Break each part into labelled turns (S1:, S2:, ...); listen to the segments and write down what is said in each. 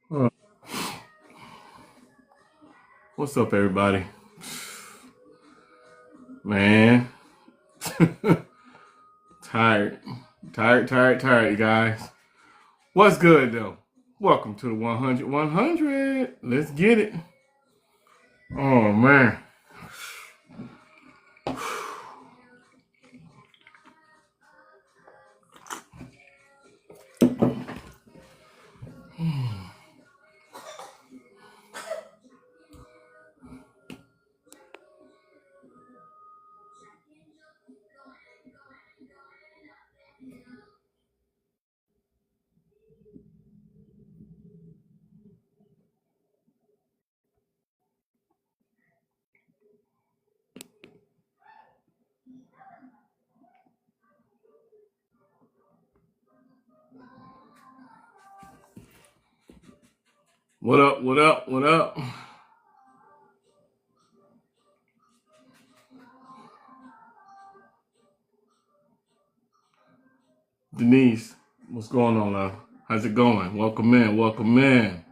S1: What's up, everybody? Man, tired, tired, you guys. What's good though? Welcome to the 100 100. Let's get it. Oh man. What up? What up? What up? Denise, what's going on, love? How's it going? Welcome in. Welcome in.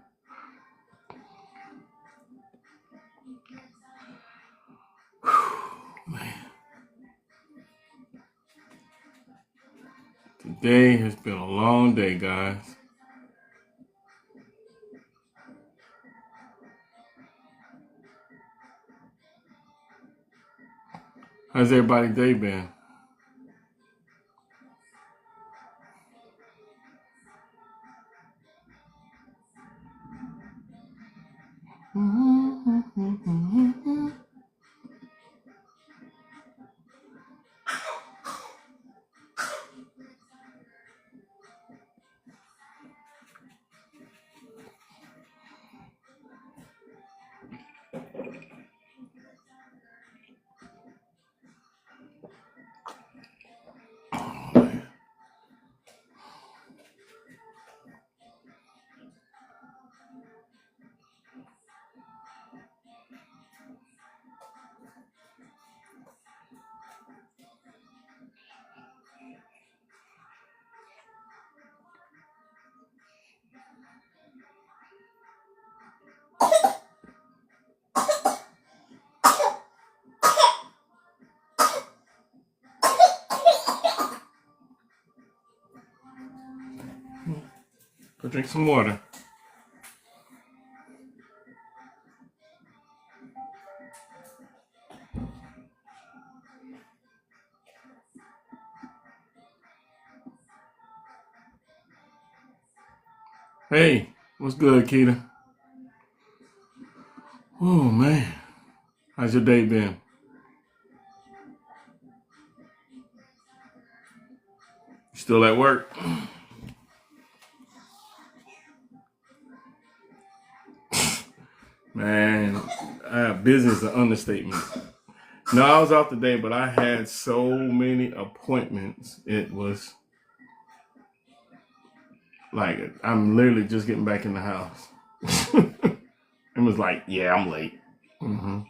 S1: Man, today has been a long day, guys. How's everybody's day been? Go drink some water. Hey, what's good, Keita? Oh man, how's your day been? You still at work? Man, busy is an understatement. No, I was out today, but I had so many appointments. It was like I'm literally just getting back in the house. It was like, yeah, I'm late. hmm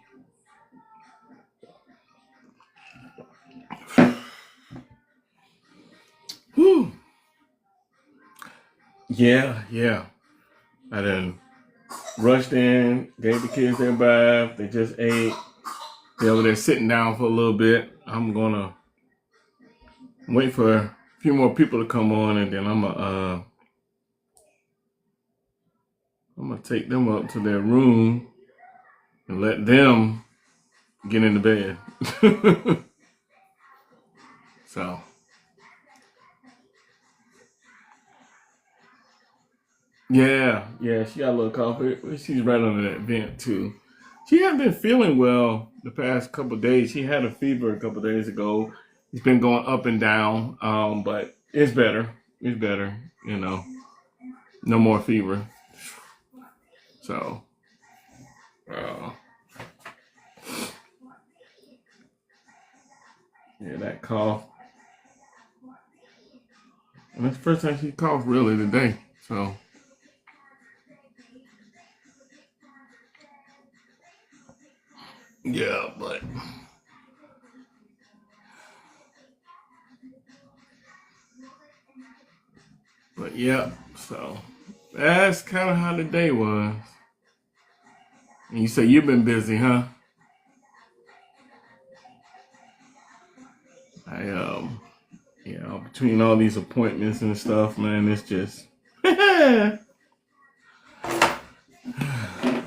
S1: Whew. Yeah. I then rushed in, gave the kids their bath. They just ate. They over there sitting down for a little bit. I'm gonna wait for a few more people to come on, and then I'm gonna take them up to their room and let them get into bed. So yeah, she got a little coffee. She's right under that vent too. She hasn't been feeling well the past couple of days. She had a fever a couple of days ago. It's been going up and down, but it's better. It's better, you know. No more fever. So, uh, yeah, that cough. And that's the first time she coughed really today. So, yeah, but yeah, so That's kind of how the day was. And you say you've been busy, huh? I between all these appointments and stuff, man, it's just I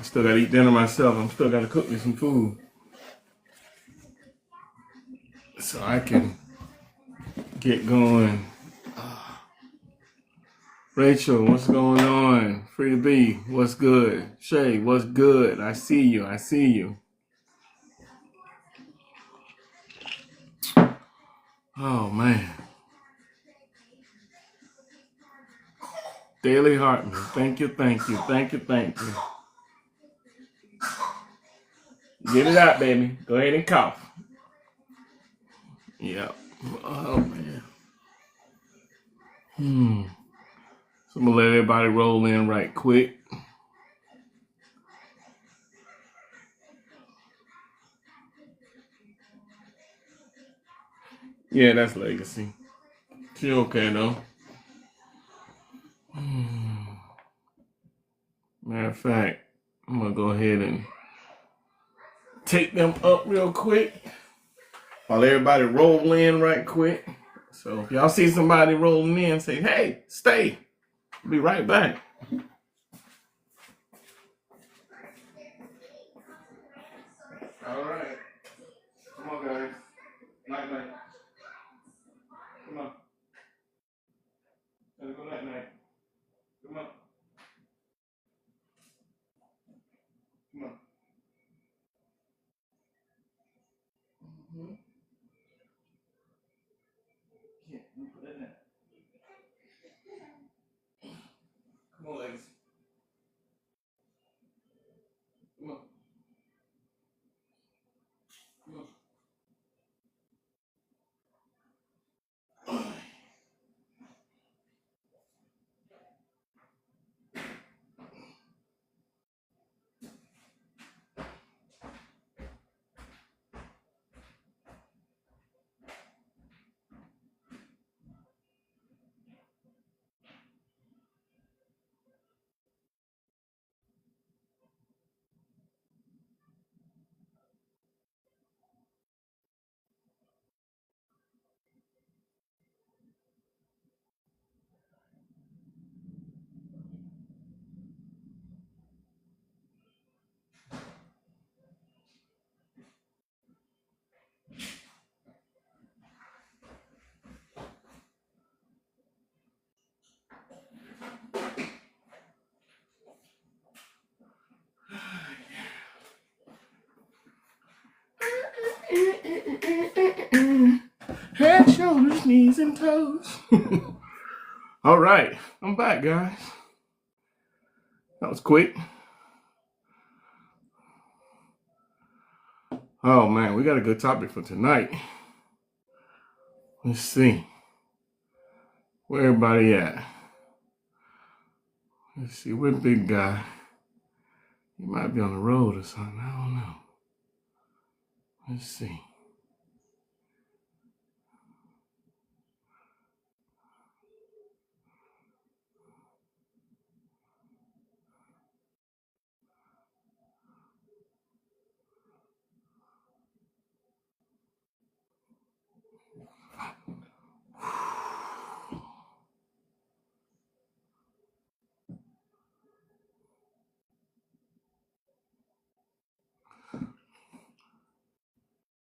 S1: still gotta eat dinner myself. I'm still gotta cook me some food so I can get going. Rachel, what's going on? Free to be, what's good? Shay, what's good? I see you. I see you. Oh man. Daily Hartman. Thank you, thank you, thank you, thank you. Get it out, baby. Go ahead and cough. Yeah. Oh man. So I'm gonna let everybody roll in right quick. Yeah, that's Legacy. She okay though. Matter of fact, I'm gonna go ahead and take them up real quick while everybody roll in right quick. So if y'all see somebody rolling in, say, hey, stay. I'll be right back. All right. Come on, guys. Night, night. Come on. Gotta go night, night. Come on. Come on. Mm-hmm. Yeah, you put that down. Come on, ladies. Come on. Come on. Head, shoulders, knees, and toes. All right, I'm back, guys. That was quick. Oh man, we got a good topic for tonight. Let's see where everybody at. Let's see, where big guy? He might be on the road or something. I don't know. Let's see.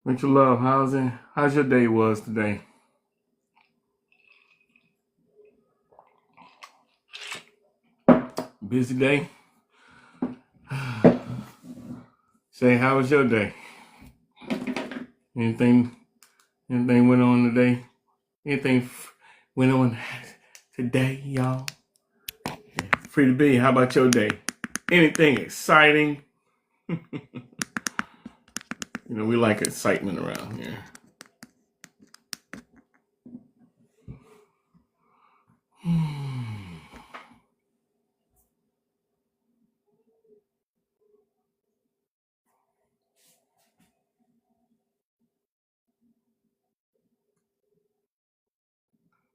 S1: Rachel Love, how's your day was today? Busy day? Say, how was your day? Anything went on today? Anything went on today, y'all? Free to be. How about your day? Anything exciting? You know, we like excitement around here.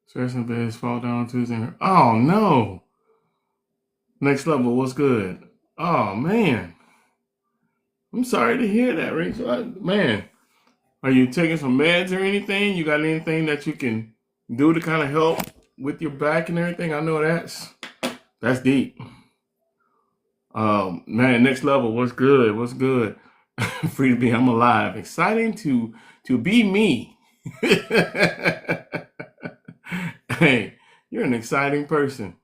S1: Stress and beds fall down Tuesday. Oh no. Next level, what's good? Oh man, I'm sorry to hear that, Rachel. Man, are you taking some meds or anything? You got anything that you can do to kind of help with your back and everything? I know that's deep. Man, next level, what's good? What's good? Free to be, I'm alive. Exciting to be me. Hey, you're an exciting person.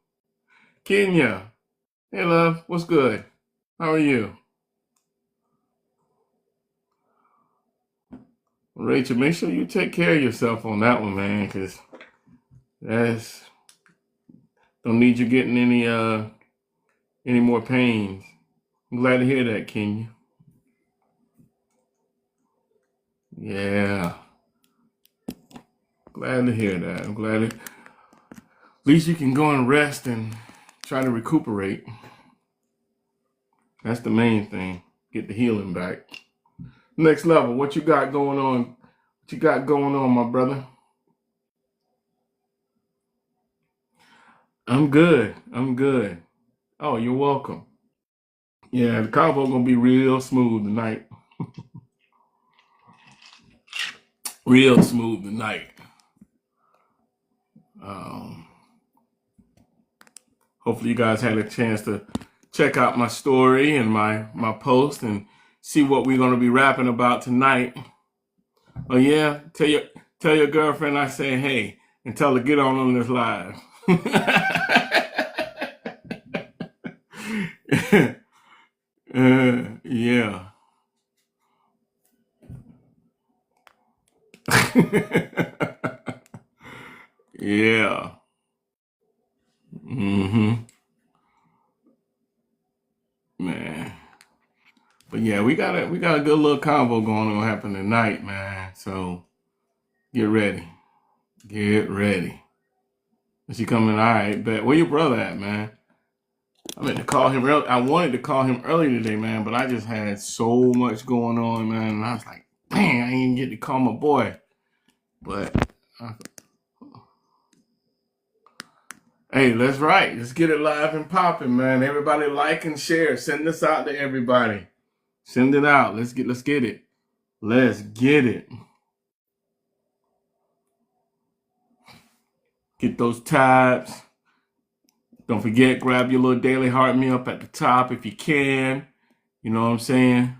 S1: Kenya, hey love, what's good? How are you? Rachel, make sure you take care of yourself on that one, man, because that's don't need you getting any more pains. I'm glad to hear that, Kenya. Yeah, glad to hear that. I'm glad at least you can go and rest and try to recuperate. That's the main thing. Get the healing back. Next level, what you got going on? What you got going on, my brother? I'm good. I'm good. Oh, you're welcome. Yeah, the convo gonna be real smooth tonight. Real smooth tonight. Um, Hopefully you guys had a chance to check out my story and my post and see what we're gonna be rapping about tonight. Oh yeah, tell your girlfriend I say hey and tell her get on this live. Yeah. Yeah. Mm-hmm. Man. But yeah, we got a good little convo going on happen tonight, man. So get ready. Get ready. Is he coming? All right, bet. Where your brother at, man? I meant to call him early. I wanted to call him early today, man, but I just had so much going on, man. And I was like, dang, I didn't get to call my boy. But hey, let's right. Let's get it live and popping, man. Everybody like and share. Send this out to everybody. Send it out. Let's get it. Let's get it. Get those tabs. Don't forget, grab your little daily heart meal up at the top if you can. You know what I'm saying?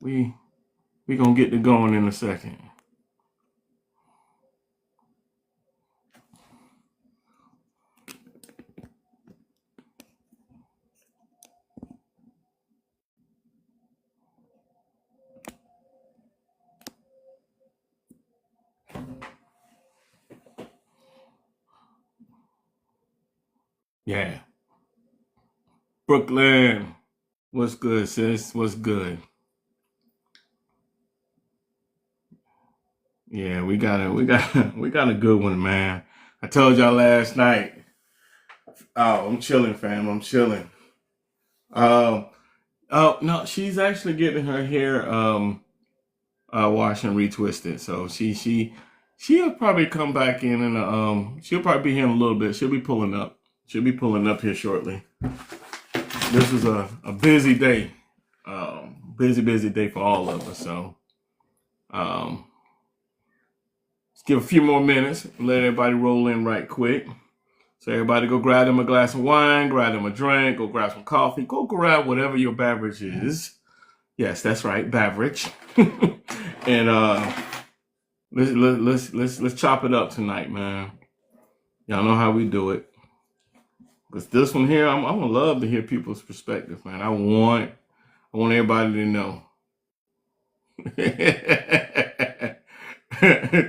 S1: We gonna get to going in a second. Yeah. Brooklyn. What's good, sis? What's good? Yeah, we got a good one, man. I told y'all last night. Oh, I'm chilling, fam. I'm chilling. Um, oh no, she's actually getting her hair washed and retwisted. So she'll probably come back in and she'll probably be here in a little bit. She'll be pulling up. She'll be pulling up here shortly. This is a busy day. Busy day for all of us. So um let's give a few more minutes, let everybody roll in right quick. So everybody go grab them a glass of wine, grab them a drink, go grab some coffee, go grab whatever your beverage is. Yes, that's right, beverage. And let's chop it up tonight, man. Y'all know how we do it. Cause this one here, I'm gonna love to hear people's perspective, man. I want everybody to know.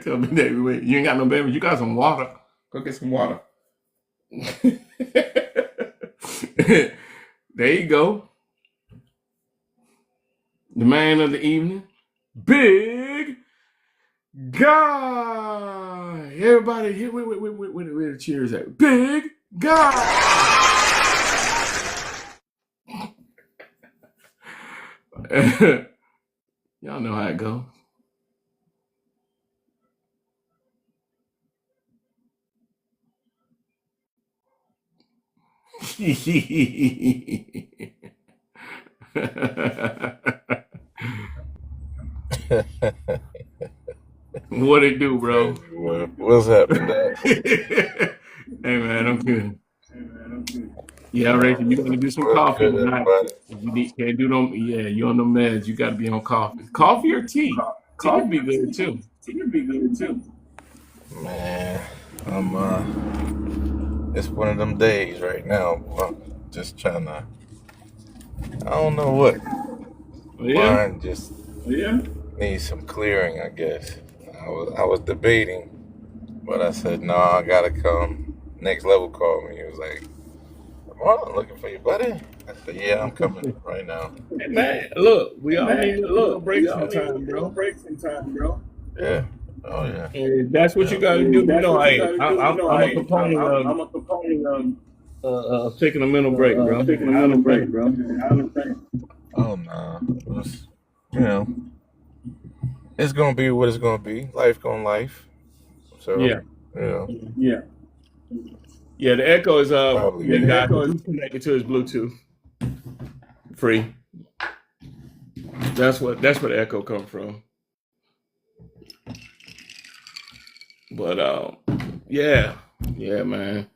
S1: Tell me that wait, you ain't got no beverage. You got some water. Go get some water. There you go. The man of the evening, Big Guy. Everybody here, where the cheers at? Big Guy. Y'all know how it goes. What it do, bro?
S2: Crazy, boy. What's happening, Doc?
S1: Hey man, I'm good. Yeah, I reckon you gotta do some
S2: What's
S1: coffee
S2: good,
S1: tonight.
S2: everybody?
S1: You can't do them. Yeah, you on the meds. You got to be on coffee. Coffee or tea? Tea would be good too.
S2: Man, I'm it's one of them days right now. I'm just trying to. I don't know what.
S1: Oh, yeah.
S2: Mine just needs some clearing, I guess. I was debating, but I said no. I gotta come. Next level called me. He was like, "Well, I'm looking for you, buddy." I said, "Yeah, I'm coming right now."
S1: Hey man, look, we all need a little break sometime, bro.
S2: Yeah. Oh yeah.
S1: And that's what you
S2: Yeah.
S1: got to do. You know, I'm a proponent of taking a mental break, bro. I understand.
S2: Oh no. You know, it's gonna be what it's gonna be. Life gonna life. So
S1: Yeah,
S2: you know,
S1: yeah. The Echo is
S2: probably
S1: that
S2: good.
S1: guy who's connected to his Bluetooth free. That's where the Echo come from. But yeah, man.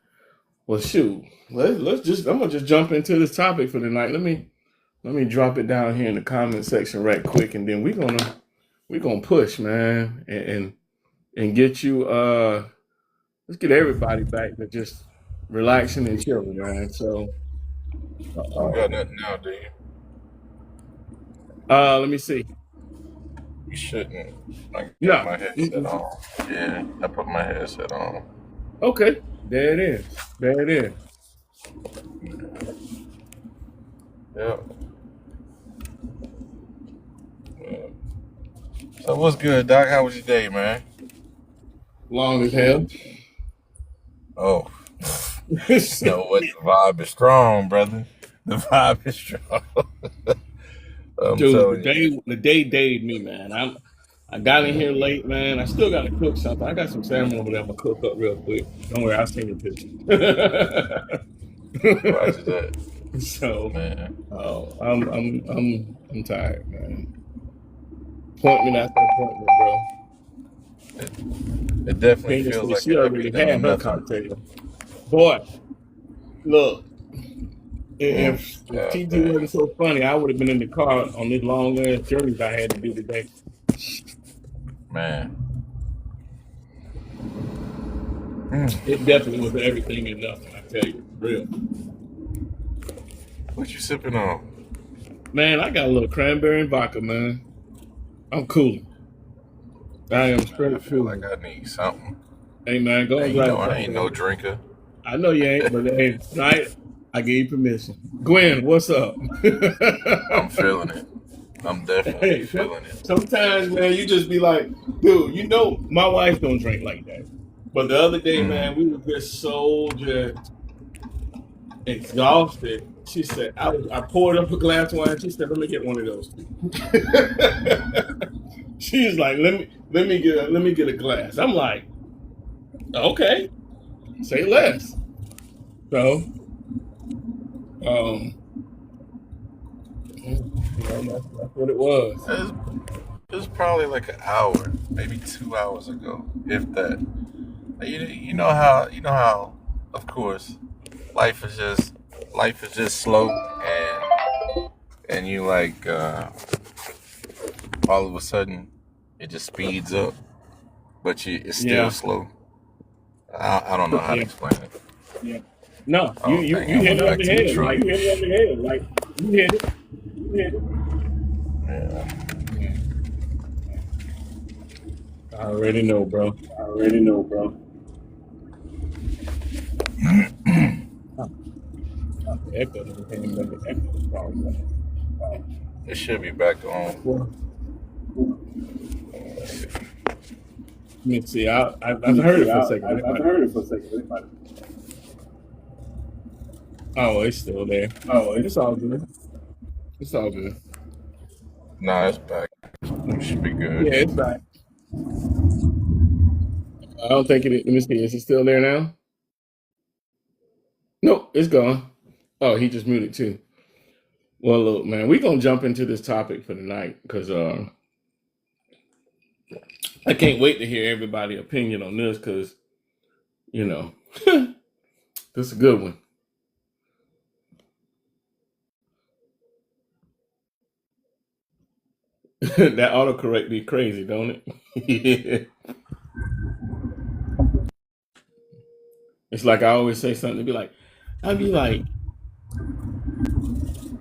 S1: Well, shoot. Let's just. I'm gonna just jump into this topic for tonight. Let me drop it down here in the comment section right quick, and then we're gonna push, man, and get you. Let's get everybody back to just relaxing and chilling, man. So,
S2: You got nothing now, do you?
S1: let me see.
S2: You shouldn't. I got
S1: No.
S2: my headset
S1: Mm-mm.
S2: on. Yeah, I put my headset on.
S1: Okay. There it is. There it is.
S2: Yeah. Yeah. So what's good, Doc? How was your day, man?
S1: Long as hell.
S2: Oh, you know what? The vibe is strong, brother. The vibe is strong. I'm
S1: Dude,
S2: telling you.
S1: the day dayed me, man. I got in here late, man. I still got to cook something. I got some salmon over there. I'm gonna cook up real quick. Don't worry, I'll send you a
S2: Roger
S1: picture.
S2: that,
S1: So,
S2: man.
S1: I'm tired, man. Appointment after appointment, bro.
S2: It definitely
S1: Candace
S2: feels
S1: said
S2: like
S1: she
S2: an
S1: already
S2: everything or
S1: had her
S2: nothing.
S1: cocktail. Boy, look, if
S2: God
S1: TT
S2: dang.
S1: wasn't so funny, I would have been in the car on this long ass journey I had to do today.
S2: Man. Mm.
S1: It definitely was everything and nothing, I tell you. Real.
S2: What you sipping on?
S1: Man, I got a little cranberry and vodka, man. I'm cooling. I am
S2: Man, I
S1: straight
S2: feel like
S1: cooling.
S2: I need something.
S1: Hey, man, go and
S2: And you
S1: grab
S2: know I ain't
S1: something,
S2: no
S1: man.
S2: drinker.
S1: I know you ain't, but hey, tonight I gave you permission. Gwen, what's up?
S2: I'm feeling it. I'm definitely
S1: Hey,
S2: feeling it.
S1: sometimes, man, you just be like, dude, you know, my wife don't drink like that. But the other day, man, we
S2: Mm.
S1: were just so just exhausted. She said, I poured up a glass of wine. She said, let me get one of those. She's like, let me get a glass. I'm like, okay, say less. So, um, that's what it was.
S2: It's, it's probably like an hour, maybe 2 hours ago, if that. You know how, of course, life is just slow, and you like all of a sudden it just speeds up, but it's still
S1: Yeah,
S2: slow. I don't know how to
S1: yeah.
S2: explain it.
S1: No, you
S2: Oh
S1: you
S2: dang,
S1: you
S2: I
S1: hit
S2: went
S1: it on
S2: back
S1: the
S2: to the
S1: head.
S2: truck.
S1: Like you hit it.
S2: Yeah.
S1: I already know, bro. The echo done came back.
S2: It should be back on.
S1: Well,
S2: Let's see.
S1: let me see. I've heard it for a second. But it might. Oh, it's still there. It's all good. It's all good.
S2: Nah, it's back. It should be
S1: Yeah,
S2: good.
S1: it's back. I don't think it. Let me see. Is it still there now? Nope, it's gone. Oh, he just muted too. Well, look, man, we're gonna jump into this topic for tonight because I can't wait to hear everybody's opinion on this because you know this is a good one. That autocorrect be crazy, don't it? It's like I always say something to be like, I'd be like,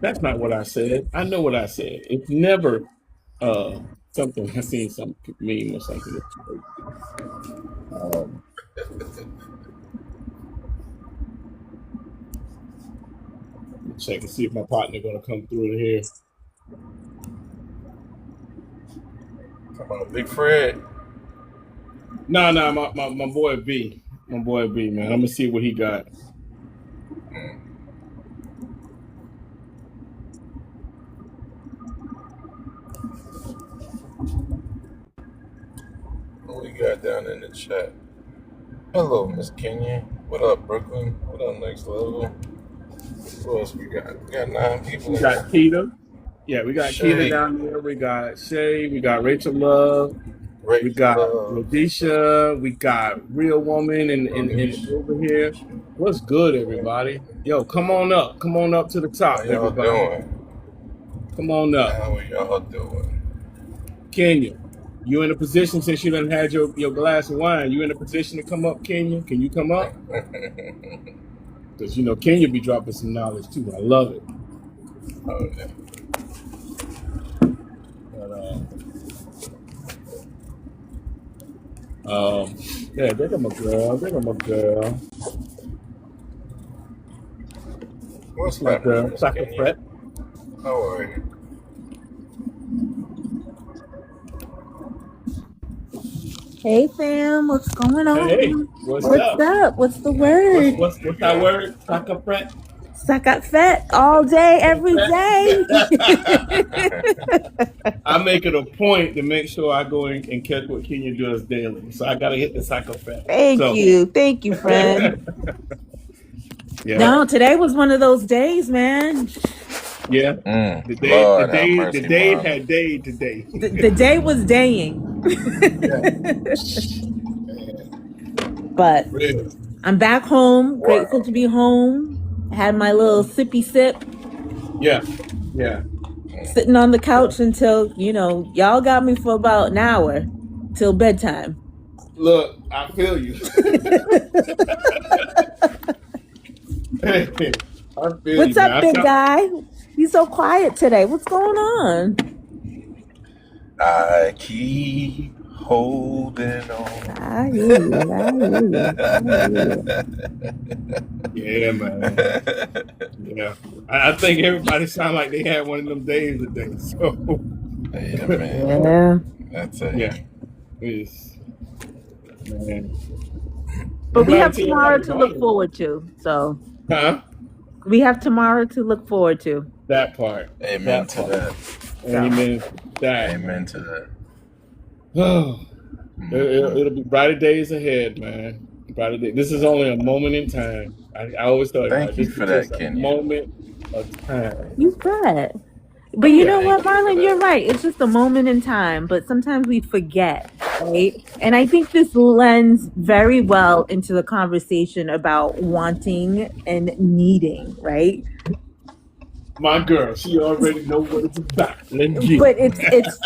S1: that's not what I said. I know what I said. It's never something I seen some meme or something that's crazy. Check and see if my partner gonna come through here.
S2: Come on, Big Fred.
S1: No, my boy B. My boy B, man. I'm gonna see what he got.
S2: What we got down in the chat? Hello, Miss Kenya. What up, Brooklyn? What up, Next Level? Who else we got? We got 9 people.
S1: We got Keita. Yeah, we got Keita down there. We got Shay. We got Rachel Love. We got Rhodesia. We got Real Woman and over here. What's good, everybody? Yo, come on up. Come on up to the top,
S2: How y'all
S1: everybody.
S2: doing?
S1: Come on up.
S2: How are y'all doing?
S1: Kenya, you in a position since you done had your glass of wine. You in a position to come up, Kenya? Can you come up? Because you know Kenya be dropping some knowledge too. I love it.
S2: Oh, yeah.
S1: Yeah, there go my girl. There go my girl.
S2: What's
S1: My
S2: happening,
S1: girl,
S2: Miss
S1: Soccer
S2: Kenya?
S1: Prep.
S2: How are you?
S3: Hey fam, what's going on?
S1: Hey, what's up?
S3: up? What's the word?
S1: What's that word? Soccer Prep.
S3: Suck up fat all day, every day.
S1: I make it a point to make sure I go in and catch what Kenya does daily. So I gotta hit the Soccer Prep.
S3: Thank you, friend.
S1: Yeah.
S3: No, today was one of those days, man.
S1: Yeah. The day,
S2: Lord
S1: the
S2: have
S1: day,
S2: mercy,
S1: the day
S2: Mom.
S1: had day today.
S3: The day was daying. But
S1: Real.
S3: I'm back home,
S2: Wow.
S3: grateful to be home. Had my little sippy sip,
S1: Yeah. Yeah.
S3: sitting on the couch until, y'all got me for about an hour till bedtime.
S1: Look, I feel you. I feel
S3: What's
S1: you,
S3: up,
S1: man.
S3: big guy? You so quiet today. What's going on?
S2: I keep holding on.
S3: I hear you.
S1: Yeah, man. Yeah. I think everybody sound like they had one of them days today. So
S2: Yeah, man.
S3: Yeah.
S2: That's it.
S1: yeah. It's, man.
S3: But we
S1: glad
S3: have
S1: to see
S3: tomorrow
S1: everybody
S3: to look
S1: calling.
S3: forward to. So
S1: Huh?
S3: we have tomorrow to look forward to.
S1: That part.
S2: Amen to that.
S1: Amen to that.
S2: Amen to that.
S1: Oh, it'll be brighter days ahead, man. Brighter day. This is only a moment in time. I always thought
S2: Thank
S1: about
S2: you
S1: this
S2: for
S1: is
S2: that,
S1: just a
S2: Kenya.
S1: moment of time.
S3: You bet. But you know what,
S2: Thank you for
S3: Marlon,
S2: that.
S3: you're right. It's just a moment in time, but sometimes we forget, right? And I think this lends very well into the conversation about wanting and needing, right?
S1: My girl, she already knows what it's about. Let's get
S3: But
S1: it.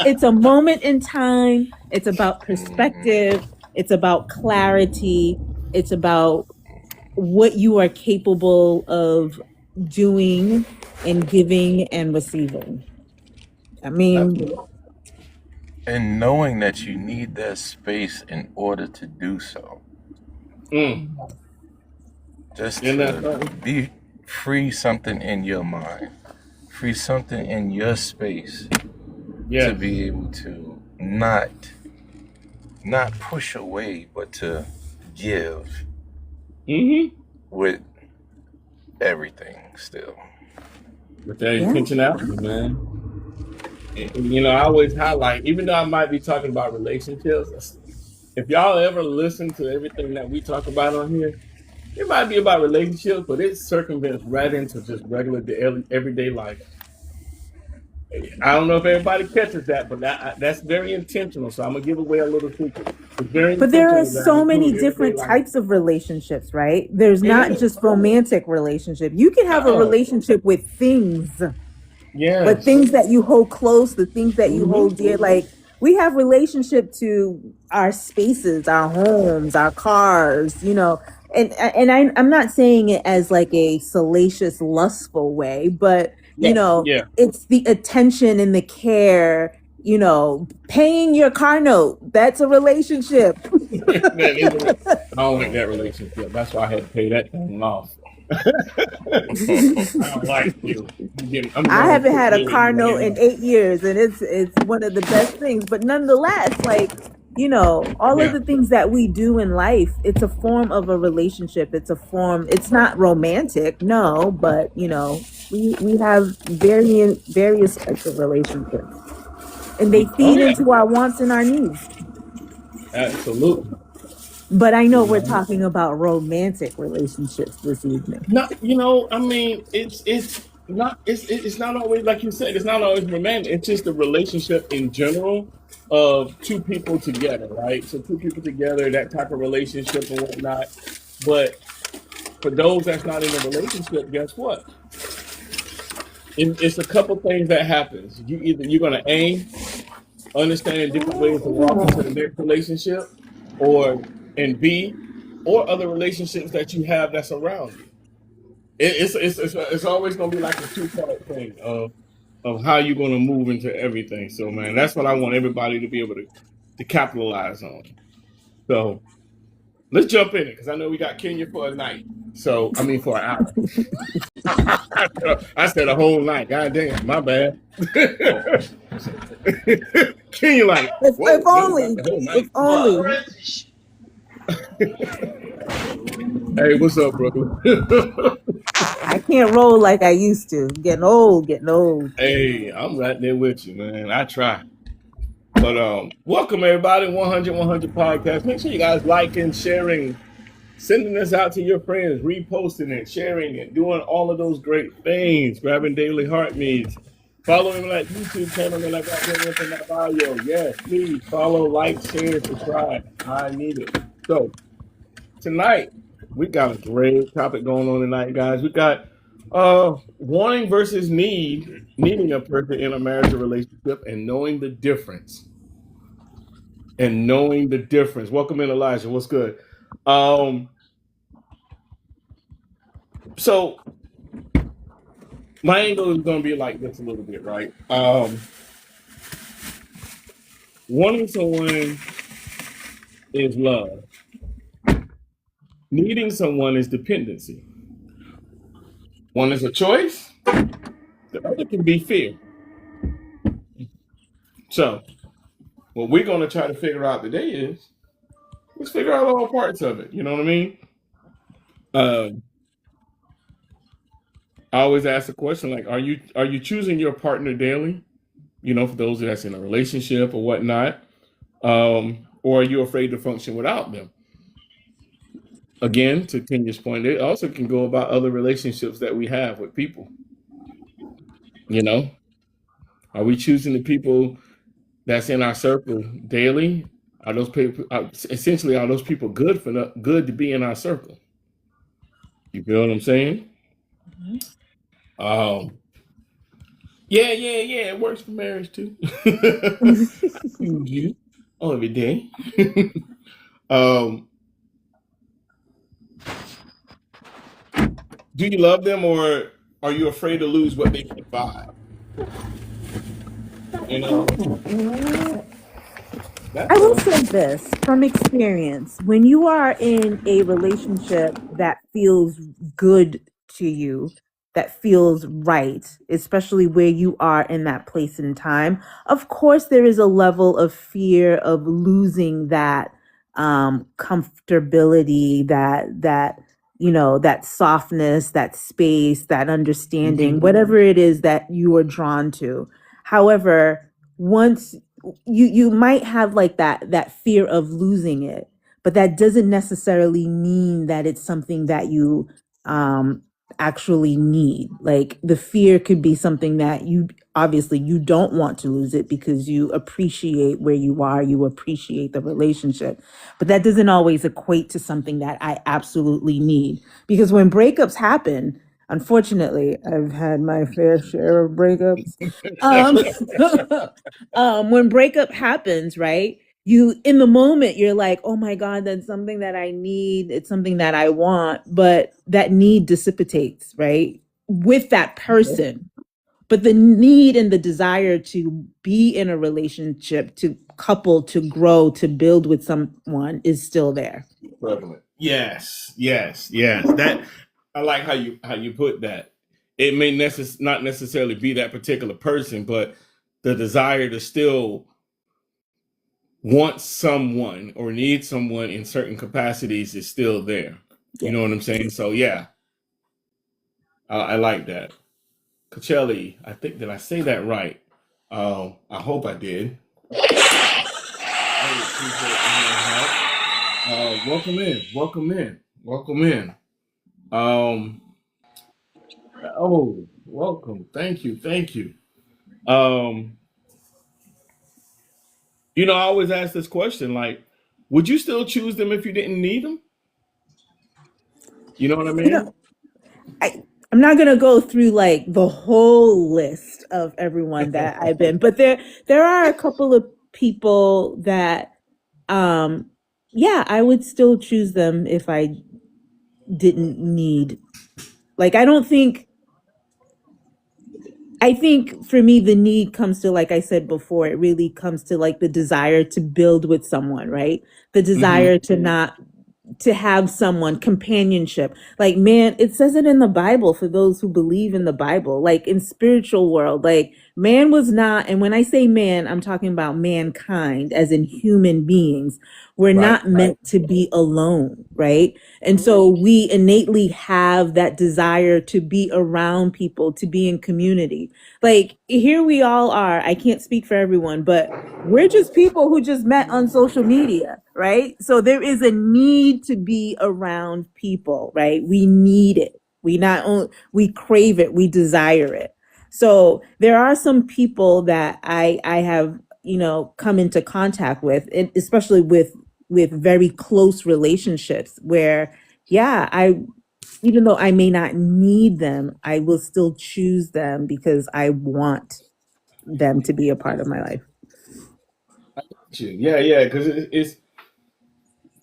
S3: it's a moment in time. It's about perspective. It's about clarity. It's about what you are capable of doing and giving and receiving. I mean,
S2: And knowing that you need that space in order to do so. Just
S1: Isn't that
S2: to
S1: something?
S2: free something in your mind. Free something in your space
S1: Yeah.
S2: to be able to not push away, but to give
S1: Mm-hmm.
S2: with everything still.
S1: With that intentionality, man. And, I always highlight, even though I might be talking about relationships, if y'all ever listen to everything that we talk about on here, It might be about relationships, but it circumvents right into just regular everyday life. I don't know if everybody catches that, but that's very intentional. So I'm gonna give away a little secret. It's very
S3: But there are
S1: intentional that I
S3: so many
S1: include everyday
S3: different
S1: life.
S3: types of relationships, right? There's
S1: It
S3: not
S1: is.
S3: just romantic relationship. You can have a
S1: Oh,
S3: relationship with things, but
S1: yes.
S3: things that you hold close, the things that you
S1: Hmm.
S3: hold dear, like we have relationship to our spaces, our homes, our cars, I'm not saying it as like a salacious, lustful way, but
S1: Yeah, yeah.
S3: it's the attention and the care, paying your car note. That's a relationship.
S1: That is I don't like that relationship. That's why I had to pay that thing off. I don't like you. I'm
S3: I
S1: going to
S3: haven't
S1: put
S3: had a
S1: you
S3: car note
S1: money
S3: in
S1: off.
S3: 8 years, and it's one of the best things. But nonetheless, like all of
S1: Yeah.
S3: the things that we do in life, it's a form of a relationship. It's a form. It's not romantic, no, but we have various types of relationships, and they
S1: Oh
S3: feed
S1: yeah.
S3: into our wants and our needs.
S1: Absolutely.
S3: But I know
S1: You
S3: we're
S1: know.
S3: talking about romantic relationships this evening.
S1: Not, I mean, it's not always like you said. It's not always romantic. It's just a relationship in general of two people together, right? So two people together, that type of relationship and whatnot. But for those that's not in a relationship, guess what? It's a couple things that happens. You're gonna understand different ways to walk into the next relationship, or and B, or other relationships that you have that's around you. It's always gonna be like a two-part thing of how you're gonna move into everything. So man, that's what I want everybody to be able to capitalize on. So let's jump in it because I know we got Kenya for a night. So I mean for an hour. I said a whole night. God damn, my bad. Kenya like,
S3: If
S1: whoa, no, not
S3: only,
S1: the whole
S3: if
S1: night.
S3: only.
S1: Hey, what's up, Brooklyn?
S3: I can't roll like I used to. Getting old, getting old.
S1: Hey, I'm right there with you, man. I try. But welcome everybody, 100 podcast. Make sure you guys liking, sharing, sending this out to your friends, reposting it, sharing it, doing all of those great things, grabbing daily heart needs. Following that YouTube channel that I got there in my bio. Yes, please follow, like, share, subscribe. I need it. So tonight we got a great topic going on tonight, guys. We got wanting versus needing a person in a marital relationship and knowing the difference. Welcome in, Elijah. What's good? Um, so my angle is going to be like this a little bit, right? Wanting someone is love. Needing someone is dependency. One is a choice. The other can be fear. So what we're going to try to figure out today is let's figure out all parts of it. You know what I mean? Um, I always ask the question like, are you choosing your partner daily? For those that's in a relationship or whatnot, or are you afraid to function without them? Again, to Kenya's point, it also can go about other relationships that we have with people. You know, are we choosing the people that's in our circle daily? Are those people essentially are those people good to be in our circle? You feel what I'm saying? Um, yeah. It works for marriage too. I choose you every day. um, do you love them or are you afraid to lose what they can provide? You know,
S3: I
S1: that's
S3: will
S1: a
S3: say this from experience. When you are in a relationship that feels good to you, that feels right, especially where you are in that place and time, of course, there is a level of fear of losing that comfortability, that softness, that space, that understanding,
S1: Mhm.
S3: whatever it is that you are drawn to. However, once you might have like that fear of losing it, but that doesn't necessarily mean that it's something that you actually need. Like the fear could be something that you obviously you don't want to lose it because you appreciate where you are, you appreciate the relationship. But that doesn't always equate to something that I absolutely need. Because when breakups happen, unfortunately, I've had my fair share of breakups. Um, when breakup happens, right? You in the moment you're like, oh my God, that's something that I need, it's something that I want, but that need dissipates, right? With that person. But the need and the desire to be in a relationship, to couple, to grow, to build with someone is still there.
S1: Prevalent. Yes, yes, yes. That I like how you put that. It may not necessarily be that particular person, but the desire to still want someone or need someone in certain capacities is still there. You
S3: Yeah.
S1: know what I'm saying? So yeah, I like that. Coachelli, I think did I say that right? I hope I did. Hey, appreciate help. Welcome in, welcome in, welcome in. Um, oh, welcome. Thank you, thank you. Um, I always ask this question, like, would you still choose them if you didn't need them? You know what I
S3: You know,
S1: mean?
S3: I, I'm not gonna go through like the whole list of everyone that I've been, but there are a couple of people that yeah, I would still choose them if I didn't need. Like I think for me the need comes to, like I said before, it really comes to like the desire to build with someone, right? The
S1: Hmm.
S3: desire to not to have someone companionship. Like, man, it says it in the Bible for those who believe in the Bible, like in spiritual world, like man was not, and when I say man, I'm talking about mankind as in human beings. We're
S1: Right.
S3: not meant to be alone, right? And so we innately have that desire to be around people, to be in community. Like here we all are. I can't speak for everyone, but we're just people who just met on social media, right? So there is a need to be around people, right? We need it. We not only we crave it, we desire it. So there are some people that I have, come into contact with, and especially with very close relationships where, yeah, I even though I may not need them, I will still choose them because I want them to be a part of my life.
S1: Yeah, yeah, because it's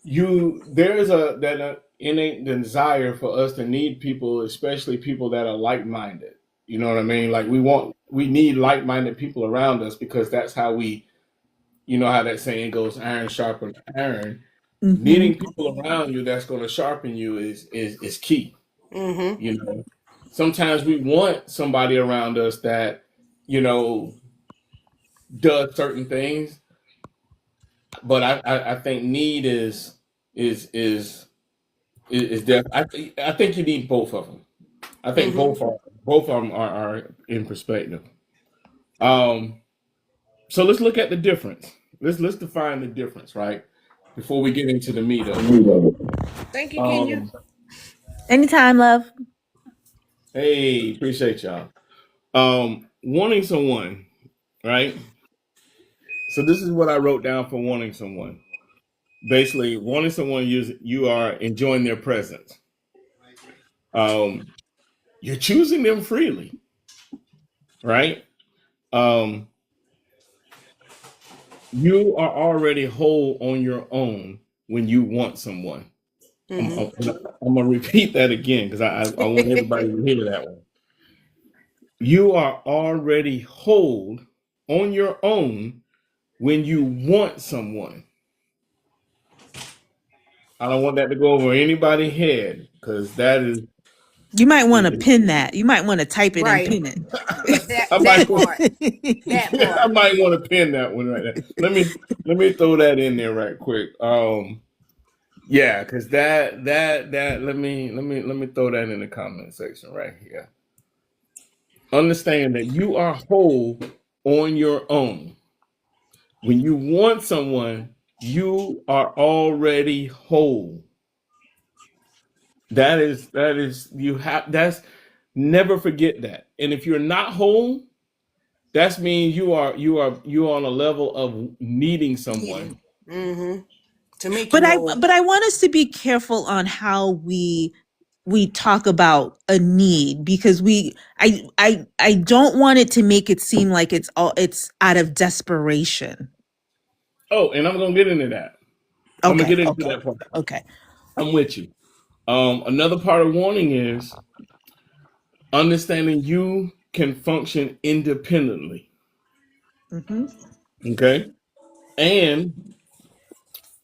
S1: you. There's a that innate desire for us to need people, especially people that are like-minded. You know what I mean? Like we need like-minded people around us because that's how we, how that saying goes, iron sharpens iron.
S3: Hmm.
S1: Needing people around you that's going to sharpen you is key.
S4: Mm-hmm.
S1: You know, sometimes we want somebody around us that you know does certain things, but I think need is def. I think you need both of them. I think
S4: Mm-hmm.
S1: both of them are in perspective. Um, so let's look at the difference. Let's define the difference, right? Before we get into the meat of it.
S4: Thank you, Kenya.
S1: Um,
S3: Anytime, love.
S1: hey, appreciate y'all. Wanting someone, right? So this is what I wrote down for wanting someone. Basically, wanting someone you are enjoying their presence. Um, you're choosing them freely, right? Um, you are already whole on your own when you want someone. I'm,
S4: Mm-hmm.
S1: I'm, I'm gonna repeat that again because I want everybody to hear that one. You are already whole on your own when you want someone. I don't want that to go over anybody's head because that
S3: You might want to
S1: is
S3: pin that. You might want to type it and
S4: Right.
S3: pin
S4: That
S1: I
S4: that
S1: might
S4: part. That
S1: I
S4: part.
S1: might want to pin that one right there. Let me throw that in there right quick. Yeah, because that let me throw that in the comment section right here. Understand that you are whole on your own. When you want someone, You are already whole. That is you have that's never forget that. And if you're not whole, that's mean you're on a level of needing someone.
S4: Mm-hmm. To make
S3: But
S4: you
S3: I
S4: whole.
S3: but I want us to be careful on how we talk about a need, because I don't want it to make it seem like it's out of desperation.
S1: Oh, and I'm gonna get into that. I'm gonna
S3: Okay,
S1: get into
S3: okay,
S1: that part.
S3: okay.
S1: I'm with you. Another part of warning is understanding you can function independently.
S3: Hmm.
S1: Okay. And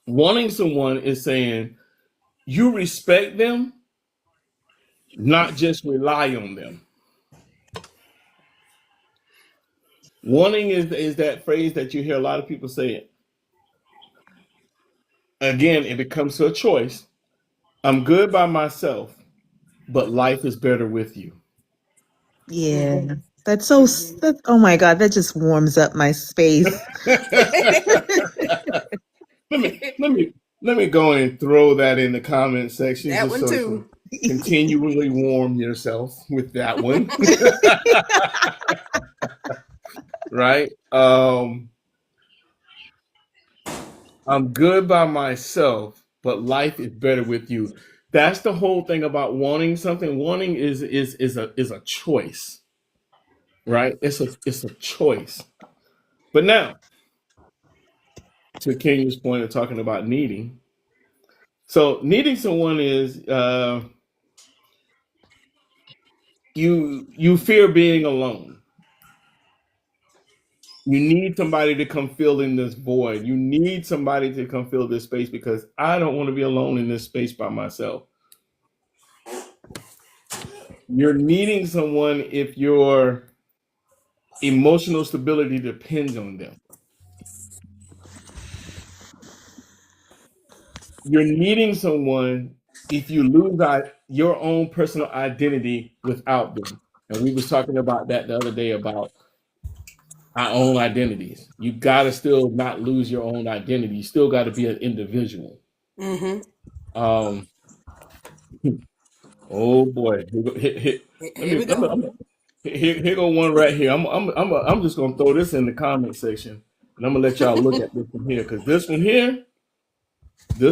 S1: wanting someone is saying you respect them, not just rely on them. Wanting is that phrase that you hear a lot of people say it. Again, it becomes a choice. I'm good by myself, but life is better with you.
S3: Yeah.
S4: Mm-hmm.
S3: That's so
S4: Mm-hmm.
S3: that, oh my God, that just warms up my space.
S1: let me go and throw that in the comment section
S4: That
S1: just
S4: one
S1: so you can
S4: too.
S1: continually warm yourself with that one. Right? I'm good by myself, but life is better with you. That's the whole thing about wanting something. Wanting is a choice, right? It's a choice. But now, to Kenya's point of talking about needing. So needing someone is you fear being alone. You need somebody to come fill in this void. You need somebody to come fill this space because I don't want to be alone in this space by myself. You're needing someone if your emotional stability depends on them. You're needing someone if you lose your own personal identity without them. And we was talking about that the other day about our own identities. You gotta still not lose your own identity. You still got to be an individual.
S4: Mm-hmm.
S1: Um, oh boy, let
S4: Here
S1: me
S4: we
S1: let me.
S4: go.
S1: Here go one right here. I'm just gonna throw this in the comment section, and I'm gonna let y'all look at this one here because this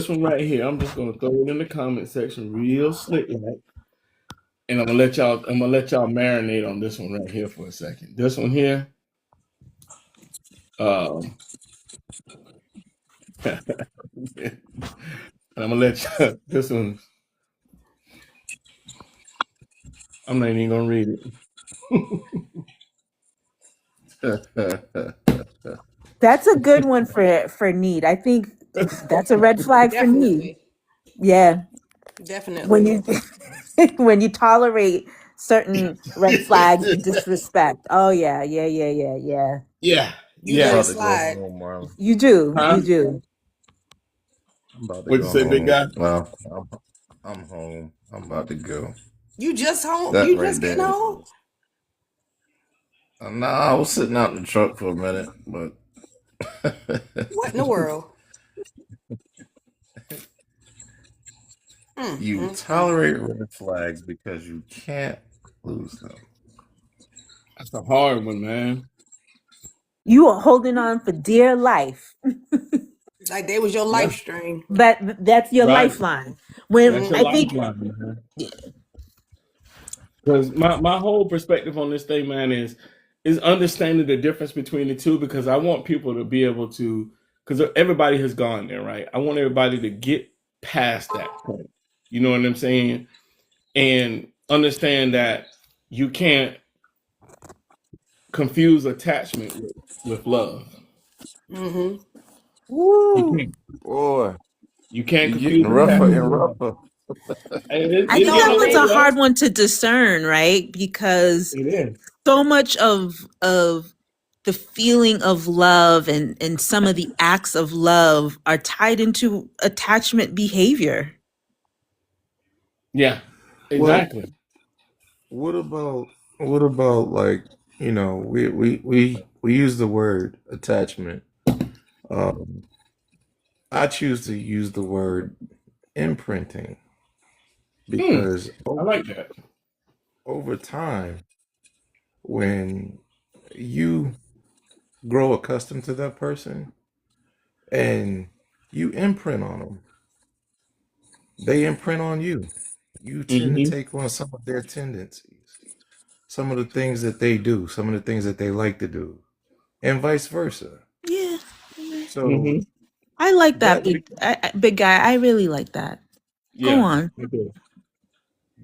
S1: one right here, I'm just gonna throw it in the comment section real slick, right? And I'm gonna let y'all marinate on this one right here for a second. This one here, um, and I'm gonna let you. This one, I'm not even gonna read it.
S3: That's a good one for need. I think that's a red flag for need.
S4: Definitely.
S3: Yeah. When
S4: Definitely.
S3: you when you tolerate certain red flags and disrespect. Oh yeah, yeah, yeah, yeah, yeah.
S1: Yeah,
S4: You
S2: I'm
S4: let
S1: yeah.
S4: it
S2: about to go
S4: slide.
S2: home, Marlon.
S3: You do.
S1: Huh?
S3: You do.
S2: I'm about to
S1: What'd you
S2: go
S1: say, big
S2: home.
S1: guy?
S2: Well, I'm home. I'm about to go.
S4: You just home.
S2: That
S4: You
S2: right
S4: just getting
S2: there.
S4: home.
S2: Nah, I was sitting out in the truck for a minute, but
S4: What in the world?
S2: you
S4: Mm.
S2: tolerate red flags because you can't lose them.
S1: That's a hard one, man.
S3: You are holding on for dear life.
S4: Like they was your
S1: Yeah,
S4: life stream.
S3: That's your
S1: right.
S3: lifeline. When
S1: That's your
S3: I think
S1: lifeline, man. Because my whole perspective on this thing, man, is understanding the difference between the two. Because I want people to be able to, because everybody has gone there, right? I want everybody to get past that point. You know what I'm saying? And understand that you can't confuse attachment with love.
S4: Mm-hmm.
S1: You
S3: woo,
S1: can't.
S2: Boy,
S1: You can't
S2: you getting
S1: confuse
S2: rougher
S1: attachment
S2: and
S1: with love.
S2: rougher.
S1: And
S3: I
S4: You
S1: it's
S3: think
S4: know
S1: getting
S4: what
S3: that
S1: a
S4: I
S3: one's
S1: little
S3: a
S4: mean?
S1: rough.
S3: hard one to discern, right? Because
S1: It is.
S3: so much of the feeling of love and some of the acts of love are tied into attachment behavior.
S1: Yeah,
S2: Well,
S1: exactly.
S2: what about like, we use the word attachment. Um, I choose to use the word imprinting
S1: Hmm.
S2: because
S1: I like that.
S2: over time, when you grow accustomed to that person and you imprint on them, they imprint on you. You tend to
S1: Hmm.
S2: take on some of their tendencies, some of the things that they do, some of the things that they like to do, and vice versa.
S3: Yeah.
S2: So
S1: Hmm.
S3: I like that
S2: that
S3: big
S2: be,
S3: big guy. I really like that. Go
S1: Yeah.
S3: on.
S1: Me too.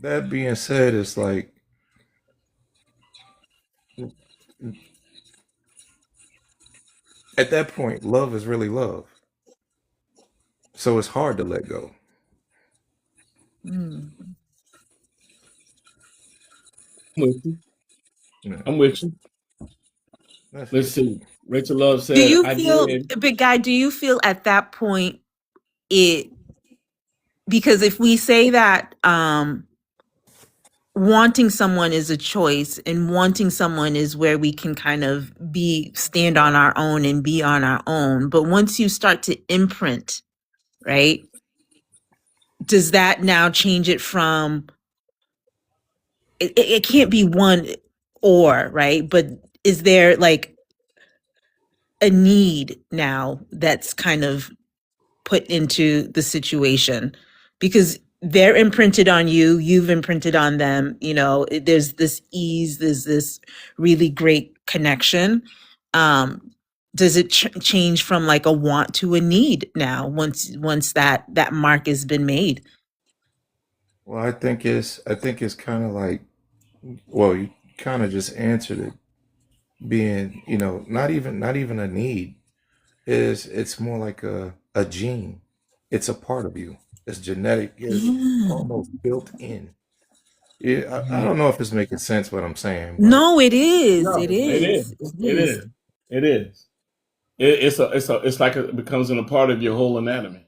S2: that being said, it's like at that point, love is really love. So it's hard to let go.
S3: Mm.
S1: I'm with you.
S2: Yeah,
S1: I'm with you.
S2: that's
S1: Let's
S2: good.
S1: see. Rachel Love
S3: Do
S1: said,
S3: you
S1: "I
S3: feel,
S1: did."
S3: big guy, do you feel at that point it, because if we say that wanting someone is a choice and wanting someone is where we can kind of be stand on our own and be on our own, but once you start to imprint, right, does that now change it from it can't be one or, right, but is there like a need now that's kind of put into the situation, because they're imprinted on you, you've imprinted on them, there's this ease, there's this really great connection. um does it change from like a want to a need now, once that mark has been made?
S2: Well, I think it's kind of like, well, you kind of just answered it, being, not even a need. It's more like a gene. It's a part of you. It's genetic. It's
S3: Yeah.
S2: almost built in. Yeah, I
S1: Mhm.
S2: don't know if it's making sense what I'm saying, but
S3: No, it is,
S1: No,
S3: it
S1: it is.
S3: is, it
S1: It
S3: is.
S1: is. It is. It's like it becomes a part of your whole anatomy.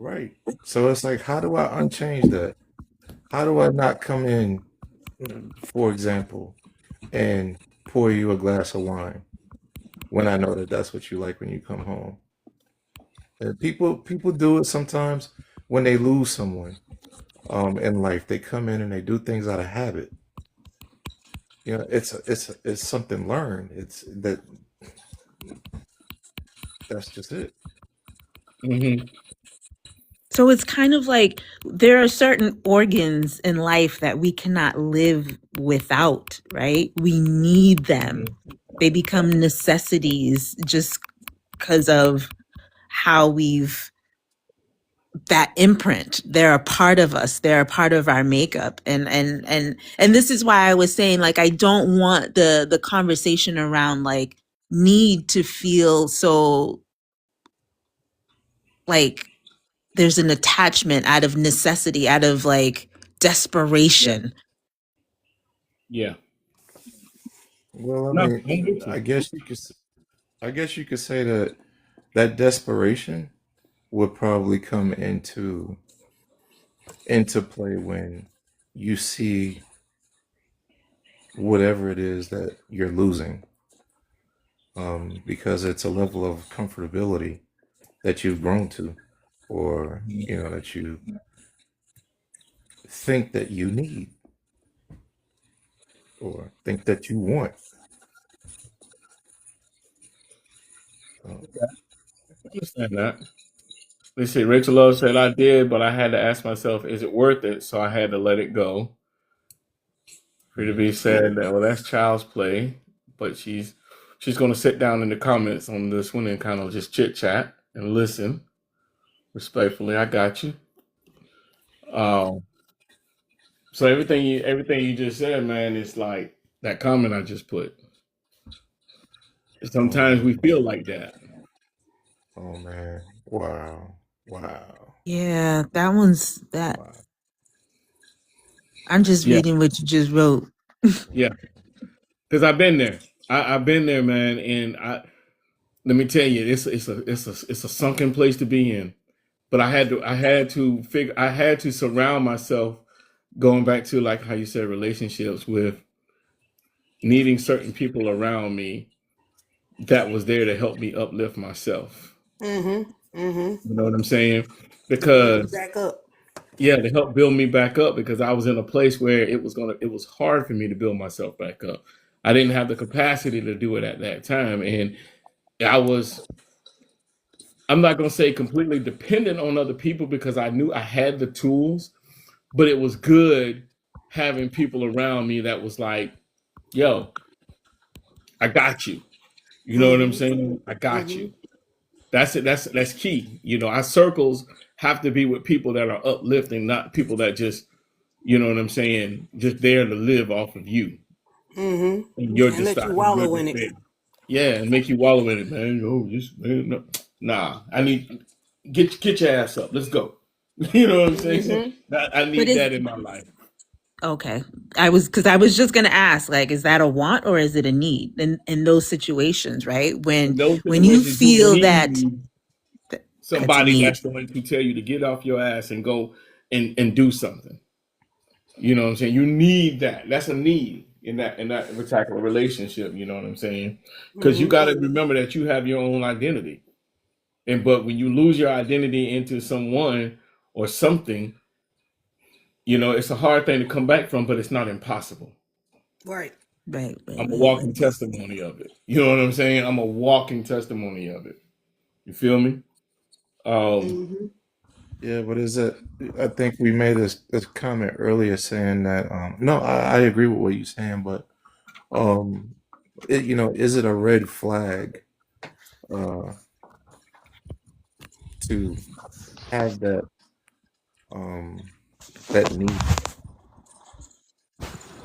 S2: right. So it's like, how do I unchange that? How do I not come in, for example, and pour you a glass of wine when I know that that's what you like when you come home? People do it sometimes when they lose someone in life. They come in and they do things out of habit. It's something learned. That's just it.
S1: Hmm.
S3: So it's kind of like there are certain organs in life that we cannot live without, right? We need them.
S1: Hmm.
S3: They become necessities just because of how we've that imprint. They're a part of us. They're a part of our makeup. And this is why I was saying, like, I don't want the conversation around like need to feel so like there's an attachment out of necessity, out of like
S1: Yeah.
S3: desperation.
S1: Yeah.
S2: Well, I
S1: No,
S2: mean,
S1: I'm with
S2: I
S1: you.
S2: guess you could, I guess you could say that that desperation would probably come into play when you see whatever it is that you're losing, because it's a level of comfortability that you've grown to, or that you think that you need, or think that you want. Uh,
S1: I understand that. Let's see. Rachel Love said, "I did, but I had to ask myself, is it worth it? So I had to let it go." Frida B said that, well, that's child's play, but she's going to sit down in the comments on this one and kind of just chit chat and listen respectfully. I got you. Um, so everything you just said, man, is like that comment I just put.
S2: oh
S1: Sometimes we
S2: man,
S1: feel like that.
S2: oh man, wow, wow,
S3: Yeah, that one's that.
S2: wow.
S3: I'm just
S1: Yeah,
S3: reading what you just wrote.
S1: yeah. Because I've been there. I've been there, man, and let me tell you, it's a sunken place to be in. But I had to surround myself, going back to like how you said relationships, with needing certain people around me that was there to help me uplift myself.
S4: Mm-hmm. Mm-hmm.
S1: You know what I'm saying?
S4: To build you
S1: Because
S4: back up.
S1: yeah, to help build me back up because I was in a place where it was hard for me to build myself back up. I didn't have the capacity to do it at that time, and I was I'm not gonna say completely dependent on other people because I knew I had the tools, but it was good having people around me that was like, "Yo, I got you." You know what I'm
S4: Mm-hmm.
S1: saying? I got
S4: Mm-hmm.
S1: you. That's it. That's key. You know, our circles have to be with people that are uplifting, not people that just, you know what I'm saying, just there to live off of you.
S4: Mm-hmm.
S1: And you're
S4: And
S1: just
S4: let you
S1: starting, you're
S4: wallow in
S1: just
S4: it.
S1: there. Yeah, and make you wallow in it, man. Oh, just man, no. Nah. I need get your ass up. Let's go. You know what I'm saying?
S4: Mm-hmm.
S1: I
S3: But
S1: need
S3: is
S1: that in my life.
S3: okay. I was just gonna ask, like, is that a want or is it a need in those situations, right?
S1: In
S3: When
S1: those
S3: when you
S1: situations, you
S3: feel that
S1: need
S3: that's a
S1: somebody
S3: need.
S1: that's going to tell you to get off your ass and go and do something. You know what I'm saying? You need that. That's a need in that particular relationship. You know what I'm saying? Because you
S4: Mm-hmm.
S1: got to remember that you have your own identity, and but when you lose your identity into someone or something, you know it's a hard thing to come back from, but it's not impossible.
S4: Right.
S3: Right, right,
S1: I'm a
S3: right,
S1: walking
S3: right.
S1: testimony of it. You know what I'm saying? I'm a walking testimony of it. You feel me? Um,
S4: Mm-hmm.
S2: Yeah, but is it? I think we made this comment earlier saying that. No, I agree with what you're saying, but um, is it a red flag uh, to have um, that need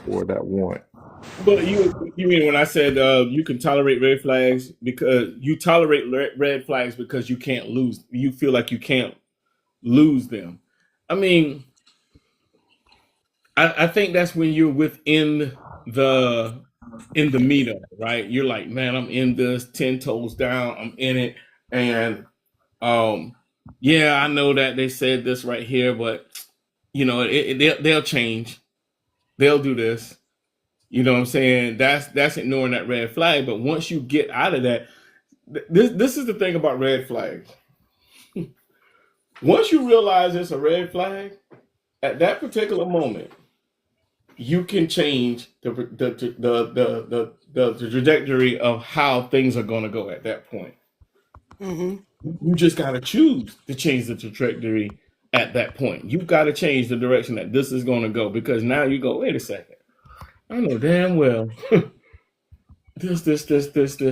S2: or that want?
S1: but you mean when I said you can tolerate red flags because you tolerate red flags because you can't lose. You feel like you can't lose them. I mean, I think that's when you're within the in the meat of it, right? You're like, man, I'm in this 10 toes down. I'm in it, and um, yeah, I know that they said this right here, but you know, they'll change. They'll do this. You know what I'm saying? That's ignoring that red flag. But once you get out of that, this is the thing about red flags. Once you realize it's a red flag, at that particular moment, you can change the trajectory of how things are going to go at that point.
S4: Mm-hmm.
S1: You just got to choose to change the trajectory at that point. You've got to change the direction that this is going to go because now you go, wait a second. I know damn well this,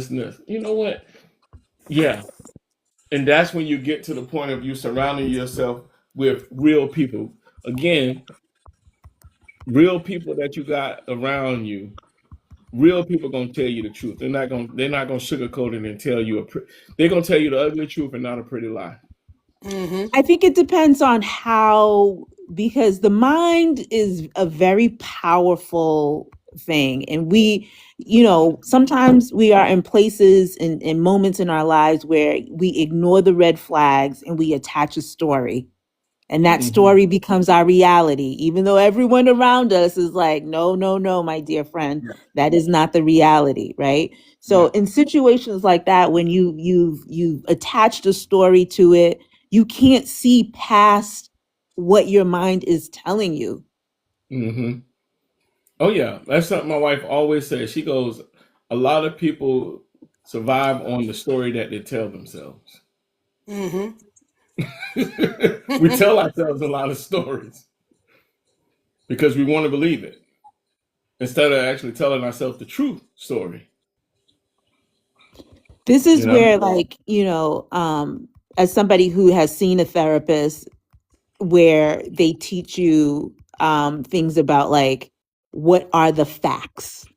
S1: and this. You know what? Yeah. And that's when you get to the point of you surrounding yourself with real people. Again, real people that you got around you. Real people gonna tell you the truth. They're not gonna sugarcoat it and tell you they're gonna tell you the ugly truth and not a pretty lie.
S4: Mm-hmm.
S3: I think it depends on how, because the mind is a very powerful thing. And sometimes we are in places and moments in our lives where we ignore the red flags and we attach a story. And that
S1: Hmm.
S3: story becomes our reality, even though everyone around us is like, no, no, no, my dear friend,
S1: Yeah.
S3: that is not the reality, right? So
S1: Yeah.
S3: in situations like that, when you've attached a story to it, you can't see past what your mind is telling you.
S1: Hmm. Oh yeah, that's something my wife always says. She goes, a lot of people survive on the story that they tell themselves.
S4: Mm-hmm.
S1: We tell ourselves a lot of stories because we want to believe it instead of actually telling ourselves the true story.
S3: This
S1: You
S3: is
S1: know?
S3: where, like, as somebody who has seen a therapist, where they teach you things about, like, what are the facts,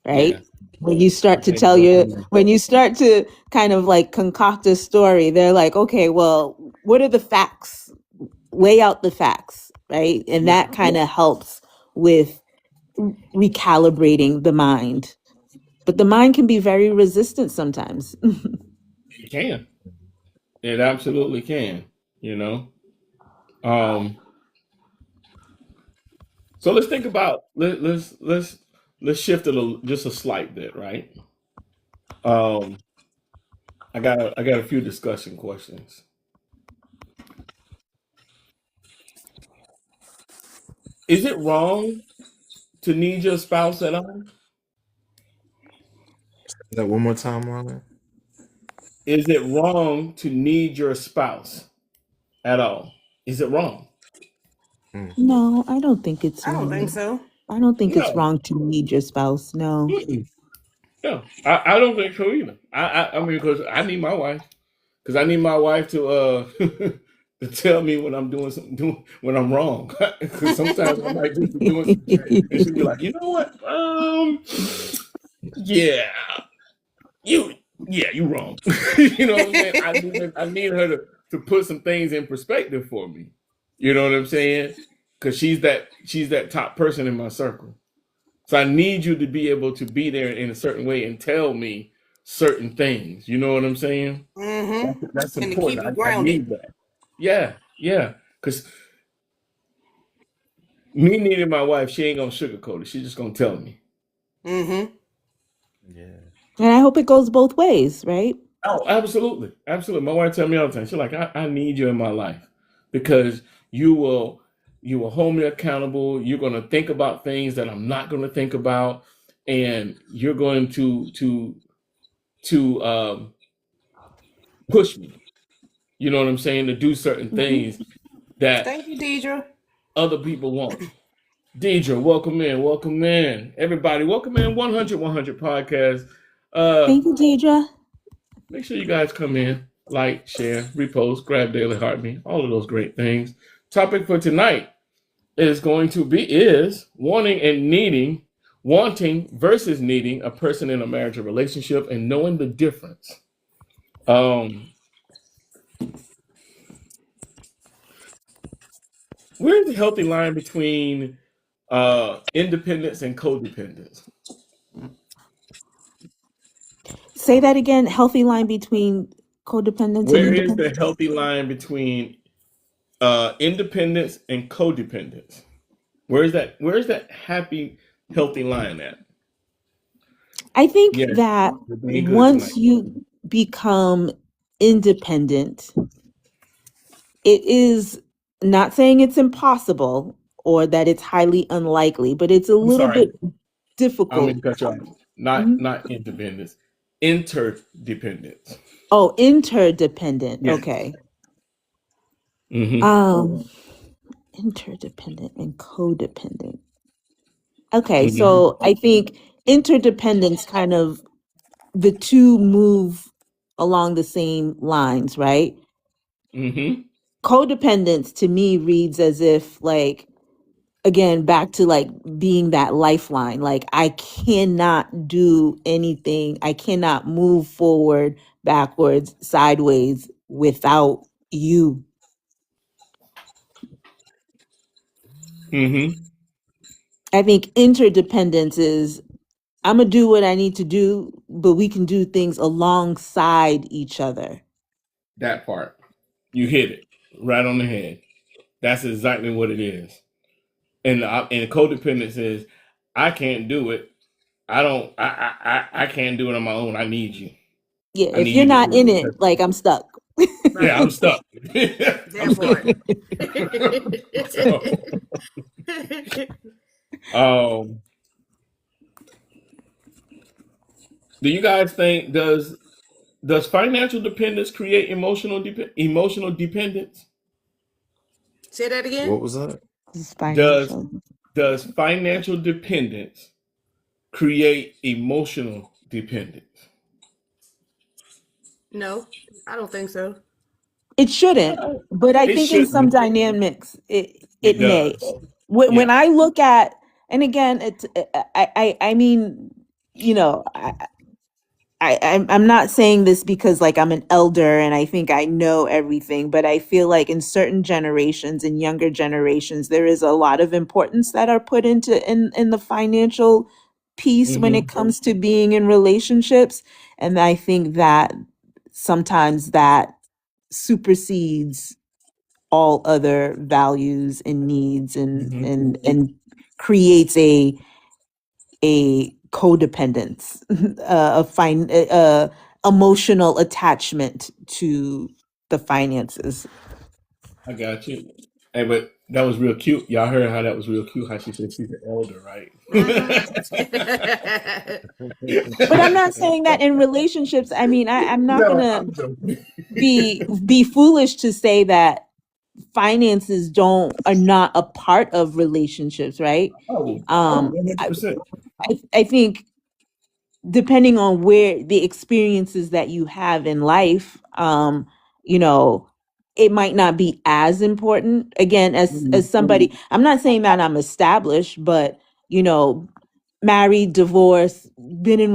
S3: right?
S1: Yeah.
S3: When you start to
S1: Thank you.
S3: when you start to kind of like concoct a story, they're like, okay, well, what are the facts? Lay out the facts, right? And
S1: Yeah,
S3: that kind of helps with recalibrating the mind. But the mind can be very resistant sometimes.
S1: it can. It absolutely can. You know. Um. So let's think about let's shift it just a slight bit, right? Um. I got a few discussion questions. Is it wrong to need your spouse at all?
S2: That one more time, Marlon.
S1: Is it wrong to need your spouse at all? Is it wrong?
S2: Mm.
S3: No, I don't think it's
S4: I don't think
S3: wrong.
S4: so.
S3: I don't think it's
S1: No.
S3: wrong to need your spouse. No.
S1: Mm-mm. No, I don't think so either. I mean, because I need my wife. Because I need my wife to to tell me when I'm doing something, when I'm wrong. Because sometimes I might just be doing some shit, and she'll be like, you know what? Yeah, you, yeah, you wrong. You know what I'm saying? I need her to put some things in perspective for me. You know what I'm saying? Because she's that top person in my circle. So I need you to be able to be there in a certain way and tell me certain things. You know what I'm saying?
S4: Mm-hmm.
S1: That's
S4: And to keep
S1: important.
S4: you
S1: I
S4: grounded.
S1: need that. Yeah, yeah. Because me needing my wife, she ain't gonna sugarcoat it. She's just gonna tell me.
S4: Mm-hmm.
S2: Yeah.
S3: And I hope it goes both ways, right?
S1: Oh, absolutely, absolutely. My wife tell me all the time. She's like, I need you in my life because you will you will hold me accountable. You're gonna think about things that I'm not gonna think about, and you're going to push me. You know what I'm saying? To do certain
S3: Hmm.
S1: things that
S4: Thank you, Deidre.
S1: other people won't. Deidre, welcome in, welcome in. Everybody, welcome in 100 podcast. Uh,
S3: Thank you, Deidre.
S1: Make sure you guys come in, like, share, repost, grab daily heartbeat, all of those great things. Topic for tonight is going to be is wanting versus needing a person in a marriage or relationship and knowing the difference. Um, where's the healthy line between independence and codependence?
S3: Say that again. Healthy line between codependence and
S1: Where is the
S3: independence.
S1: healthy line between independence and codependence? Where's that happy, healthy line at?
S3: I think
S1: Yes,
S3: that
S1: we're being good tonight.
S3: once you become independent, it is not saying it's impossible or that it's highly unlikely, but it's a
S1: I'm
S3: little
S1: sorry,
S3: bit
S1: I don't mean
S3: difficult.
S1: to cut you off.
S3: Mhm.
S1: Not independence, interdependence.
S3: Oh, interdependent.
S1: Yes.
S3: Okay.
S1: Mm-hmm.
S3: Um, interdependent and codependent. Okay,
S1: Mm-hmm.
S3: so I think interdependence kind of the two move along the same lines, right?
S1: Mm-hmm.
S3: Codependence to me reads as if like again back to like being that lifeline. Like I cannot do anything. I cannot move forward, backwards, sideways without you.
S1: Mm-hmm.
S3: I think interdependence is I'm gonna do what I need to do, but we can do things alongside each other.
S1: That part. You hit it right on the head. That's exactly what it is. And codependence is I can't do it. I don't I can't do it on my own. I need you.
S3: Yeah,
S1: I
S3: if
S1: need
S3: you're
S1: you to
S3: not
S1: do
S3: in
S1: it
S3: it,
S1: because
S3: like I'm stuck.
S1: yeah,
S4: Right.
S1: I'm stuck. I'm
S4: That
S1: stuck.
S4: part.
S1: So um do you guys think does financial dependence create emotional dependence?
S4: Say that again.
S2: What was that?
S3: This is
S1: Does
S3: financial.
S1: does financial dependence create emotional dependence?
S4: No, I don't think so.
S3: It shouldn't, but I
S1: It
S3: think in some
S1: shouldn't.
S3: dynamics it
S1: It
S3: may.
S1: does.
S3: When
S1: Yeah.
S3: I look at, and again, it's I mean, you know, I'm not saying this because like I'm an elder and I think I know everything, but I feel like in certain generations, in younger generations, there is a lot of importance that are put into in the financial piece when it
S1: Mm-hmm.
S3: comes to being in relationships, and I think that sometimes that supersedes all other values and needs
S1: Mm-hmm.
S3: and creates a codependence, emotional attachment to the finances.
S1: I got you. Hey, but That was real cute. Y'all heard how that was real cute. How she said she's an elder, right?
S3: But I'm not saying that in relationships. I mean, I'm not
S1: No,
S3: gonna
S1: I'm joking.
S3: be foolish to say that finances don't are not a part of relationships, right?
S1: Oh,
S3: Um, I,
S1: 100%.
S3: I think depending on where the experiences that you have in life, you know, it might not be as important. Again, as somebody, I'm not saying that I'm established, but you know, married, divorced, been in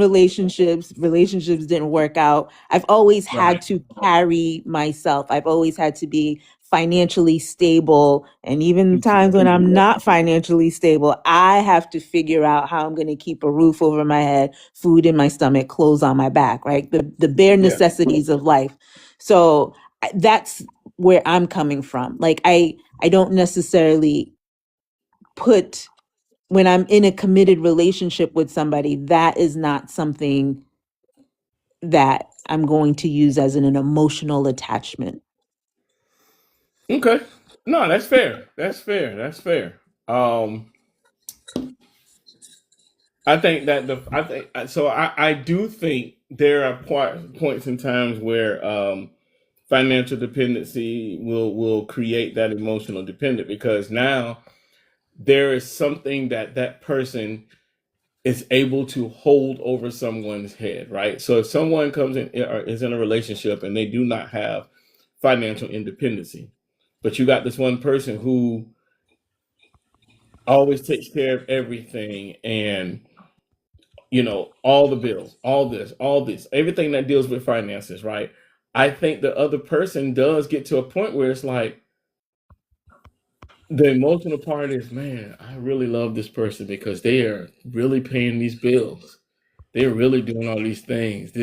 S3: relationships didn't work out. I've always
S1: Right.
S3: had to carry myself. I've always had to be financially stable. And even times when I'm not financially stable, I have to figure out how I'm going to keep a roof over my head, food in my stomach, clothes on my back, right? The bare
S1: Yeah.
S3: necessities of life. So that's where I'm coming from. Like I don't necessarily put when I'm in a committed relationship with somebody, that is not something that I'm going to use as an emotional attachment.
S1: Okay. No, that's fair. That's fair. That's fair. Um, I think that I think so. I do think there are points in times where financial dependency will create that emotional dependent because now there is something that that person is able to hold over someone's head, right? So if someone comes in or is in a relationship and they do not have financial independency, but you got this one person who always takes care of everything and all the bills, all this, everything that deals with finances, right? I think the other person does get to a point where it's like the emotional part is, man, I really love this person because they are really paying these bills. They're really doing all these things.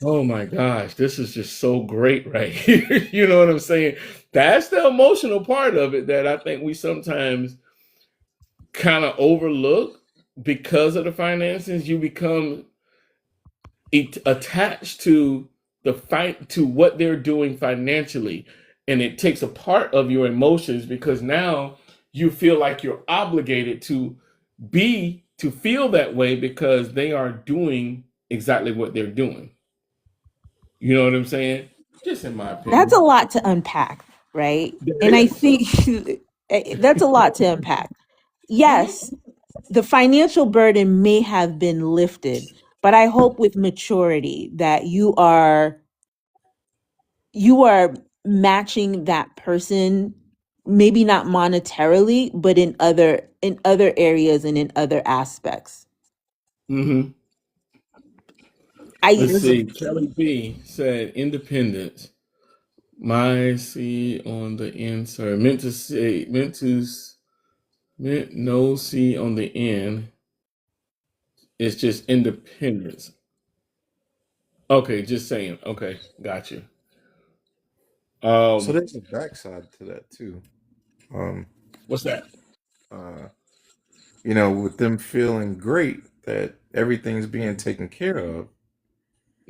S1: Oh my gosh, this is just so great right here. You know what I'm saying? That's the emotional part of it that I think we sometimes kind of overlook because of the finances. You become attached to the fight to what they're doing financially, and it takes a part of your emotions because now you feel like you're obligated to feel that way because they are doing exactly what they're doing. You know what I'm saying? Just in my
S3: That's a
S1: opinion.
S3: lot to unpack, right?
S1: There
S3: And I
S1: is.
S3: think that's a lot to unpack. Yes, the financial burden may have been lifted, but I hope with maturity that you are matching that person, maybe not monetarily, but in other areas and in other aspects.
S1: Hmm.
S3: I
S1: Let's see. Kelly B said independence. My C on the end. Sorry, meant no C on the end. It's just independence. Okay, just saying. Okay, got you.
S2: So
S1: Um,
S2: there's a backside to that too. Um,
S1: what's that?
S2: uh, with them feeling great that everything's being taken care of,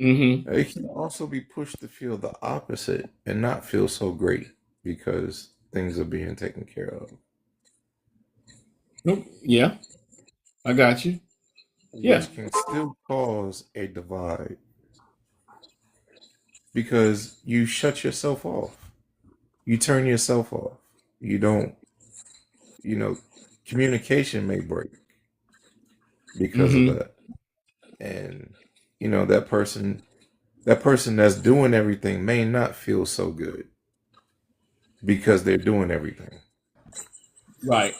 S1: Mm-hmm.
S2: they can also be pushed to feel the opposite and not feel so great because things are being taken care of,
S1: Nope. Yeah, I got you. Yeah.
S2: which can still cause a divide because you shut yourself off. You turn yourself off. You don't, you know, communication may break because of
S1: Mm-hmm.
S2: that. And, that person that's doing everything may not feel so good because they're doing everything.
S1: Right.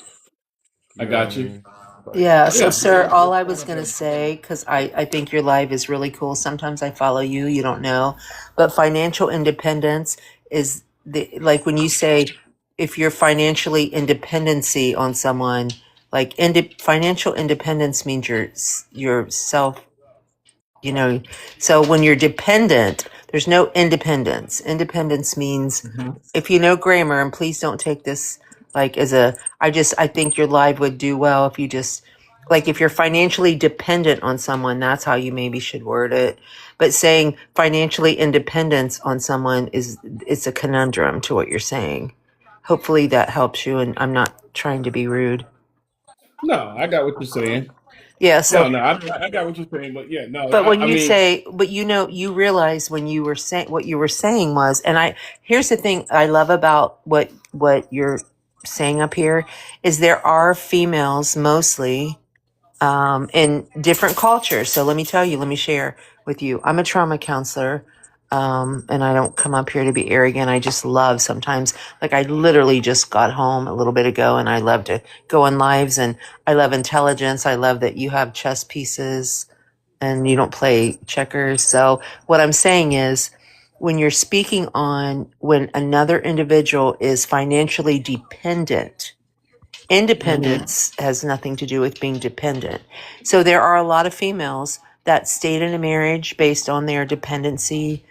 S1: I
S2: You know what I
S1: got you.
S2: mean? Like,
S5: Yeah, so
S1: Yeah.
S5: sir, all I was going to say, because I think your live is really cool. Sometimes I follow you, you don't know. But financial independence is like when you say if you're financially independency on someone, like financial independence means you're self, you know. So when you're dependent, there's no independence. Independence means, if you know grammar, and please don't take this like as a, I think your live would do well if you just, like, if you're financially dependent on someone, that's how you maybe should word it. But saying financially independence on someone it's a conundrum to what you're saying. hopefully that helps you. And I'm not trying to be rude.
S1: No, I got what you're saying.
S5: Yeah.
S1: No,
S5: So,
S1: no, I got what you're saying, but yeah, no,
S5: but when
S1: I
S5: you
S1: mean,
S5: say, but you realize when you were saying what you were saying was, and here's the thing I love about what you're saying up here is there are females mostly in different cultures. So let me tell you, let me share with you. I'm a trauma counselor. And I don't come up here to be arrogant. I just love sometimes, like I literally just got home a little bit ago and I love to go on lives and I love intelligence. I love that you have chess pieces and you don't play checkers. So what I'm saying is when you're speaking on when another individual is financially dependent,
S1: mhm,
S5: independence has nothing to do with being dependent. So there are a lot of females that stayed in a marriage based on their dependency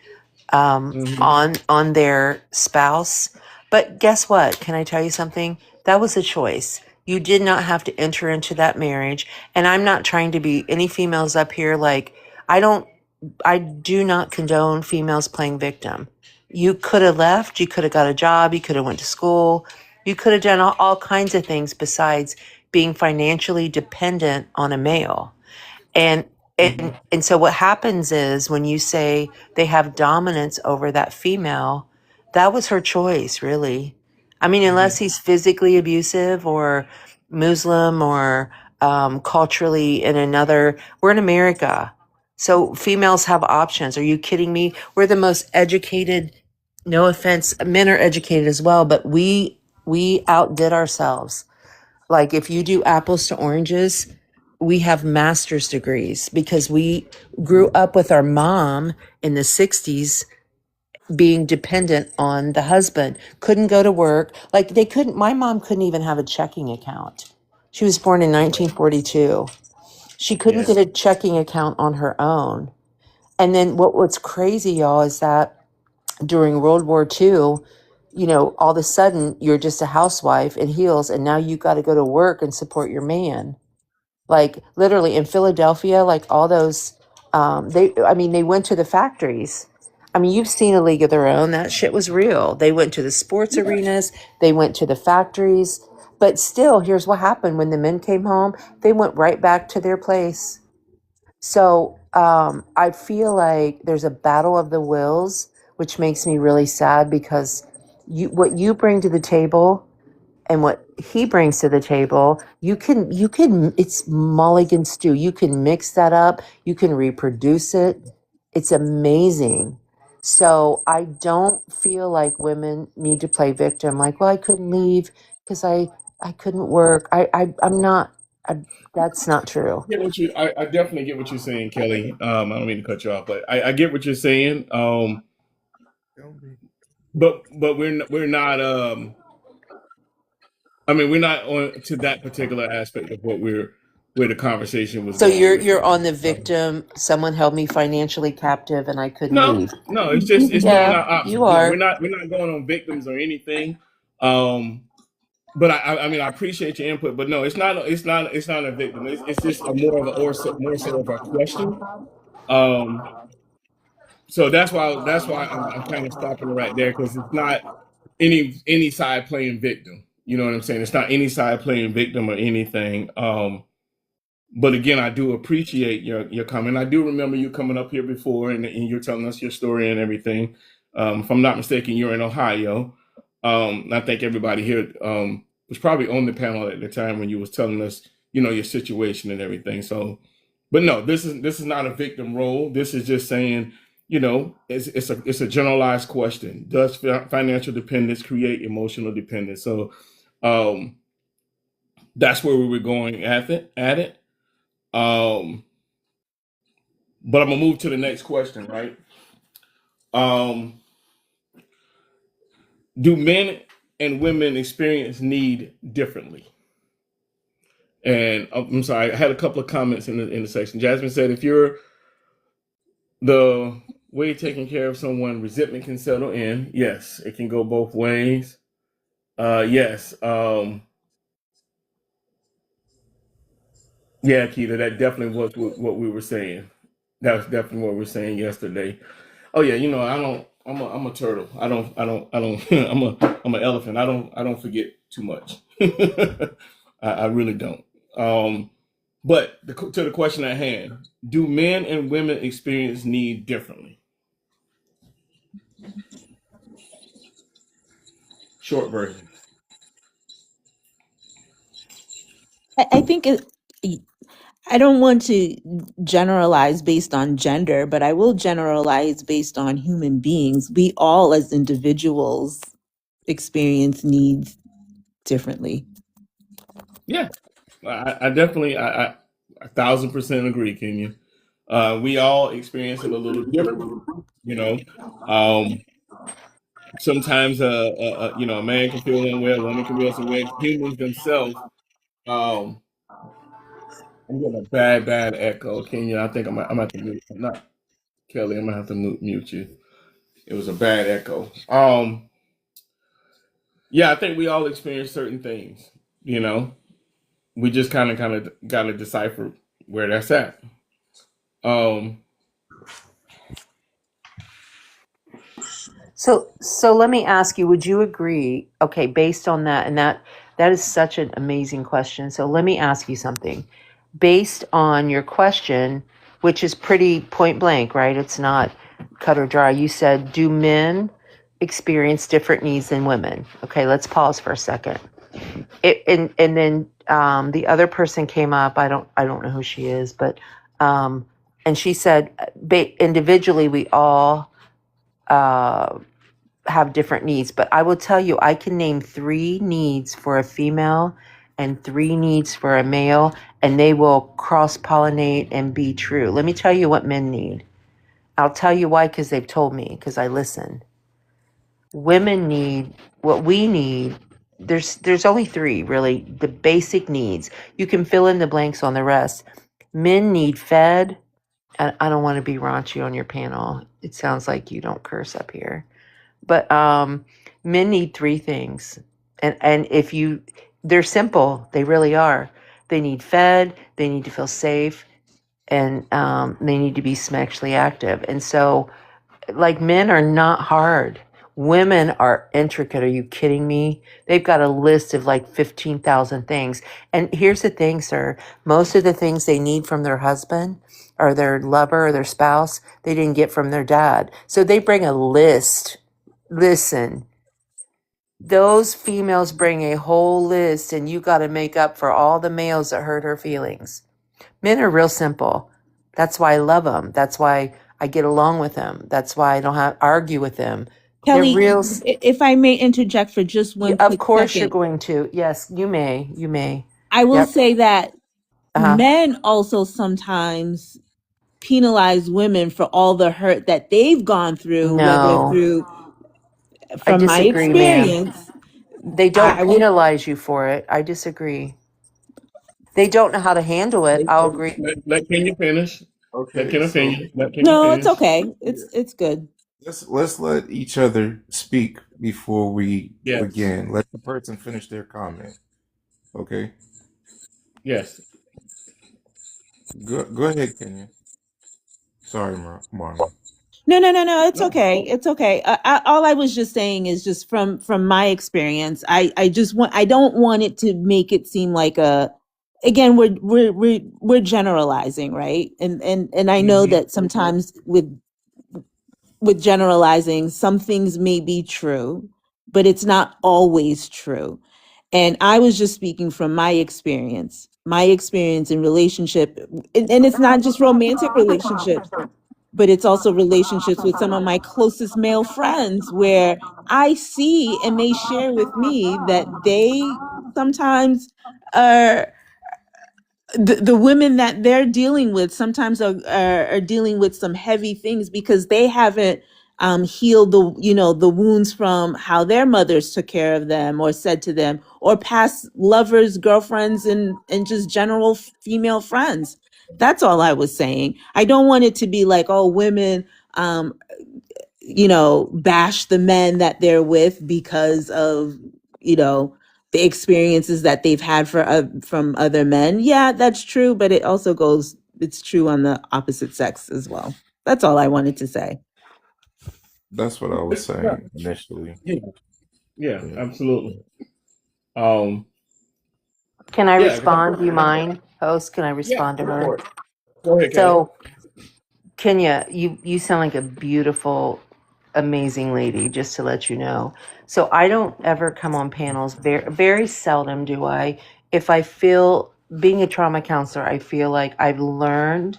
S1: mhm,
S5: on their spouse. But guess what? Can I tell you something? That was a choice. You did not have to enter into that marriage. And I'm not trying to be any females up here like I don't I do not condone females playing victim. You could have left, you could have got a job, you could have went to school, you could have done all kinds of things besides being financially dependent on a male. And
S1: mhm,
S5: and so what happens is when you say they have dominance over that female, that was her choice, really. I mean, unless
S1: mhm.
S5: he's physically abusive or Muslim or culturally in another, we're in America. So females have options. Are you kidding me? We're the most educated, no offense, men are educated as well, but we outdid ourselves. Like if you do apples to oranges, we have master's degrees because we grew up with our mom in the 60s being dependent on the husband, couldn't go to work. Like they couldn't, my mom couldn't even have a checking account. She was born in
S1: Right.
S5: 1942. She couldn't
S1: Yeah.
S5: get a checking account on her own. And then what's crazy, y'all, is that during World War II, all of a sudden you're just a housewife in heels and now you got to go to work and support your man. Like literally in Philadelphia, like all those, they went to the factories. I mean, you've seen A League of Their Own. That shit was real. They went to the sports
S1: Yeah.
S5: arenas, they went to the factories. But still, here's what happened when the men came home, they went right back to their place. So I feel like there's a battle of the wills, which makes me really sad because what you bring to the table and what he brings to the table, you can it's mulligan stew. You can mix that up, you can reproduce it. It's amazing. So I don't feel like women need to play victim like, well, I couldn't leave because I couldn't work. I'm not I, that's not true.
S1: I definitely get what you're saying, Kelly. I don't mean to cut you off, but I get what you're saying. But we're not. I mean, we're not on to that particular aspect of where the conversation was
S5: So
S1: going with
S5: you're
S1: it.
S5: on the victim. Someone held me financially captive and I couldn't
S1: No,
S5: leave.
S1: no, it's knowing
S5: Yeah,
S1: our
S5: you
S1: options. No,
S5: are.
S1: we're not going on victims or anything. Um, but I mean, I appreciate your input. But no, it's not a victim. It's just a more so of a question. Um, so that's why I'm kind of stopping it right there because it's not any side playing victim. You know what I'm saying? It's not any side playing victim or anything. But again, I do appreciate your comment. I do remember you coming up here before and you're telling us your story and everything. If I'm not mistaken, you're in Ohio. I think everybody here was probably on the panel at the time when you was telling us, your situation and everything. So, but no, this is not a victim role. This is just saying, it's a generalized question. Does financial dependence create emotional dependence? So, um, that's where we were going at it. Um, but I'm gonna move to the next question, right? Um, do men and women experience need differently? And I'm sorry, I had a couple of comments in the section. Jasmine said, if you're the way taking care of someone, resentment can settle in. Yes, it can go both ways. Yes. Yeah, Keita, that definitely was what we were saying. That was definitely what we were saying yesterday. Oh yeah, you know I don't. I'm a turtle. I don't. I'm an elephant. I don't forget too much. I really don't. But to the question at hand, do men and women experience need differently? Short version.
S3: I think I don't want to generalize based on gender, but I will generalize based on human beings. We all, as individuals, experience needs differently.
S1: Yeah, I definitely, I 1,000% agree, Kenya. We all experience it a little different, you know. Um, Sometimes, a man can feel one way, a woman can feel some way. Humans themselves. Um, I'm getting a bad echo, Kenya. I think I'm gonna have to mute. Not Kelly. I'm gonna have to mute you. It was a bad echo. Yeah, I think we all experience certain things. You know, we just kind of got to decipher where that's at. Um,
S5: So let me ask you, would you agree? Okay, based on that, and that is such an amazing question. So let me ask you something. Based on your question, which is pretty point blank, right? It's not cut or dry. You said, do men experience different needs than women? Okay, let's pause for a second. And then the other person came up. I don't know who she is, but and she said, individually we all uh, have different needs. But I will tell you, I can name 3 needs for a female and 3 needs for a male, and they will cross pollinate and be true. Let me tell you what men need. I'll tell you why, because they've told me, because I listen. Women need what we need. There's only 3 really, the basic needs. You can fill in the blanks on the rest. Men need fed. I don't want to be raunchy on your panel. It sounds like you don't curse up here. But men need 3 things. And if you, they're simple. They really are. They need fed. They need to feel safe. And they need to be sexually active. And so, like, men are not hard. Women are intricate. Are you kidding me? They've got a list of like 15,000 things. And here's the thing, sir. Most of the things they need from their husband or their lover or their spouse, they didn't get from their dad. So they bring a list. Listen, those females bring a whole list, and you got to make up for all the males that hurt her feelings. Men are real simple. That's why I love them. That's why I get along with them. That's why I don't have argue with them. They're
S3: Kelly,
S5: real.
S3: if I may interject for just one
S5: Of
S3: quick
S5: course, you're
S3: second,
S5: going to. Yes, you may. You may.
S3: I will
S5: Yep.
S3: say that
S5: Uh-huh.
S3: men also sometimes penalize women for all the hurt that they've gone through, whether
S5: No,
S3: through,
S5: I
S3: from my
S5: disagree, ma'am.
S3: experience,
S5: They don't
S3: I will,
S5: penalize you for it. I disagree. They don't know how to handle it. I'll agree.
S1: let Kenya finish. Let
S6: Okay,
S1: Kenya
S6: so
S1: finish. Let Kenya
S3: no, it's
S1: finish.
S3: okay.
S6: yeah,
S3: It's good.
S6: let's let each other speak before we
S1: Yes.
S6: begin. Let the person finish their comment. Okay,
S1: Yes.
S6: go ahead, Kenya. Sorry, Marlon.
S3: No. It's
S1: No.
S3: okay. It's okay. All I was just saying is just from my experience. I just want. I don't want it to make it seem like a. Again, we're generalizing, right? And I know
S1: Hmm.
S3: that sometimes with generalizing, some things may be true, but it's not always true. And I was just speaking from my experience in relationship, and it's not just romantic relationships, but it's also relationships with some of my closest male friends where I see and they share with me that they sometimes are the women that they're dealing with sometimes are dealing with some heavy things because they haven't healed the wounds from how their mothers took care of them or said to them or past lovers, girlfriends, and just general female friends. That's all I was saying. I don't want it to be like, oh, women bash the men that they're with because of, you know, the experiences that they've had from other men. Yeah, that's true, but it's true on the opposite sex as well. That's all I wanted to say.
S6: That's what I was
S1: Yeah,
S6: saying initially.
S1: yeah, yeah,
S6: Yeah.
S1: absolutely. Um,
S5: Can I
S1: yeah,
S5: respond? Do you mind, host? Can I
S1: yeah,
S5: respond to
S1: go
S5: her?
S1: for it. Go ahead, Kelly.
S5: So, Kenya, you sound like a beautiful, amazing lady, just to let you know. So I don't ever come on panels. Very seldom do I. If I feel being a trauma counselor, I feel like I've learned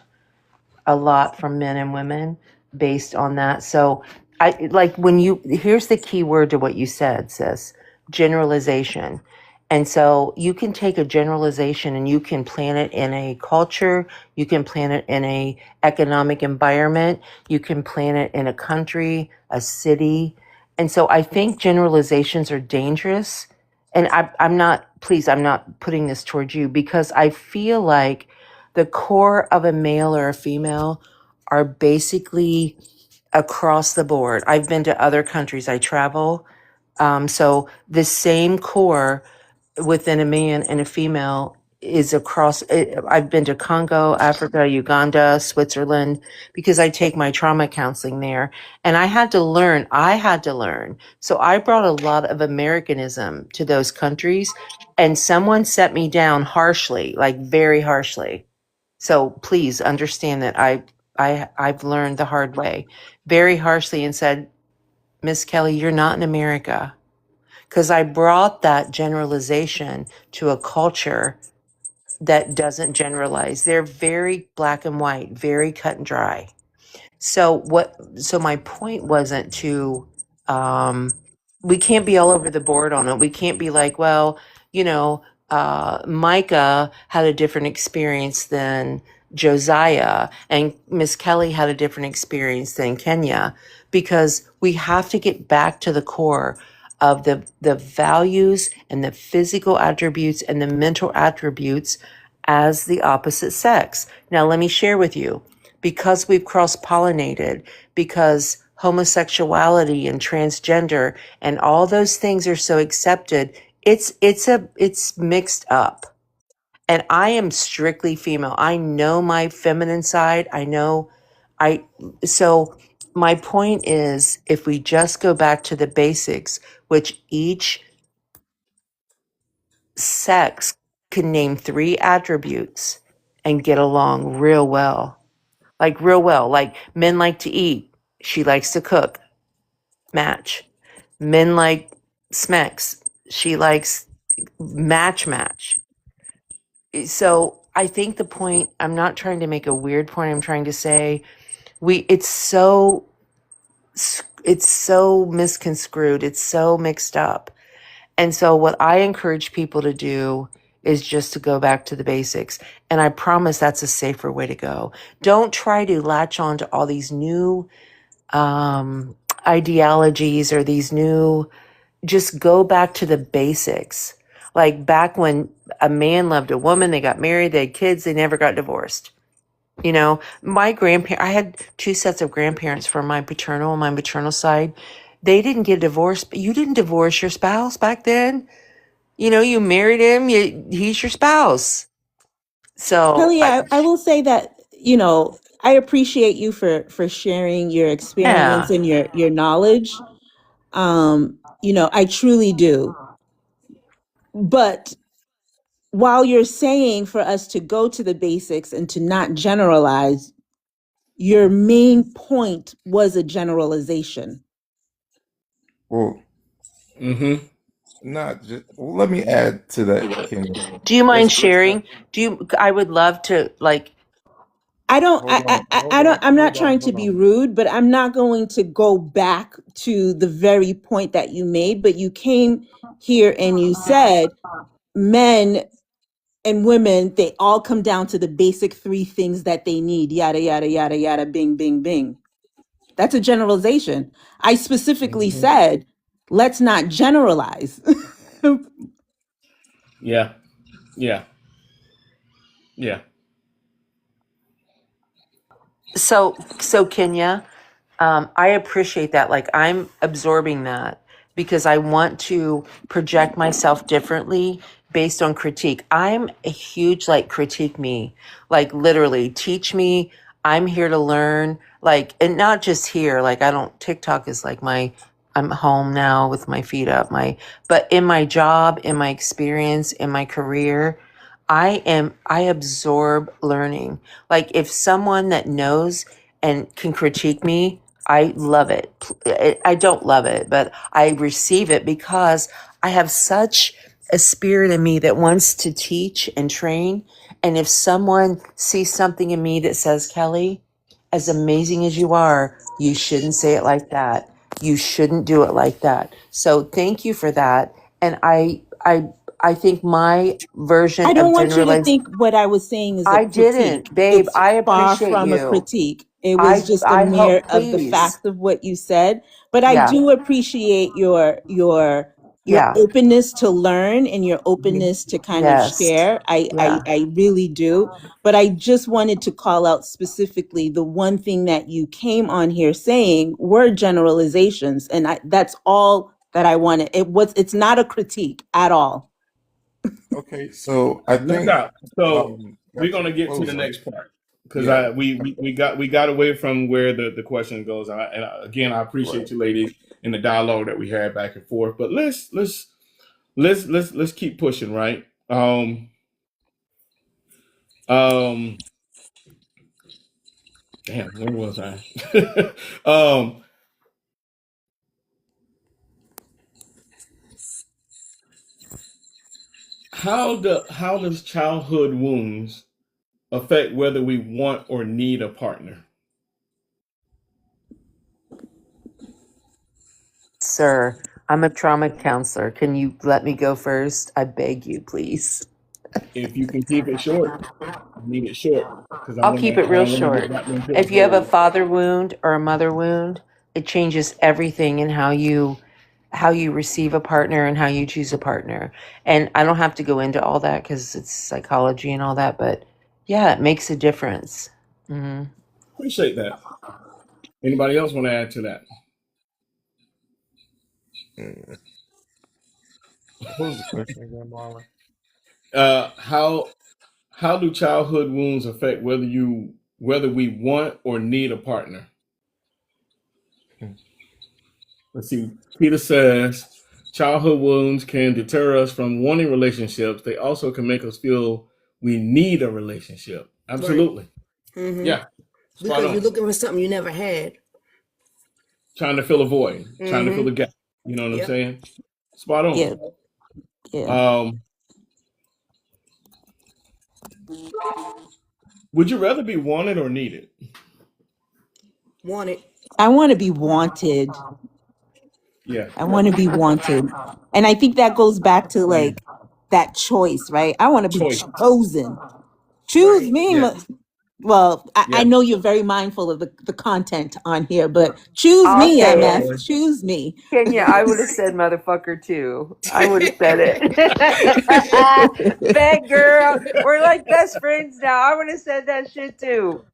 S5: a lot from men and women based on that. So I like when you here's the key word to what you said, sis. Generalization. And so you can take a generalization and you can plant it in a culture, you can plant it in a economic environment, you can plant it in a country, a city. And so I think generalizations are dangerous. And I'm not, please, I'm not putting this towards you because I feel like the core of a male or a female are basically across the board. I've been to other countries, I travel. So the same core within a man and a female is across. I've been to Congo, Africa, Uganda, Switzerland, because I take my trauma counseling there. And I had to learn. So I brought a lot of Americanism to those countries. And someone set me down harshly, like very harshly. So please understand that I've learned the hard way, very harshly, and said, Miss Kelly, you're not in America. Because I brought that generalization to a culture that doesn't generalize. They're very black and white, very cut and dry. So my point wasn't to we can't be all over the board on it. We can't be like, well, you know, Micah had a different experience than Josiah, and Miss Kelly had a different experience than Kenya, because we have to get back to the core of the values and the physical attributes and the mental attributes as the opposite sex. Now, let me share with you, because we've cross pollinated, because homosexuality and transgender and all those things are so accepted, it's mixed up. And I am strictly female. I know my feminine side. I so my point is, if we just go back to the basics, which each sex can name 3 attributes and get along real well. Like real well. Like men like to eat. She likes to cook. Match. Men like smecks. She likes match. So I think the point, I'm not trying to make a weird point. I'm trying to say it's so misconstrued. It's so mixed up. And so what I encourage people to do is just to go back to the basics. And I promise that's a safer way to go. Don't try to latch on to all these new ideologies or these new, just go back to the basics. Like back when a man loved a woman, they got married, they had kids, they never got divorced. You know, I had 2 sets of grandparents from my paternal and my maternal side. They didn't get divorced, but you didn't divorce your spouse back then. You know, you married him, he's your spouse. So,
S3: Kelly, I will say that, I appreciate you for sharing your
S5: yeah.
S3: experience and your knowledge. I truly do. But while you're saying for us to go to the basics and to not generalize, your main point was a generalization.
S6: Well,
S1: Mm-hmm.
S6: not just. Well, let me add to that, Kenya.
S5: Do you mind
S6: Let's
S5: sharing? I would love to, like,
S3: I don't,
S1: Hold on,
S3: I
S1: hold
S3: don't,
S1: on,
S3: I'm not
S1: hold on,
S3: trying to
S1: hold
S3: be
S1: on.
S3: rude, but I'm not going to go back to the very point that you made. But you came here and you said men and women, they all come down to the basic 3 things that they need, yada, yada, yada, yada, bing, bing, bing. That's a generalization. I specifically
S1: Mm-hmm.
S3: said, let's not generalize.
S1: Yeah, yeah, yeah.
S5: so Kenya, I appreciate that. Like, I'm absorbing that because I want to project myself differently based on critique. I'm a huge, like, critique me, like, literally teach me. I'm here to learn, like, and not just here. Like, I don't, TikTok is like I'm home now with my feet up. But in my job, in my experience, in my career, I absorb learning. Like, if someone that knows and can critique me, I love it. I don't love it, but I receive it because I have such a spirit in me that wants to teach and train. And if someone sees something in me that says, Kelly, as amazing as you are, you shouldn't say it like that. You shouldn't do it like that. So thank you for that. And I think my version
S3: I don't
S5: of
S3: want you to
S5: generalized,
S3: think what I was saying is a
S5: I
S3: critique.
S5: didn't, babe.
S3: It's
S5: I
S3: far
S5: appreciate
S3: from a
S5: you.
S3: critique. It was just a
S5: I
S3: mere
S5: hope,
S3: of the
S5: please.
S3: fact of what you said. But I
S5: Yeah.
S3: do appreciate your
S5: Yeah.
S3: openness to learn and your openness to kind of
S5: Yes.
S3: share.
S5: Yeah.
S3: I really do. But I just wanted to call out specifically the one thing that you came on here saying were generalizations. And that's all that I wanted. It's not a critique at all.
S6: Okay, so I
S1: No
S6: think
S1: doubt. So we're
S6: got you
S1: gonna
S6: to
S1: get to the
S6: close up.
S1: next part because
S6: Yeah,
S1: we got away from where the question goes. Again, I appreciate
S6: right.
S1: you, ladies, in the dialogue that we had back and forth. But let's keep pushing, right? Um, damn, where was I? um, how does childhood wounds affect whether we want or need a partner?
S5: Sir, I'm a trauma counselor. Can you let me go first? I beg you, please.
S1: If you can keep it short, need it short because
S5: I'll keep it
S1: I
S5: real
S1: don't want to get
S5: short.
S1: wrapped into a
S5: If you have a
S1: whole.
S5: father wound or a mother wound, it changes everything in how you receive a partner and how you choose a partner. And I don't have to go into all that because it's psychology and all that, but yeah, it makes a difference. Hmm.
S1: Appreciate that. Anybody else want to add to that?
S6: Mm. What was the question again, Marlon?
S1: How do childhood wounds affect whether we want or need a partner?
S6: Mm.
S1: Let's see. Peter says childhood wounds can deter us from wanting relationships. They also can make us feel we need a relationship.
S4: Right.
S1: Absolutely.
S4: Mm-hmm.
S1: Yeah. Spot
S4: Because you're
S1: on.
S4: looking for something you never had.
S1: Trying to fill a void, trying to fill
S4: Mm-hmm.
S1: the gap. You know what I'm
S4: Yep.
S1: saying? Spot on.
S3: Yeah, yeah.
S1: Um, would you rather be wanted or needed?
S4: Want it.
S3: I want to be wanted.
S1: Yeah.
S3: I want to be wanted. And I think that goes back to
S1: Same.
S3: like that choice, right? I want to be
S1: Choice.
S3: chosen. Choose
S4: Right.
S3: me.
S1: Yeah.
S3: Well, I
S1: Yeah.
S3: know you're very mindful of the content on here, but choose
S5: I'll
S3: me,
S5: say
S3: MF.
S5: it.
S3: Choose me.
S5: Kenya, I would have said motherfucker too. I would have said it. Bad girl. We're like best friends now. I would have said that shit too.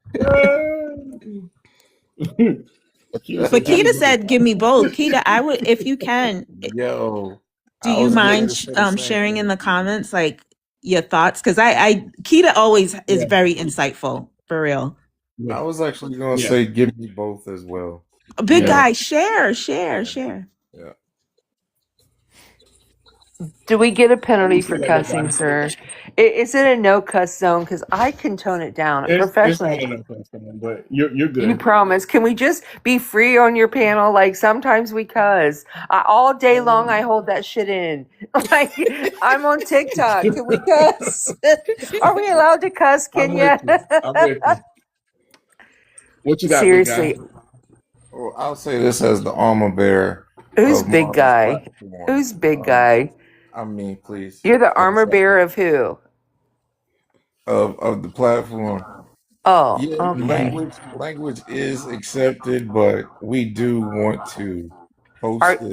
S1: Akira
S3: But
S1: said, "Give me
S3: Keita
S1: both."
S3: said, give me both. Keita, I would, if you can,
S6: Yo,
S3: do
S6: I
S3: you
S6: was getting ready
S3: mind
S6: to say the same
S3: sharing in
S6: thing.
S3: the comments like your thoughts? Because Keita always is
S1: Yeah.
S3: very insightful, for real.
S6: I
S1: Yeah.
S6: was actually gonna
S1: Yeah.
S6: say give me both as well.
S3: A big
S1: Yeah.
S3: guy, share.
S6: Yeah.
S5: Do we get a penalty
S1: Appreciate
S5: for
S1: that, big
S5: cussing,
S1: guy.
S5: sir? Is it a no cuss zone? Because I can tone it down
S1: It's not
S5: professionally.
S1: enough question, but you're
S5: You
S1: good.
S5: promise? Can we just be free on your panel? Like sometimes we cuss. All day long I hold that shit in. Like I'm on TikTok. Can we cuss? Are we allowed to cuss,
S1: I'm
S5: Kenya?
S1: with you. I'm with you. What you got, big guy?
S5: Seriously,
S6: Well, I'll say this as the armor bearer
S5: who's
S6: of
S5: big
S6: Marlon's
S5: guy?
S6: platform.
S5: Who's big guy?
S6: I mean, please,
S5: You're the
S6: for the
S5: armor
S6: second
S5: bearer of who?
S6: of the platform.
S5: Oh,
S6: Yeah,
S5: okay.
S6: language is accepted, but we do want to host
S5: Are
S6: this.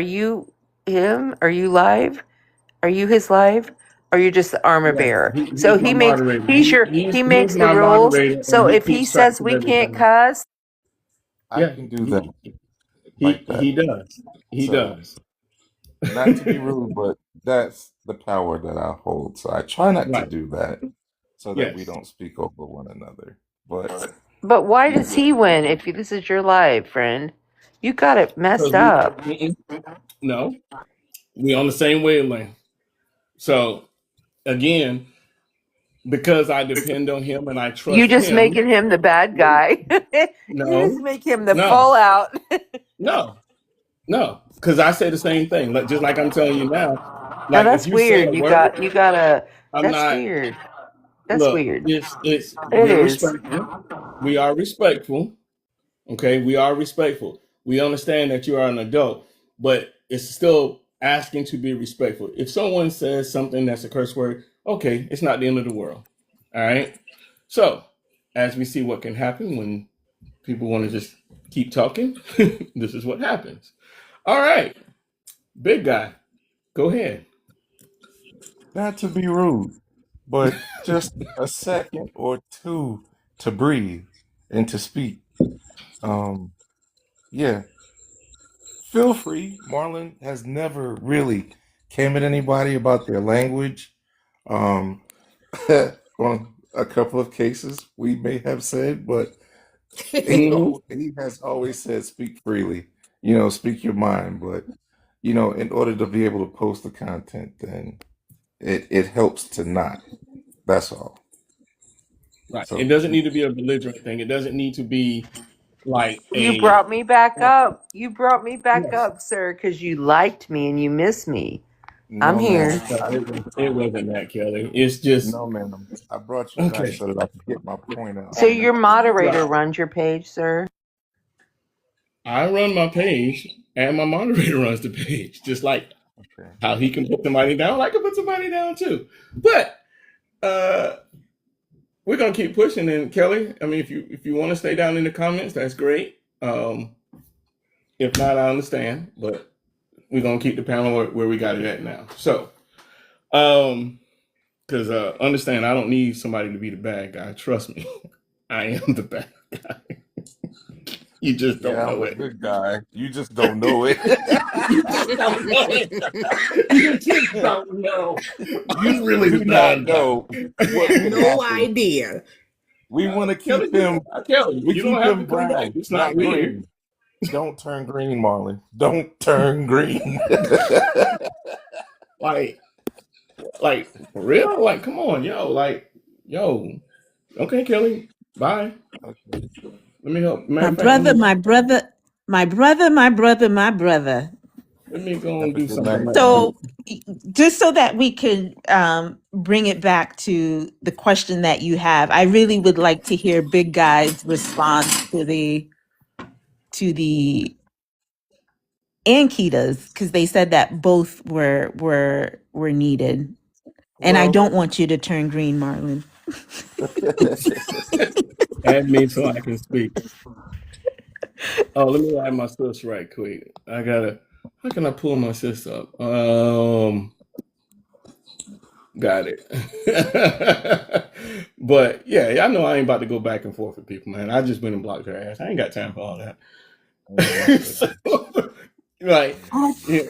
S5: you him? Are you live? Are you his live? Or you're just the armor
S1: Yeah,
S5: bearer? So
S1: he's my moderator.
S5: he
S1: He's
S5: makes the
S1: my
S5: rules.
S1: moderator,
S5: So
S1: and he
S5: if he
S1: keeps track
S5: says
S1: of
S5: we can't
S1: everything.
S5: cuss,
S6: I
S1: Yeah,
S6: can do that
S1: he
S6: like that.
S1: he does. He
S6: So,
S1: does.
S6: not to be rude, but that's the power that I hold. So I try not to
S1: Right.
S6: do that. so that we
S1: Yes.
S6: don't speak over one another. But
S5: But why does he win if this is your live, friend? You got it messed
S1: Because
S5: up.
S1: no, we on the same wavelength. So again, because I depend on him and I
S5: You
S1: trust
S5: just
S1: him.
S5: making him the bad guy. You just
S1: No,
S5: make him the
S1: no,
S5: fallout.
S1: no, no. Because I say the same thing. Like just like I'm telling you now.
S5: Now
S1: Like if
S5: that's
S1: you say a
S5: weird.
S1: word,
S5: You got a.
S1: I'm
S5: That's
S1: not.
S5: weird. That's
S1: Look,
S5: weird.
S1: it's
S5: It
S1: we're
S5: is.
S1: respectful. We are respectful. Okay, we are respectful. We understand that you are an adult, but it's still asking to be respectful. If someone says something that's a curse word, okay, it's not the end of the world. All right. So, as we see what can happen when people want to just keep talking, this is what happens. All right, big guy, go ahead.
S6: not to be rude, but just a second or two to breathe and to speak. Um, yeah, feel free. Marlon has never really came at anybody about their language. Um, on a couple of cases, we may have said, but
S1: Hmm.
S6: he has always said, speak freely, speak your mind. But, in order to be able to post the content, then it helps to not. That's all.
S1: Right. It
S6: So,
S1: doesn't need to be a belligerent thing. It doesn't need to be like
S5: You
S1: a
S5: brought me back up. You brought me back
S1: yes.
S5: up, sir, because you liked me and you miss me. I'm
S6: no,
S5: here.
S6: ma'am.
S1: No, it wasn't that, Kelly. It's just
S6: No, ma'am. I brought you back
S1: okay.
S6: so that I could get my point out.
S5: So your moderator
S1: Right.
S5: runs your page, sir?
S1: I run my page and my moderator runs the page, just like
S6: Okay.
S1: how he can put somebody down. I can put somebody down too. But uh, we're gonna keep pushing. And Kelly, I mean, if you want to stay down in the comments, that's great. If not, I understand. But we're gonna keep the panel where we got it at now. So, because understand, I don't need somebody to be the bad guy. Trust me, I am the bad guy. You just don't
S6: Yeah, I'm
S1: know
S6: a
S1: it.
S6: good guy. You just don't know it.
S1: You just don't know it. You just don't know. Who's
S6: You
S1: really
S6: do
S1: the
S6: not
S1: bad guy?
S6: know
S4: I
S6: what
S4: have
S6: could
S4: no
S6: happen.
S4: idea.
S6: We want to
S1: Kelly,
S6: keep him.
S1: Kelly,
S6: We
S1: you don't
S6: keep
S1: have to
S6: him
S1: come back.
S6: brown,
S1: It's not
S6: not
S1: weird.
S6: green. Don't turn green, Marlon. Don't turn green.
S1: Like, for real? Like, come on, yo. Okay, Kelly, bye.
S6: Okay.
S1: Let me help. Matter
S3: My
S1: of fact,
S3: brother, my brother, my brother, my brother, my brother.
S1: let me go
S6: Have
S1: and
S6: a
S1: do
S6: good
S1: something
S6: night.
S1: right quick.
S3: So, just so that we could bring it back to the question that you have, I really would like to hear Big Guy's response to the and Kita's, because they said that both were needed. And I
S6: Well,
S3: don't want you to turn green, Marlon.
S1: Add me so I can speak. Oh, let me add my sis right quick. I gotta. How can I pull my sis up? Got it. But yeah, I know I ain't about to go back and forth with people, man. I just went and blocked her ass. I ain't got time for all that. So, like, yeah,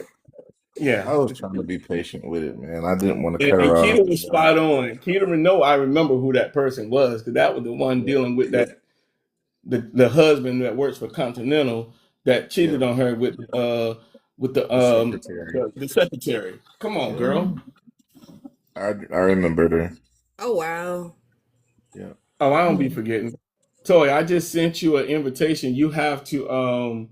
S6: I
S1: yeah.
S6: was trying to be patient with it, man. I didn't want to
S1: And,
S6: cut
S1: and
S6: her off.
S1: Keita was spot on. Keita know I remember who that person was because that was the one dealing with that the husband that works for Continental that cheated
S6: Yeah,
S1: on her with
S6: the secretary.
S1: the secretary. Come on,
S6: Yeah,
S1: girl.
S6: I remembered her.
S4: Oh wow.
S6: Yeah.
S1: Oh, I don't be forgetting. Toy, I just sent you an invitation. You have to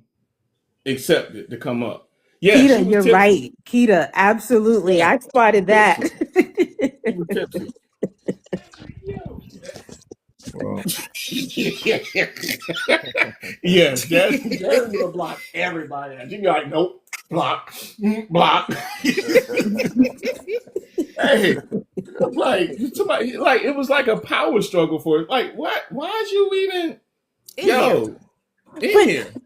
S1: accept it to come up. Yeah, she
S3: Kita,
S1: was
S3: you're
S1: tipsy.
S3: right. Kita, absolutely.
S1: Yeah,
S3: I spotted that.
S1: tipsy. She was tipsy.
S6: Well,
S1: Yes, Jazz would have blocked everybody. And she'd be like, nope, block, block. Hey, like somebody, like it was like a power struggle for it. Like, what? Why is you even,
S4: In here.
S1: in
S3: But
S1: here?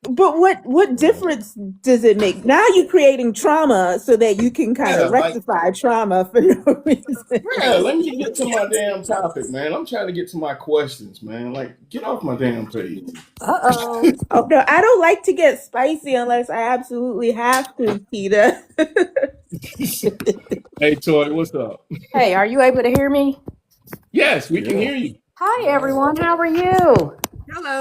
S3: but what difference does it make? Now you're creating trauma so that you can kind
S1: Yeah,
S3: of
S1: like,
S3: rectify trauma for no reason.
S1: yeah, let me get to my damn topic, man. I'm trying to get to my questions, man. Like, get off my damn page.
S4: Uh-oh.
S3: Oh no, I don't like to get spicy unless I absolutely have to, Kita.
S1: Hey, Toy, what's up?
S7: Hey, are you able to hear me?
S1: Yes, we can
S6: Yeah.
S1: hear you.
S7: Hi,
S6: Wow.
S7: everyone. How are you?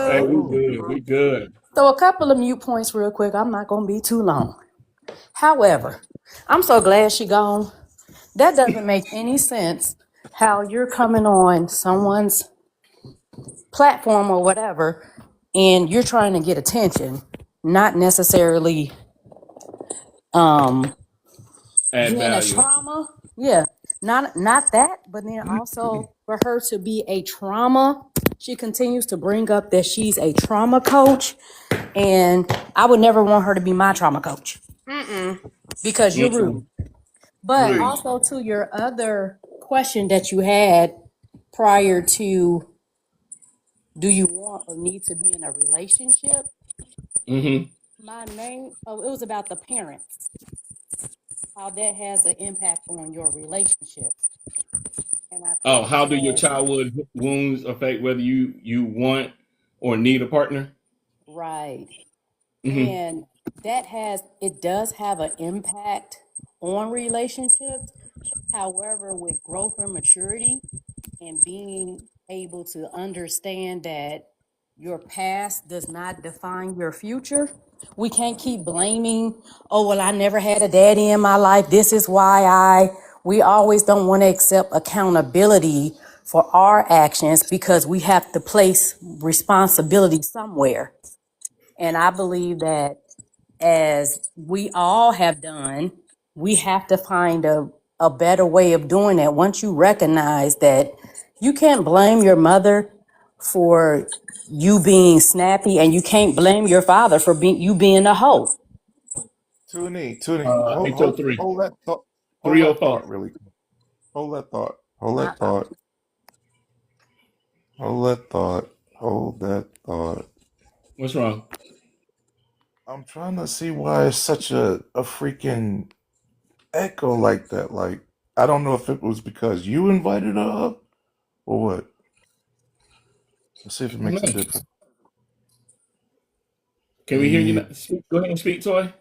S1: Hey,
S4: Hello.
S1: we
S6: Hello.
S1: good. We good.
S7: So, a couple of mute points, real quick. I'm not going to be too long. However, I'm so glad she gone. That doesn't make any sense how you're coming on someone's platform or whatever and you're trying to get attention, not necessarily um
S1: Add
S7: being a
S1: value.
S7: trauma. Yeah, not that, but then also for her to be a trauma, she continues to bring up that she's a trauma coach, and I would never want her to be my trauma coach
S4: Mm-mm.
S7: because you're
S1: Mm-mm.
S7: rude. But
S4: Right.
S1: Rude.
S7: also to your other question that you had prior to, do you want or need to be in a relationship?
S1: Mm-hmm.
S7: My main, oh, it was about the parents, how that has an impact on your relationships. And I
S1: Oh,
S7: think
S1: how do your
S7: that,
S1: childhood wounds affect whether you want or need a partner?
S7: right.
S1: Mm-hmm.
S7: And it does have an impact on relationships. However, with growth and maturity and being able to understand that your past does not define your future, we can't keep blaming, oh, well, I never had a daddy in my life. This is why we always don't want to accept accountability for our actions because we have to place responsibility somewhere. And I believe that as we all have done, we have to find a better way of doing that. Once you recognize that you can't blame your mother for you being snappy and you can't blame your father for being a hoe.
S6: Toonie, hold,
S1: 803.
S6: hold that
S1: 304.
S6: thought really quick. Hold that thought. Hold
S7: I,
S6: that
S7: I,
S6: thought. Hold that thought. Hold that thought.
S1: What's wrong?
S6: I'm trying to see why it's such a freaking echo like that. Like, I don't know if it was because you invited her up or what. Let's see if it
S1: I don't
S6: makes a
S1: know.
S6: difference.
S1: Can we hear you
S6: Yeah.
S1: now? Go ahead and speak, Toy.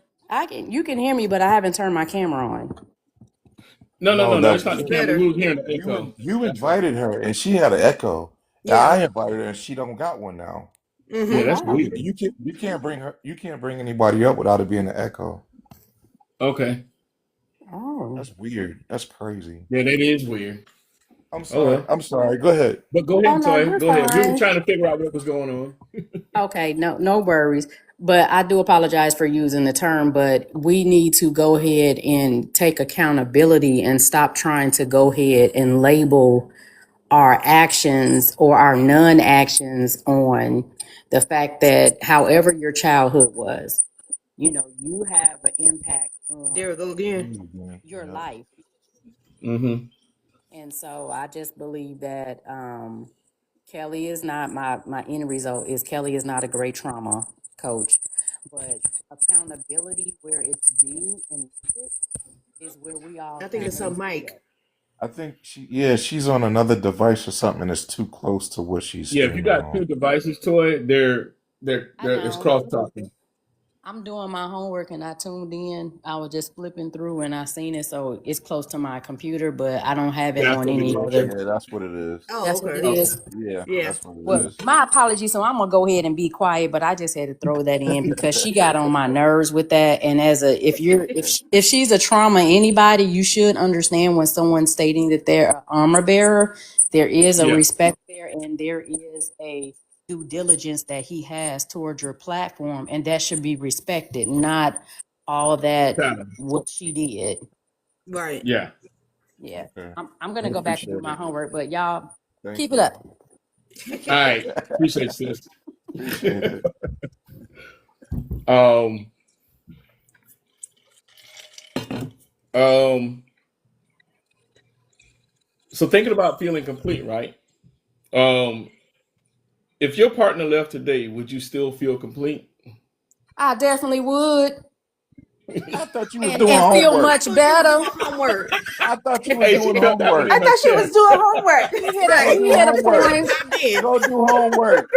S7: you can hear me, but I haven't turned my camera on.
S1: No, no,
S6: No,
S1: no, no.
S6: that
S1: It's not the
S4: It's
S1: camera.
S4: better.
S1: We was hearing the echo.
S6: you
S1: That's all.
S6: invited her and she had an echo. And
S4: Yeah.
S6: I invited her and she don't got one now.
S1: Yeah,
S7: Oh,
S4: Mm-hmm.
S1: that's
S7: wow.
S1: weird.
S6: You can't bring her. You can't bring anybody up without it being an echo.
S1: Okay.
S7: Oh.
S6: That's weird. That's crazy.
S1: Yeah, that is weird.
S6: I'm
S1: Oh
S6: sorry.
S1: well.
S6: I'm sorry. Go ahead.
S1: But go
S7: Oh,
S1: ahead,
S7: no,
S1: Toy.
S7: you're
S1: Go ahead. We were
S7: fine.
S1: trying to figure out what was going on.
S7: Okay, no worries. But I do apologize for using the term, but we need to go ahead and take accountability and stop trying to go ahead and label our actions or our non-actions on the fact that however your childhood was, you have an impact on
S4: There we go again.
S7: your
S6: Yeah.
S7: life.
S1: Mm-hmm.
S7: And so I just believe that Kelly is not my end result is Kelly is not a great trauma coach, but accountability where it's due and needed is where we all
S4: I think
S7: kind
S4: it's a
S7: of be
S4: mic.
S7: at.
S6: I think she's on another device or something and it's too close to what she's
S1: Yeah, if you
S6: standing
S1: got
S6: on.
S1: two devices, Toy,
S7: I
S1: it's
S7: know.
S1: cross talking.
S7: I'm doing my homework and I tuned in. I was just flipping through and I seen it, so it's close to my computer, but I don't have it
S1: That's
S7: on
S1: what it
S7: any
S1: is.
S7: other.
S6: Yeah, that's what it is.
S4: Oh,
S7: That's what it
S4: okay.
S1: Okay.
S7: is.
S6: Yeah,
S4: Yeah.
S6: that's what it
S7: Well,
S6: is.
S7: my apologies. So I'm gonna go ahead and be quiet, but I just had to throw that in because she got on my nerves with that. And if she's a trauma anybody, you should understand when someone's stating that they're an armor bearer, there is a
S1: Yeah.
S7: respect there, and there is a due diligence that he has towards your platform, and that should be respected, not all that
S1: Time.
S7: what she did.
S4: Right.
S1: Yeah.
S7: Yeah,
S6: Okay.
S7: I'm
S6: I
S7: gonna go back and do
S6: appreciate
S7: my
S6: it.
S7: homework, but y'all
S6: Thank
S7: keep it
S6: you.
S7: up.
S1: All right. Appreciate it, sis.
S6: Appreciate it.
S1: um um so thinking about feeling complete, right? Um if your partner left today, would you still feel complete?
S7: I definitely would.
S6: I thought you was
S7: and
S6: doing
S7: and feel
S6: homework.
S7: much
S4: Thought you was
S7: better.
S4: doing homework.
S6: I thought you was
S1: Hey, she
S6: doing
S1: felt that one
S6: homework.
S7: I
S1: in her
S7: thought she was
S1: chest.
S7: doing homework.
S6: Go
S4: Right.
S6: do
S7: You hit a
S6: homework.
S7: point.
S4: I did.
S6: Go do homework.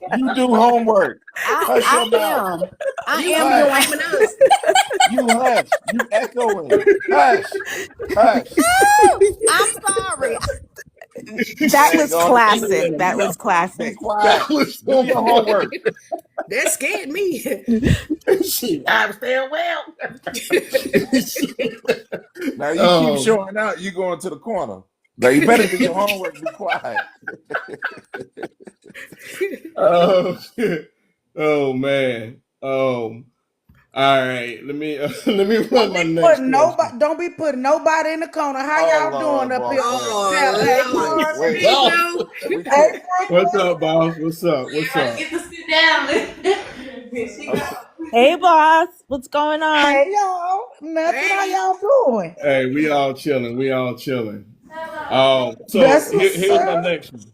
S6: You do homework. Hush
S7: I
S6: your mouth.
S7: am. I
S4: You
S7: am
S4: be
S7: doing.
S6: Hush.
S4: blaming us.
S6: You hush. You echoing. Hush. Hush.
S7: I'm sorry.
S3: That
S6: Hey,
S3: was
S6: go on and
S3: classic.
S6: listen.
S3: That was
S6: Be
S3: classic.
S6: quiet.
S1: That was
S6: Do
S1: so
S6: your
S1: bad.
S6: homework.
S4: That scared me.
S6: Shit, I'm staying well. Now you keep
S1: Oh,
S6: showing out, you going to the corner. Now you better do your homework. Be quiet.
S1: oh, oh man. All right. Let me let me run my next question.
S8: Don't be putting nobody in the corner. How
S6: Oh
S8: y'all
S6: Lord,
S8: doing up here?
S6: boss lady.
S8: Now, hey,
S4: Oh Lord,
S8: Mark.
S6: Wait,
S4: here you
S1: Boss,
S4: go.
S6: we
S8: Hey,
S6: can't.
S1: what's
S8: Brooklyn.
S1: up, boss? What's up? What's up?
S9: Get to sit down. Here she
S6: I'm
S9: go.
S6: so,
S3: Hey, boss. What's going on?
S8: Hey, y'all. Nothing. How
S4: Hey,
S8: y'all doing?
S1: Hey, we all chilling. We all chilling. So
S8: That's what's
S1: here's my
S8: up.
S1: next one.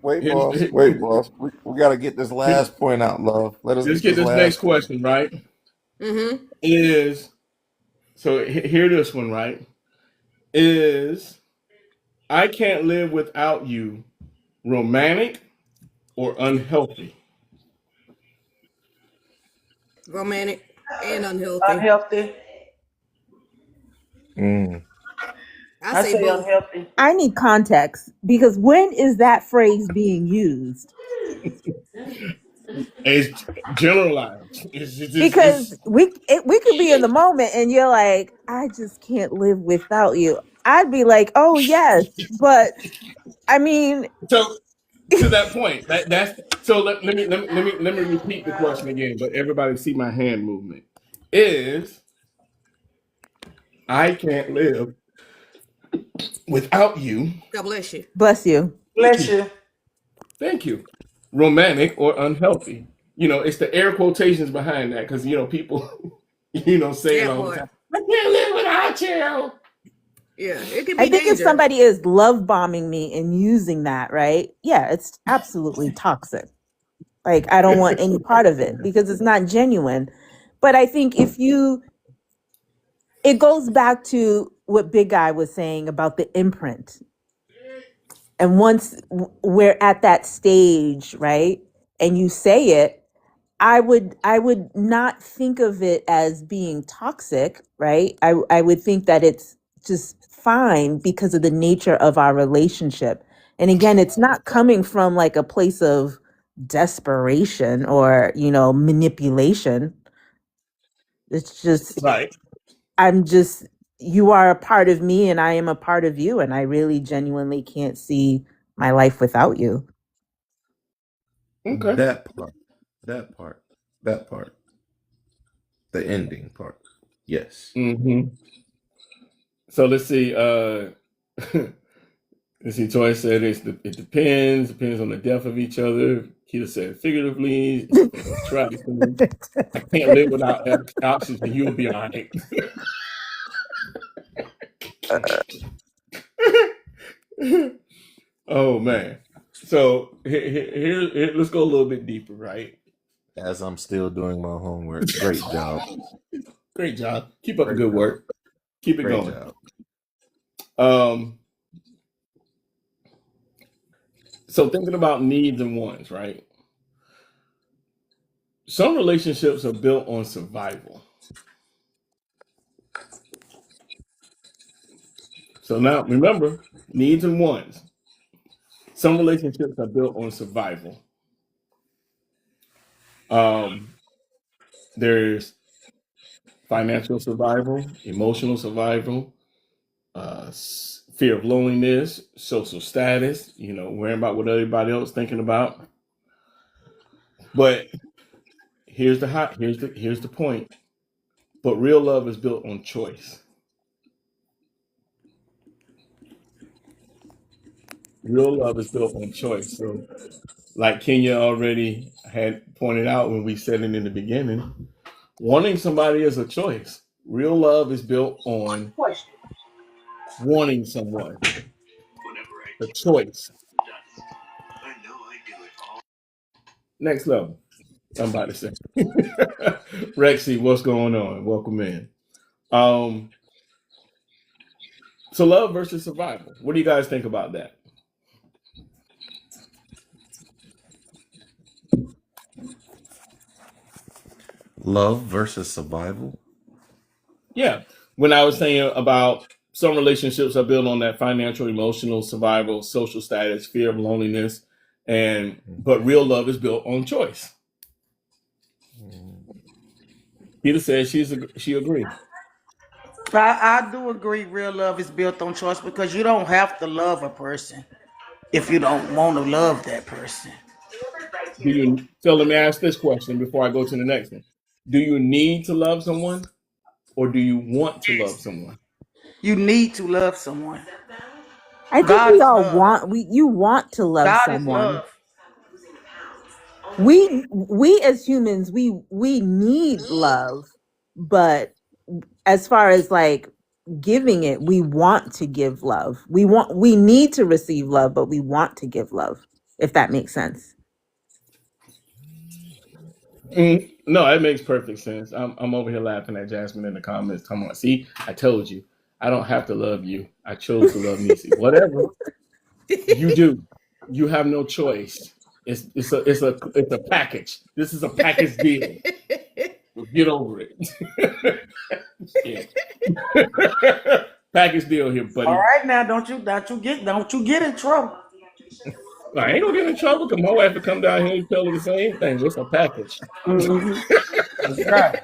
S6: wait,
S1: Here's,
S6: boss. Wait, boss. We got to get this last point out, love. Let us
S1: let's
S6: get
S1: get
S6: this
S1: this next
S6: last point.
S1: question right.
S4: mm-hmm.
S1: Is so hear this one right. Is I can't live without you romantic or unhealthy?
S4: Romantic and unhealthy.
S8: Unhealthy.
S6: Mm.
S4: I
S8: I
S4: say
S8: say
S4: both.
S8: unhealthy.
S3: I need context because when is that phrase being used?
S1: It's generalized.
S3: Because we could be in the moment and you're like, I just can't live without you. I'd be like, oh yes, but I mean,
S1: So to that point, that's so let me repeat the question again, but everybody see my hand movement. Is I can't live without you.
S4: God bless you.
S3: bless you.
S1: Thank
S8: Bless
S1: you.
S8: you.
S1: Thank you. Romantic or unhealthy. It's the air quotations behind that because people, say it
S4: That
S1: all the time.
S4: part.
S1: I can't live without you.
S4: Yeah, it could
S3: I
S4: be
S3: think if
S4: dangerous.
S3: somebody is love bombing me and using that, right? Yeah, it's absolutely toxic. Like I don't want any part of it because it's not genuine. But I think it goes back to what Big Guy was saying about the imprint. And once we're at that stage, right? And you say it, I would not think of it as being toxic, right? I would think that it's just fine because of the nature of our relationship. And again, it's not coming from like a place of desperation or, manipulation. It's just
S1: Right.
S3: I'm just you are a part of me and I am a part of you and I really genuinely can't see my life without you.
S1: Okay.
S6: That part. That part. That part. The ending part. Yes.
S1: hmm So let's see. Let's see. Toy said it depends on the depth of each other. Keita said figuratively, attractively. I can't live without oxygen. You'll be all right. Oh man. So here, let's go a little bit deeper, right?
S6: As I'm still doing my homework. Great job.
S1: Great job. Keep up the
S6: Great
S1: good
S6: job.
S1: work. Keep it
S6: Great
S1: going.
S6: job.
S1: Um, so thinking about needs and wants, right? Some relationships are built on survival. So now remember, needs and wants. Some relationships are built on survival. Um, there's financial survival, emotional survival, fear of loneliness, social status, worrying about what everybody else thinking about. But here's the point. But real love is built on choice. Real love is built on choice. So, like Kenya already had pointed out when we said it in the beginning, wanting somebody is a choice. Real love is built on wanting someone, a choice. Next level. Somebody say, Rexy, what's going on? Welcome in. Um, so love versus survival. What do you guys think about that?
S6: Love versus survival.
S1: Yeah. When I was saying about some relationships are built on that financial, emotional, survival, social status, fear of loneliness, but real love is built on choice. Peter says she agrees.
S8: I do agree real love is built on choice because you don't have to love a person if you don't want to love that person.
S1: So let me ask this question before I go to the next one. Do you need to love someone, or do you want to love someone?
S8: You need to love someone.
S3: I think
S8: God
S3: we
S8: is
S3: all
S8: love.
S3: you want to love
S8: God is
S3: someone.
S8: love.
S3: We as humans, we need love, but as far as like giving it, we want to give love. We need to receive love, but we want to give love, if that makes sense.
S1: No, it makes perfect sense. I'm over here laughing at Jasmine in the comments. Talking about, see, I told you, I don't have to love you. I chose to love Nisi. Whatever you do, you have no choice. It's a package. This is a package deal. Get over it. Yeah. Package deal here, buddy.
S8: All right, now don't you get in trouble.
S1: I ain't gonna get in trouble because my wife will come down here and tell her the same thing. It's a package.
S8: That's right.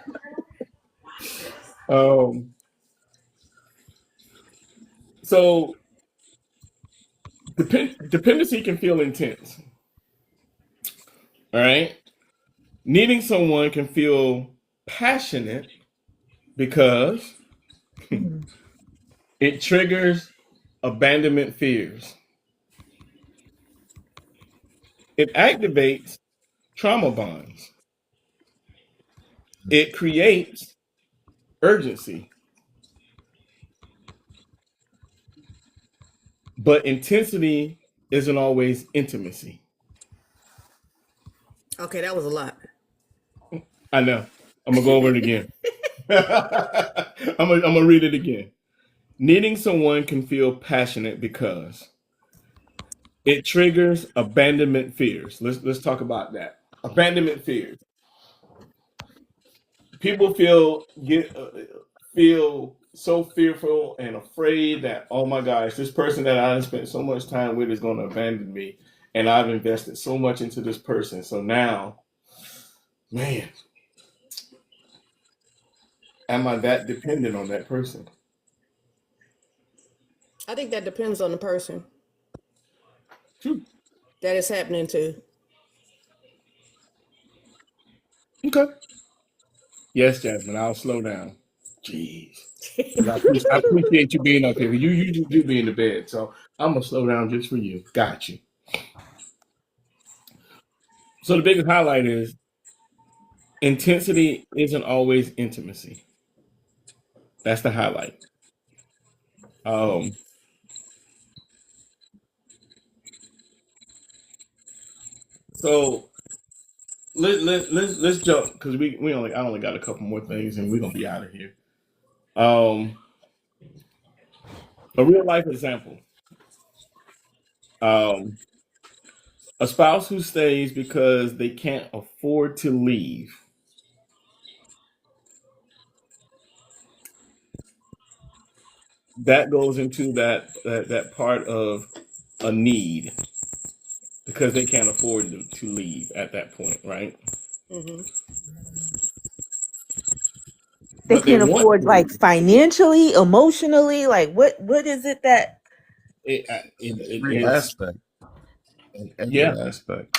S1: So dependency can feel intense. All right. Needing someone can feel passionate because it triggers abandonment fears. It activates trauma bonds. It creates urgency. But intensity isn't always intimacy.
S4: Okay, that was a lot.
S1: I know. I'm going to go over it again. I'm gonna read it again. Needing someone can feel passionate because it triggers abandonment fears. Let's talk about that. Abandonment fears. People feel so fearful and afraid that, oh my gosh, this person that I spent so much time with is going to abandon me, and I've invested so much into this person. So now, man, am I that dependent on that person?
S4: I think that depends on the person
S1: True.
S4: that it's happening to.
S1: Okay. Yes, Jasmine, I'll slow down. Jeez. I appreciate you being up here. You usually do be in the bed, so I'm going to slow down just for you. Got you. So the biggest highlight is intensity isn't always intimacy. That's the highlight. So let's jump because I only got a couple more things and we're gonna be out of here. A real life example. A spouse who stays because they can't afford to leave. That goes into that part of a need because they can't afford to leave at that point, right?
S4: Mm-hmm.
S3: They
S1: But they
S3: can't
S1: want
S3: afford
S1: to
S3: like
S1: leave.
S3: financially, emotionally, like what is it that
S6: Every
S1: It's
S6: aspect. In every
S1: yeah,
S6: aspect.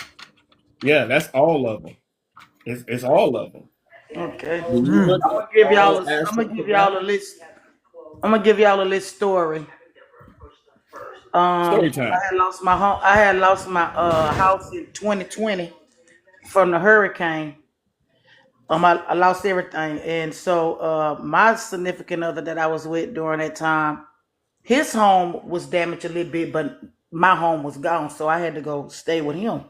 S1: yeah. That's all of them. It's all of them.
S8: Okay.
S1: When you look
S8: I'm
S1: at
S8: gonna give
S1: all
S8: y'all. I'm gonna
S1: aspects
S8: give
S1: of that
S8: y'all a list. I'm gonna give y'all a list story.
S1: story time.
S8: I had lost my house in 2020 from the hurricane. I lost everything, and so my significant other that I was with during that time, his home was damaged a little bit, but my home was gone, so I had to go stay with him.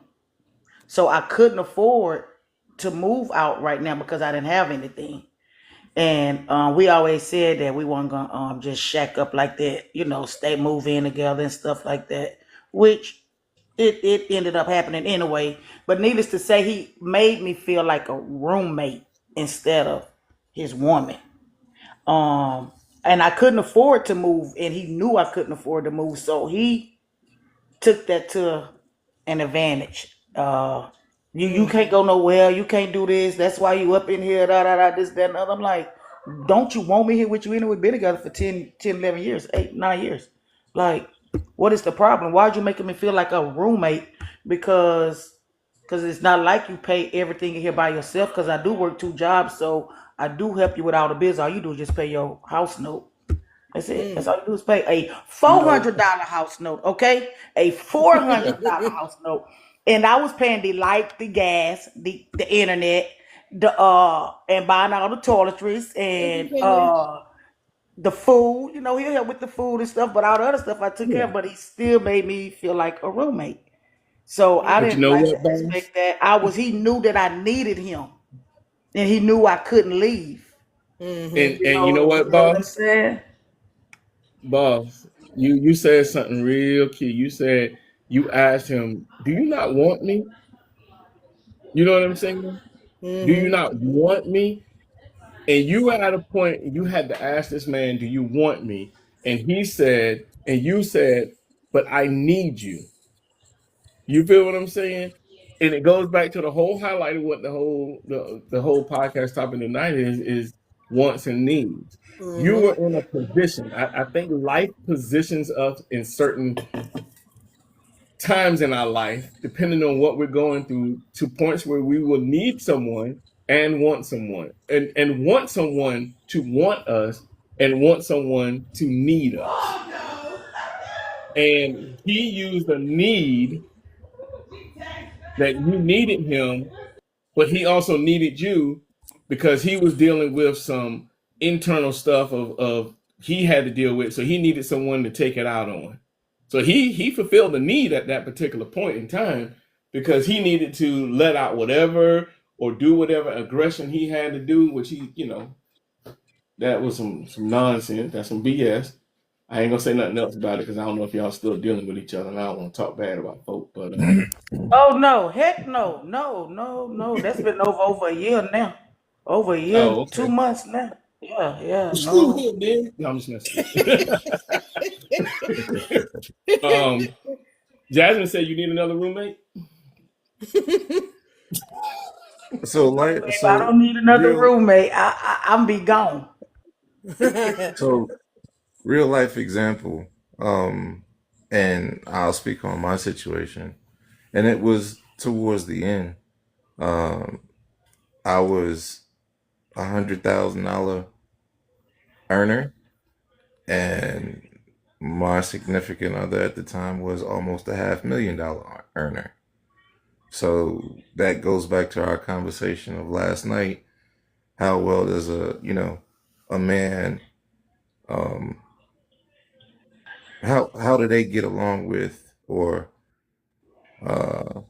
S8: So I couldn't afford to move out right now because I didn't have anything. And we always said that we weren't gonna just shack up like that, stay move in together and stuff like that, which it ended up happening anyway. But needless to say, he made me feel like a roommate instead of his woman. and I couldn't afford to move, and he knew I couldn't afford to move, so he took that to an advantage. You
S4: Mm-hmm.
S8: can't go nowhere. You can't do this. That's why you up in here. Da da da. This that and other. I'm like, don't you want me here with you anyway? We've been together for 11 years, 8, 9 years. Like, what is the problem? Why'd you making me feel like a roommate? Because it's not like you pay everything in here by yourself. Because I do work 2 jobs, so I do help you with all the bills. All you do is just pay your house note. That's it. That's all you do is pay a
S1: No.
S8: $400 house note, okay? A $400 house note. And I was paying the light, the gas, the internet, and buying all the toiletries and
S4: Independent.
S8: the food. You know, he'll help with the food and stuff, but all the other stuff I took care
S1: Yeah.
S8: of, but he still made me feel like a roommate. So I
S1: But you
S8: didn't
S1: know
S8: like
S1: what,
S8: the
S1: boss?
S8: aspect that he knew that I needed him and he knew I couldn't leave.
S4: Mm-hmm.
S1: And you know what,
S8: You know what I'm
S1: boss?
S8: saying?
S1: Boss, you said something real key. You said you asked him, "Do you not want me?" You know what I'm saying? Do you
S4: Mm-hmm.
S1: not want me? And you were at a point you had to ask this man, "Do you want me?" And he said, and you said, "But I need you." You feel what I'm saying? And it goes back to the whole highlight of what the whole podcast topic tonight is wants and needs. You
S4: Mm-hmm.
S1: were in a position. I think life positions us in certain times in our life, depending on what we're going through, to points where we will need someone and want someone, and want someone to want us and want someone to need us. And he used a need that you needed him, but he also needed you because he was dealing with some internal stuff of he had to deal with, so he needed someone to take it out on. So he fulfilled the need at that particular point in time because he needed to let out whatever or do whatever aggression he had to do, which that was some nonsense. That's some BS. I ain't gonna say nothing else about it because I don't know if y'all still dealing with each other, and I don't want to talk bad about folk. But
S8: Oh no, heck no, no, no, no. That's been over a year now. Over a year
S1: oh,
S8: and
S1: okay.
S8: 2 months now. Yeah, yeah,
S1: Well, screw
S8: no.
S1: him, then. No, I'm just messing with you. Jasmine said you need another roommate.
S6: So
S8: No,
S6: like,
S8: babe, I
S6: so
S8: don't need another
S6: real,
S8: roommate. I'm be gone.
S6: so real life example. Um, and I'll speak on my situation. And it was towards the end. Um, I was $100,000 earner, and my significant other at the time was almost a $500,000 earner. So that goes back to our conversation of last night. How well does a man, um, how do they get along with, or uh,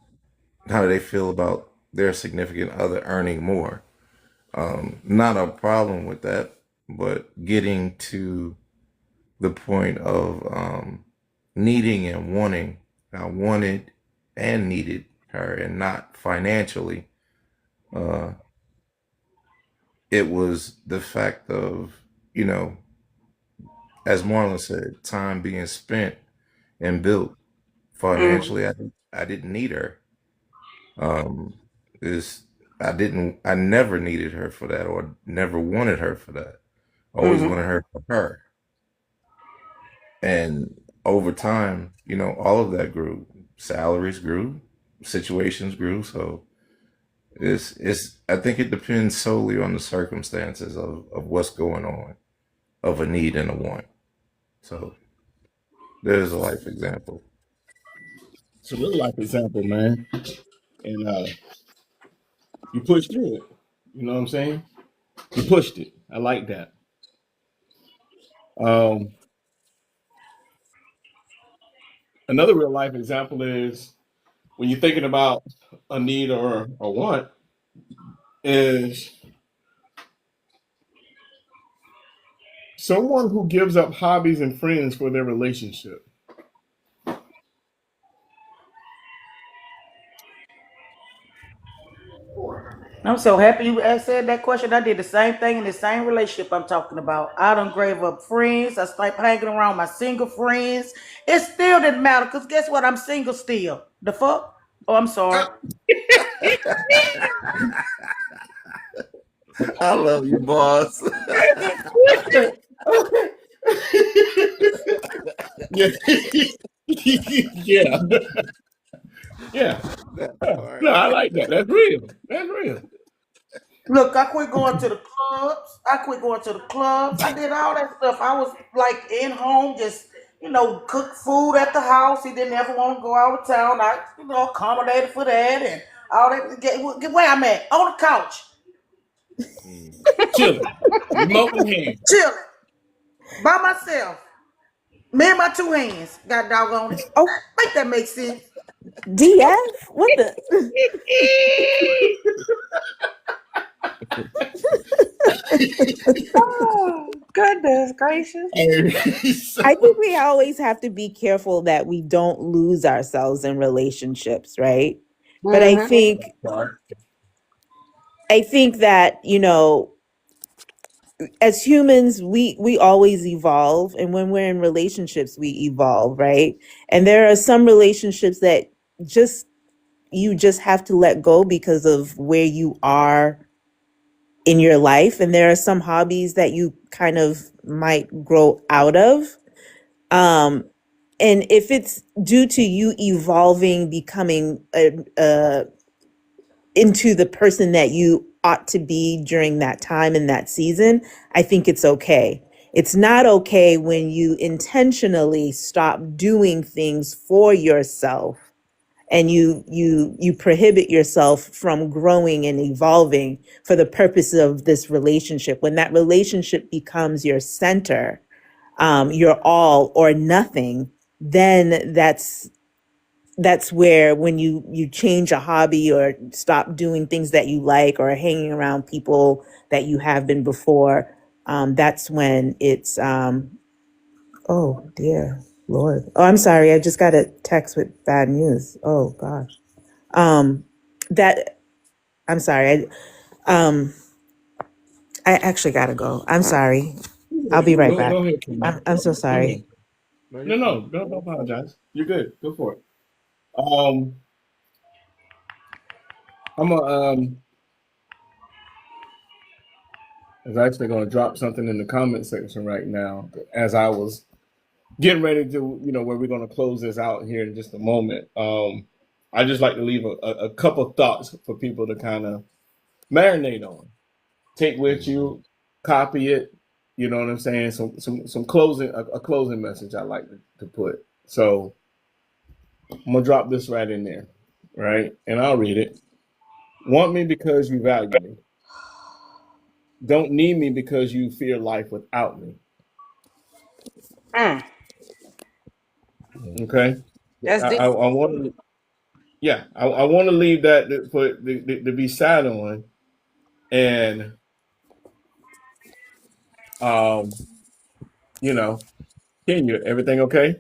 S6: how do they feel about their significant other earning more? Not a problem with that, but getting to the point of needing and wanting. I wanted and needed her, and not financially. Uh, it was the fact of, you know, as Marlon said, time being spent and built.
S8: Mm,
S6: Financially, I didn't need her. Um, is I never needed her for that, or never wanted her for that. Always
S8: mm-hmm,
S6: wanted her for her. And over time, all of that grew. Salaries grew, situations grew. So it's I think it depends solely on the circumstances of what's going on, of a need and a want. So there's a life example.
S1: It's a real life example, man. And you pushed through it. You know what I'm saying? You pushed it. I like that. Um, Another real life example is when you're thinking about a need or a want is someone who gives up hobbies and friends for their relationship.
S8: I'm so happy you said that question. I did the same thing in the same relationship I'm talking about. I done gave up friends. I started hanging around my single friends. It still didn't matter because guess what? I'm single still. The fuck? Oh, I'm sorry.
S6: I love you, boss.
S1: Yeah. Yeah. Yeah.
S6: That part.
S1: No, I like that. That's real. That's real.
S8: Look, I quit going to the clubs. I did all that stuff. I was like in home, just cook food at the house. He didn't ever want to go out of town. I, accommodated for that and all that. Get where I'm at on the couch,
S1: Chilling. Remote in hand.
S8: chilling by myself. Me and my two hands. Got doggone it.
S3: Oh,
S8: Make that make sense.
S3: DF? What the?
S5: Oh, goodness gracious.
S3: I think we always have to be careful that we don't lose ourselves in relationships, right? But I think that, as humans, we always evolve, and when we're in relationships, we evolve, right? And there are some relationships that you just have to let go because of where you are in your life, and there are some hobbies that you kind of might grow out of. And if it's due to you evolving, becoming into the person that you ought to be during that time and that season, I think it's okay. It's not okay when you intentionally stop doing things for yourself and you prohibit yourself from growing and evolving for the purpose of this relationship. When that relationship becomes your center, your all or nothing, then that's where when you change a hobby or stop doing things that you like or hanging around people that you have been before, that's when it's oh dear Lord. Oh, I'm sorry. I just got a text with bad news. Oh gosh. That I'm sorry. I actually gotta go. I'm sorry. I'll be right back.
S1: Go ahead, Kim.
S3: I'm so
S1: Go
S3: sorry.
S1: ahead. No, don't apologize. You're good. Go for it. I'm I was actually gonna drop something in the comment section right now as I was getting ready to, where we're gonna close this out here in just a moment. I just like to leave a couple thoughts for people to kind of marinate on. Take with you, copy it. You know what I'm saying? Some closing a closing message I like to put. So I'm gonna drop this right in there, right? And I'll read it. Want me because you value me. Don't need me because you fear life without me.
S8: Mm,
S1: Okay.
S8: that's
S1: I
S8: deep.
S1: want to, yeah, I want to leave that to be sat on, and um, Kenya, everything okay?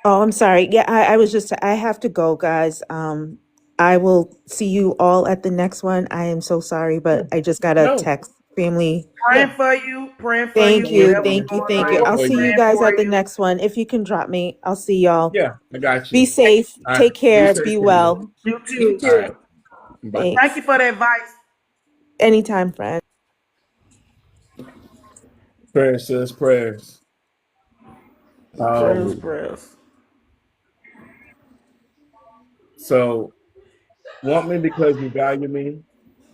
S3: Oh, I'm sorry. Yeah, I was just, I have to go, guys. I will see you all at the next one. I am so sorry, but I just got a
S1: No,
S3: text. Family,
S1: yeah,
S8: Praying for you. Praying for you.
S3: thank
S1: no, we're
S3: you,
S8: Whatever's
S1: praying.
S3: thank you,
S8: going
S1: We're
S3: thank you.
S1: praying
S8: on,
S3: I'll
S1: for
S8: we're
S3: see you
S1: you.
S8: praying
S3: guys
S8: for
S3: at the
S8: you.
S3: next one. If you can drop me, I'll see y'all.
S1: Yeah, I got
S3: Be
S1: you.
S3: safe.
S1: All right,
S3: Take
S1: be
S3: care.
S1: safe,
S3: Be
S1: Kenya.
S3: well.
S8: You
S4: You
S8: too.
S1: All
S4: too.
S1: right, bye.
S8: Thank you
S3: Thanks.
S8: for the advice.
S3: Anytime, friend.
S1: Prayers, sis, prayers.
S8: Prayers,
S1: Um,
S8: prayers.
S1: so want me because you value me.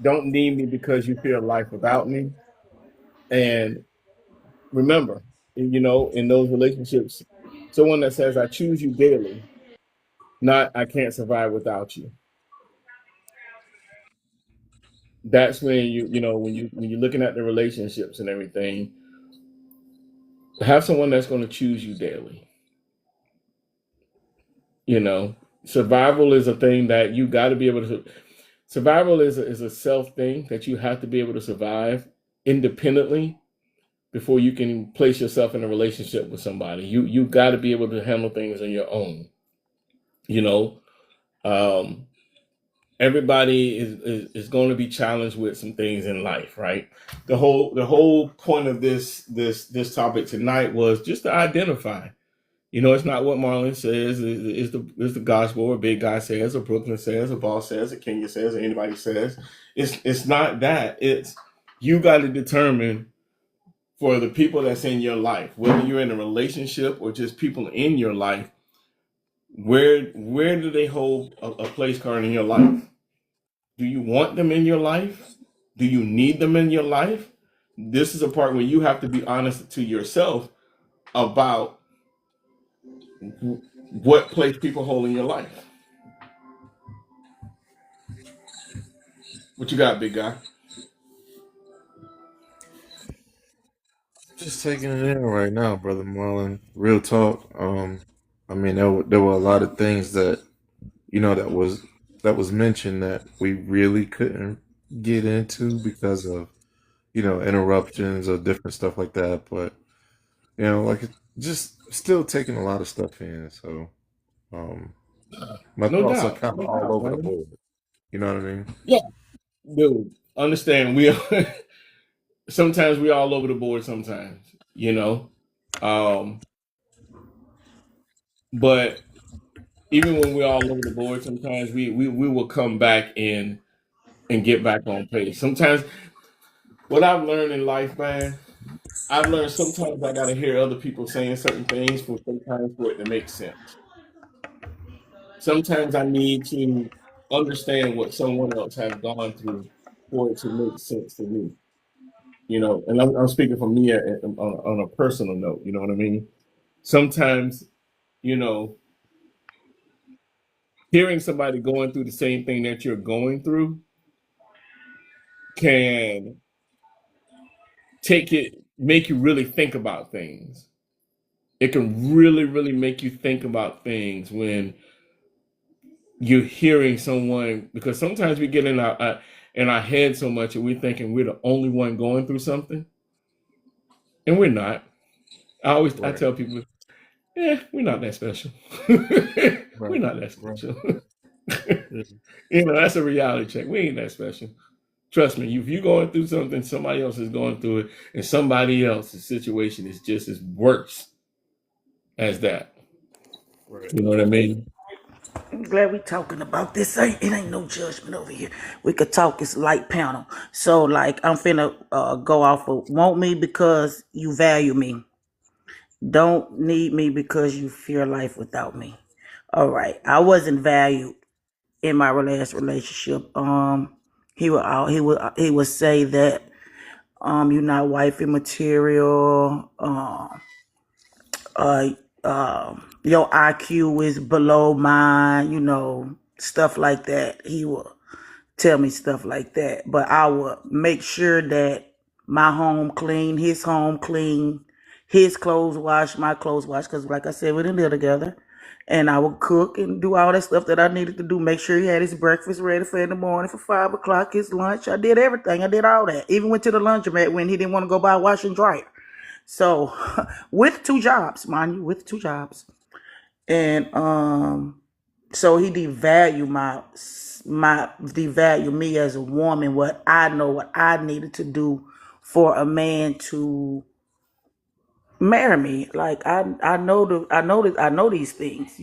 S1: Don't need me because you fear life without me. And remember, in those relationships, someone that says, I choose you daily, not I can't survive without you. That's when when you're looking at the relationships and everything, have someone that's going to choose you daily. You know, survival is a thing that you got to be able to. Survival is a self thing that you have to be able to survive independently before you can place yourself in a relationship with somebody. You got to be able to handle things on your own. You know, Um, everybody is going to be challenged with some things in life, right? The whole point of this topic tonight was just to identify. It's not what Marlon says is the gospel, or Big Guy says, or Brooklyn says, or Boss says, or Kenya says, or anybody says. It's not that. It's you got to determine for the people that's in your life, whether you're in a relationship or just people in your life, where do they hold a place card in your life? Do you want them in your life? Do you need them in your life? This is a part where you have to be honest to yourself about what place people hold in your life. What you got, Big Guy?
S6: Just taking it in right now, brother Marlon. Real talk. I mean, there were a lot of things that that was mentioned that we really couldn't get into because of interruptions or different stuff like that. But like just still taking a lot of stuff in. So um, my
S1: No
S6: thoughts are
S1: doubt.
S6: kind of
S1: No
S6: all
S1: doubt,
S6: over the
S1: man.
S6: board. You know what I mean?
S1: Yeah. Dude, understand sometimes we all over the board sometimes, you know. Um, but even when we're all over the board, sometimes we will come back in and get back on pace. Sometimes what I've learned in life, man, I've learned sometimes I gotta hear other people saying certain things for sometimes for it to make sense. Sometimes I need to understand what someone else has gone through for it to make sense to me. And I'm speaking for me on a personal note. You know what I mean? Sometimes, you know, hearing somebody going through the same thing that you're going through can make you really think about things. It can really, really make you think about things when you're hearing someone, because sometimes we get in our head so much and we're thinking we're the only one going through something, and we're not. I
S6: Right.
S1: tell people, we're not that special. We're
S6: Right.
S1: not that
S6: Right.
S1: special.
S6: Yeah.
S1: That's a reality check. We ain't that special. Trust me, if you're going through something, somebody else is going through it, and somebody else's situation is just as worse as that.
S6: Right.
S1: You know what I mean?
S8: I'm glad we talking about this. It ain't no judgment over here. We could talk. It's light panel. So like I'm finna go off of want me because you value me. Don't need me because you fear life without me. All right. I wasn't valued in my last relationship. He would say that you're not wifey material. Uh, your IQ is below mine. Stuff like that. He will tell me stuff like that. But I would make sure that my home clean, his home clean, his clothes washed, my clothes washed. Because, like I said, we didn't live together. And I would cook and do all that stuff that I needed to do. Make sure he had his breakfast ready for in the morning for 5 o'clock, his lunch. I did everything. I did all that. Even went to the laundromat when he didn't want to go buy a wash and dryer. So, with 2 jobs, mind you, with 2 jobs. And so he devalued me as a woman, what I know what I needed to do for a man to marry me. Like I know these things,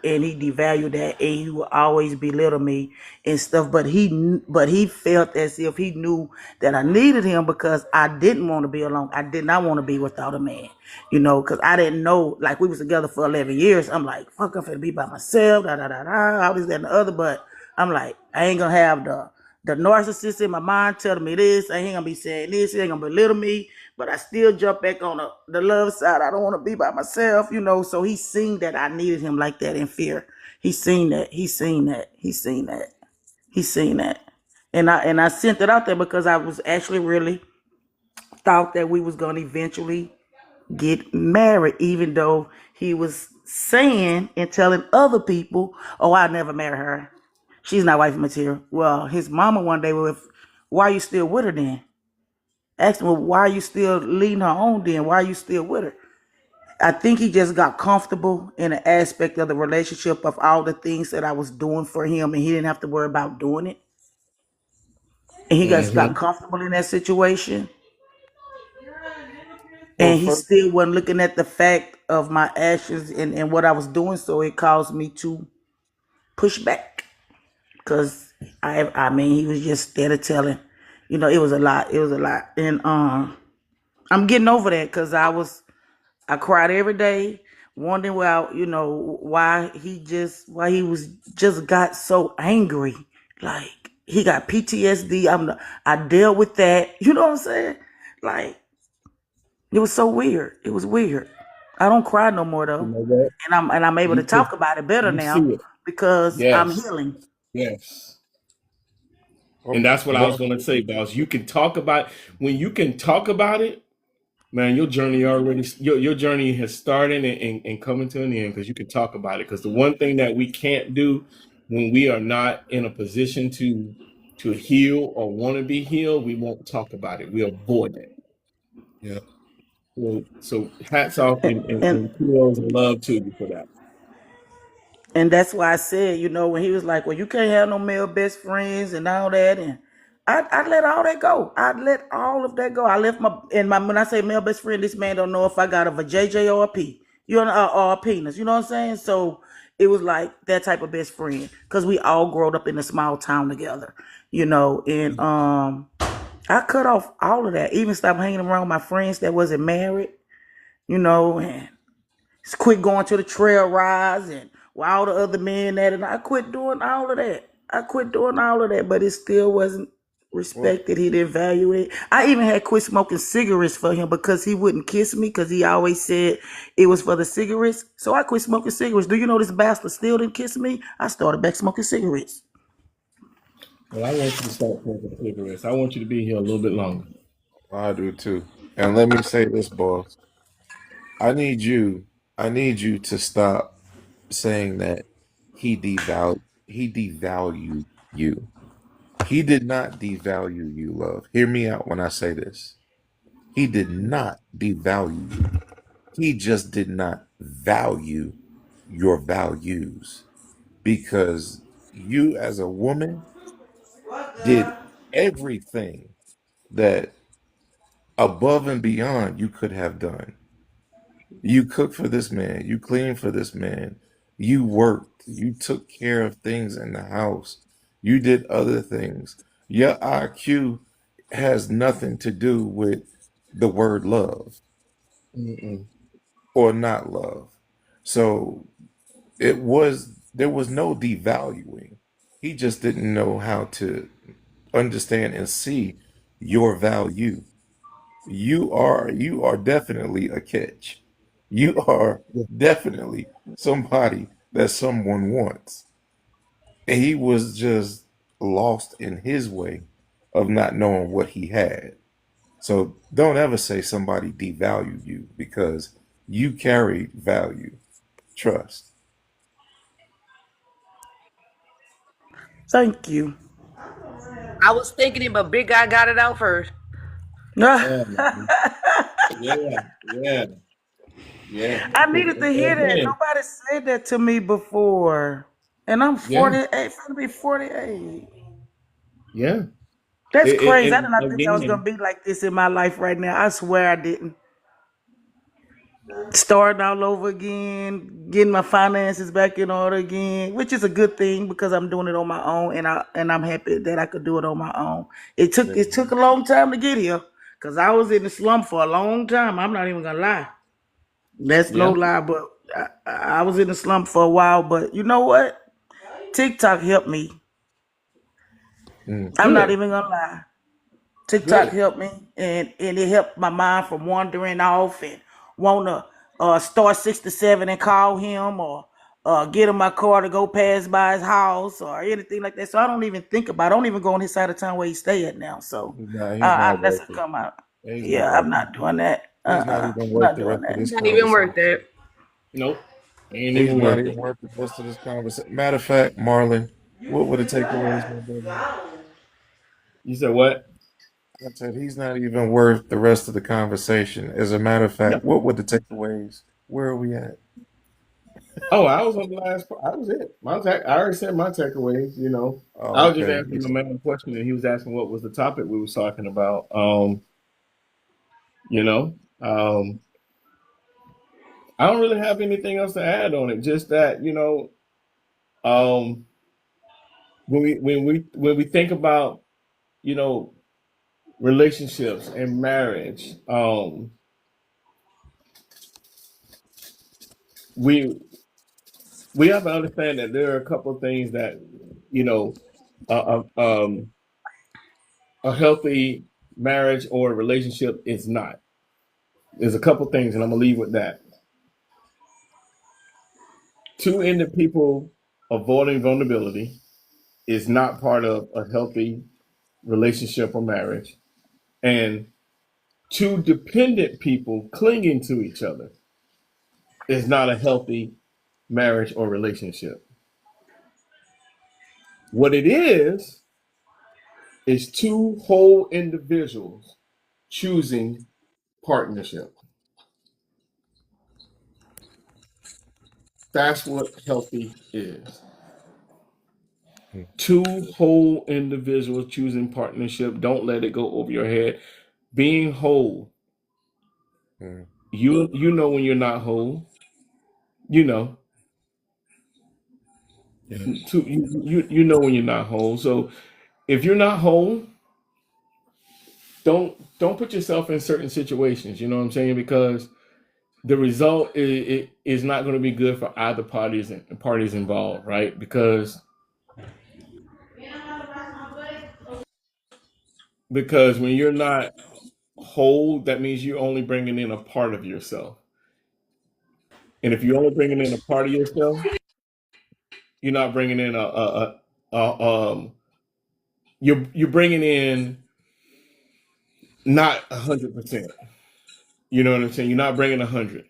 S8: and he devalued that, and he would always belittle me and stuff. But he felt as if he knew that I needed him because I didn't want to be alone. I did not want to be without a man, because I didn't know. Like we was together for 11 years. I'm like, fuck, I'm finna be by myself. Da da da da. All this that and the other. But I'm like, I ain't gonna have the narcissist in my mind telling me this. I ain't gonna be saying this. He ain't gonna belittle me. But I still jump back on the love side. I don't want to be by myself, So he seen that I needed him like that in fear. He seen that. He seen that. He seen that. He seen that. And I sent it out there because I was actually really thought that we was gonna eventually get married, even though he was saying and telling other people, "Oh, I'll never marry her. She's not wife material." Well, his mama one day, well, why are you still with her then? Asked him, well, why are you still leading her on then? Why are you still with her? I think he just got comfortable in an aspect of the relationship of all the things that I was doing for him, and he didn't have to worry about doing it. And he just got
S1: Mm-hmm.
S8: comfortable in that situation,
S6: Well,
S8: and he
S6: first,
S8: still wasn't looking at the fact of my actions and what I was doing. So it caused me to push back because I mean, he was just steady telling, it was a lot. It was a lot, and I'm getting over that because I cried every day, wondering why he was just got so angry. Like he got PTSD. I dealt with that. You know what I'm saying? Like it was so weird. It was weird. I don't cry no more
S1: You
S8: though,
S1: know what?
S8: and I'm able to
S1: You can
S8: talk about it better
S1: you see
S8: now
S1: it.
S8: because I'm
S1: Yes.
S8: healing.
S1: Yes. And
S6: well,
S1: that's what I was
S6: well,
S1: gonna say, boss. You can talk about when you can talk about it, man, your journey has started and coming to an end because you can talk about it. Because the one thing that we can't do when we are not in a position to heal or want to be healed, we won't talk about it. We avoid it.
S6: yeah.
S1: So hats off
S8: And,
S1: and
S8: and
S1: kudos and love to you for that.
S8: And that's why I said, when he was like, well, you can't have no male best friends and all that. And I let all that go. I let all of that go. I left when I say male best friend, this man don't know if I got a vajayjay or a P, or a penis. You know what I'm saying? So it was like that type of best friend because we all growed up in a small town together, and I cut off all of that, even stopped hanging around my friends that wasn't married, and quit going to the trail rides and all the other men that, and I quit doing all of that. But it still wasn't
S6: Well,
S8: respected. He didn't value it. I even had quit smoking cigarettes for him because he wouldn't kiss me because he always said it was for the cigarettes. So I quit smoking cigarettes. Do you know this bastard still didn't kiss me? I started back smoking cigarettes.
S1: Well, I want you to start smoking cigarettes. I want you to be here a little bit longer.
S6: I do too. And let me say this, boss. I need you. I need you to stop saying that he devalued you. He did not devalue you, love. Hear me out when I say this. He did not devalue you. He just did not value your values because you, as a woman, did everything that above and beyond you could have done. You cooked for this man, you cleaned for this man, you worked, you took care of things in the house, you did other things. Your IQ has nothing to do with the word love
S1: Mm-mm.
S6: or not love. So there was no devaluing. He just didn't know how to understand and see your value. You are definitely a catch. You are
S1: Yeah.
S6: definitely somebody that someone wants. And he was just lost in his way of not knowing what he had. So don't ever say somebody devalued you because you carry value. Trust.
S8: Thank you.
S5: I was thinking it, but Big Guy got it out first.
S1: Yeah, man. Yeah, yeah, yeah.
S8: I needed to hear that.
S1: Again,
S8: Nobody said that to me before. And I'm
S1: yeah,
S8: 48, finna be 48.
S1: yeah.
S8: That's crazy. I did
S1: And
S8: not think I was gonna
S1: again,
S8: be like this in my life right now. I swear I didn't. Starting all over again, getting my finances back in order again, which is a good thing because I'm doing it on my own, and I'm happy that I could do it on my own. It took a long time to get here because I was in the slump for a long time. I'm not even gonna lie. That's no
S1: yeah,
S8: lie, but I was in the slump for a while. But you know what? TikTok helped me. I'm not
S1: good,
S8: even gonna lie. TikTok
S1: good.
S8: helped me, and it helped my mind from wandering off and want to start 67 and call him or get in my car to go pass by his house or anything like that. So I don't even think about it. I don't even go on his side of town where he stay at now. So
S6: He's not
S8: unless
S6: worth
S8: I
S6: it.
S8: come out.
S6: He's not
S8: Yeah, I'm
S6: worth it.
S8: not doing that.
S6: He's not even
S8: I'm
S6: worth
S8: not
S6: the
S8: doing
S6: rest of
S8: that.
S6: this
S5: Not even worth
S6: conversation.
S5: it.
S1: Nope, ain't
S6: He's
S1: even
S6: not
S1: worth
S6: even
S1: it.
S6: worth the rest of this conversation. Matter of fact, Marlon, what were the takeaways, my brother?
S1: You said what?
S6: I said he's not even worth the rest of the conversation. As a matter of
S1: No,
S6: fact, what were the takeaways? Where are we at?
S1: Oh, I was on the last part. I was it. I already said my takeaways. I
S6: Oh,
S1: was just
S6: okay.
S1: answering the man question, and he was asking what was the topic we was talking about. You know, I don't really have anything else to add on it. Just that, um, when we think about, you know, relationships and marriage, we we have to understand that there are a couple of things that, you know, uh, uh, um, a healthy marriage or relationship is not. There's a couple things, and I'm gonna leave with that. Two-ended people avoiding vulnerability is not part of a healthy relationship or marriage, and two dependent people clinging to each other is not a healthy marriage or relationship. What it is two whole individuals choosing partnership. That's what healthy is. Two whole individuals choosing partnership. Don't let it go over your head. Being whole.
S6: Mm,
S1: You know when you're not whole. You know.
S6: yes.
S1: You know when you're not whole. So if you're not whole, don't put yourself in certain situations. You know what I'm saying? Because the result is not going to be good for either parties involved, right? Because when you're not whole, that means you're only bringing in a part of yourself. And if you're only bringing in a part of yourself, you're not bringing in you're bringing in not 100%. You know what I'm saying? You're not bringing 100.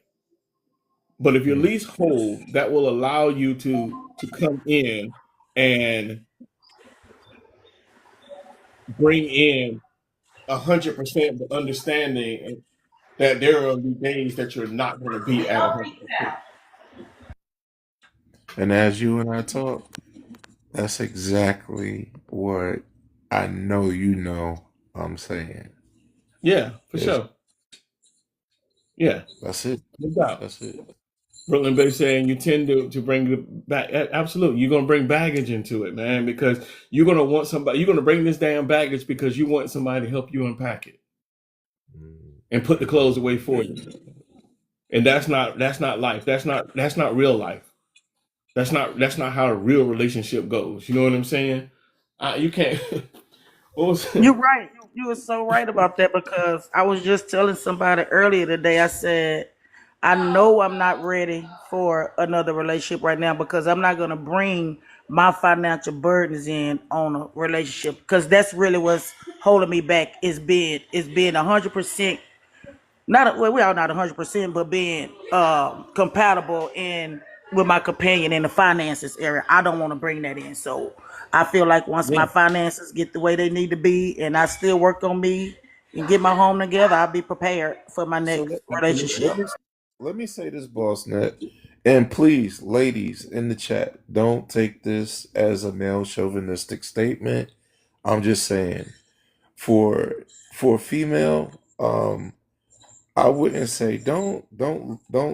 S1: But if you're at
S6: Mm,
S1: least whole, that will allow you to come in and bring in 100%, but understanding that there will be days that you're not going to be at 100%.
S6: and as you and I talk, that's exactly what I know I'm saying.
S1: Yeah, for
S6: Is
S1: sure. Yeah,
S6: that's it.
S1: no doubt.
S6: That's it.
S1: Brooklyn Bay saying you tend to bring the back. Absolutely, you're gonna bring baggage into it, man, because you're gonna want somebody. You're gonna bring this damn baggage because you want somebody to help you unpack it
S6: Mm,
S1: and put the clothes away for you. And that's not life. That's not real life. That's not how a real relationship goes. You know what I'm saying? You can't. What was
S8: You're right. You were so right about that because I was just telling somebody earlier today. I said, I know I'm not ready for another relationship right now because I'm not going to bring my financial burdens in on a relationship because that's really what's holding me back is being 100%, not well, we are not 100%, but being compatible in with my companion in the finances area. I don't want to bring that in. So I feel like once
S1: yeah.
S8: my finances get the way they need to be and I still work on me and get my home together, I'll be prepared for my
S6: So
S8: next
S6: let,
S1: Absolutely.
S8: relationship.
S6: let me let me say this, boss net, and please, ladies in the chat, don't take this as a male chauvinistic statement. I'm just saying, for a female, I wouldn't say don't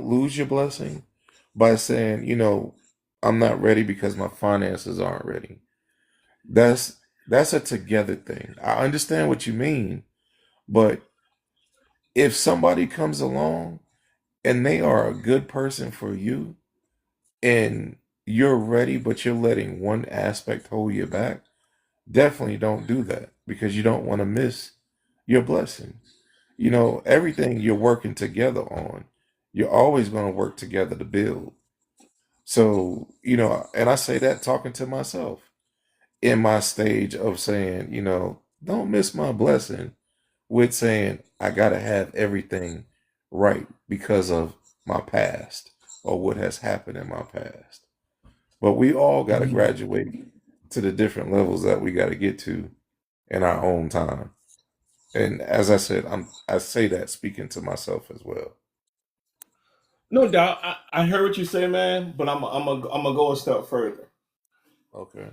S6: lose your blessing by saying, I'm not ready because my finances aren't ready. That's a together thing. I understand what you mean, but if somebody comes along and they are a good person for you and you're ready, but you're letting one aspect hold you back, definitely don't do that because you don't want to miss your blessing. Everything you're working together on, you're always going to work together to build. So, and I say that talking to myself in my stage of saying, don't miss my blessing with saying I got to have everything right because of my past or what has happened in my past. But we all got to graduate to the different levels that we got to get to in our own time. And as I said, I say that speaking to myself as well.
S1: No doubt. I heard what you say, man, but I'm gonna go a step further.
S6: Okay.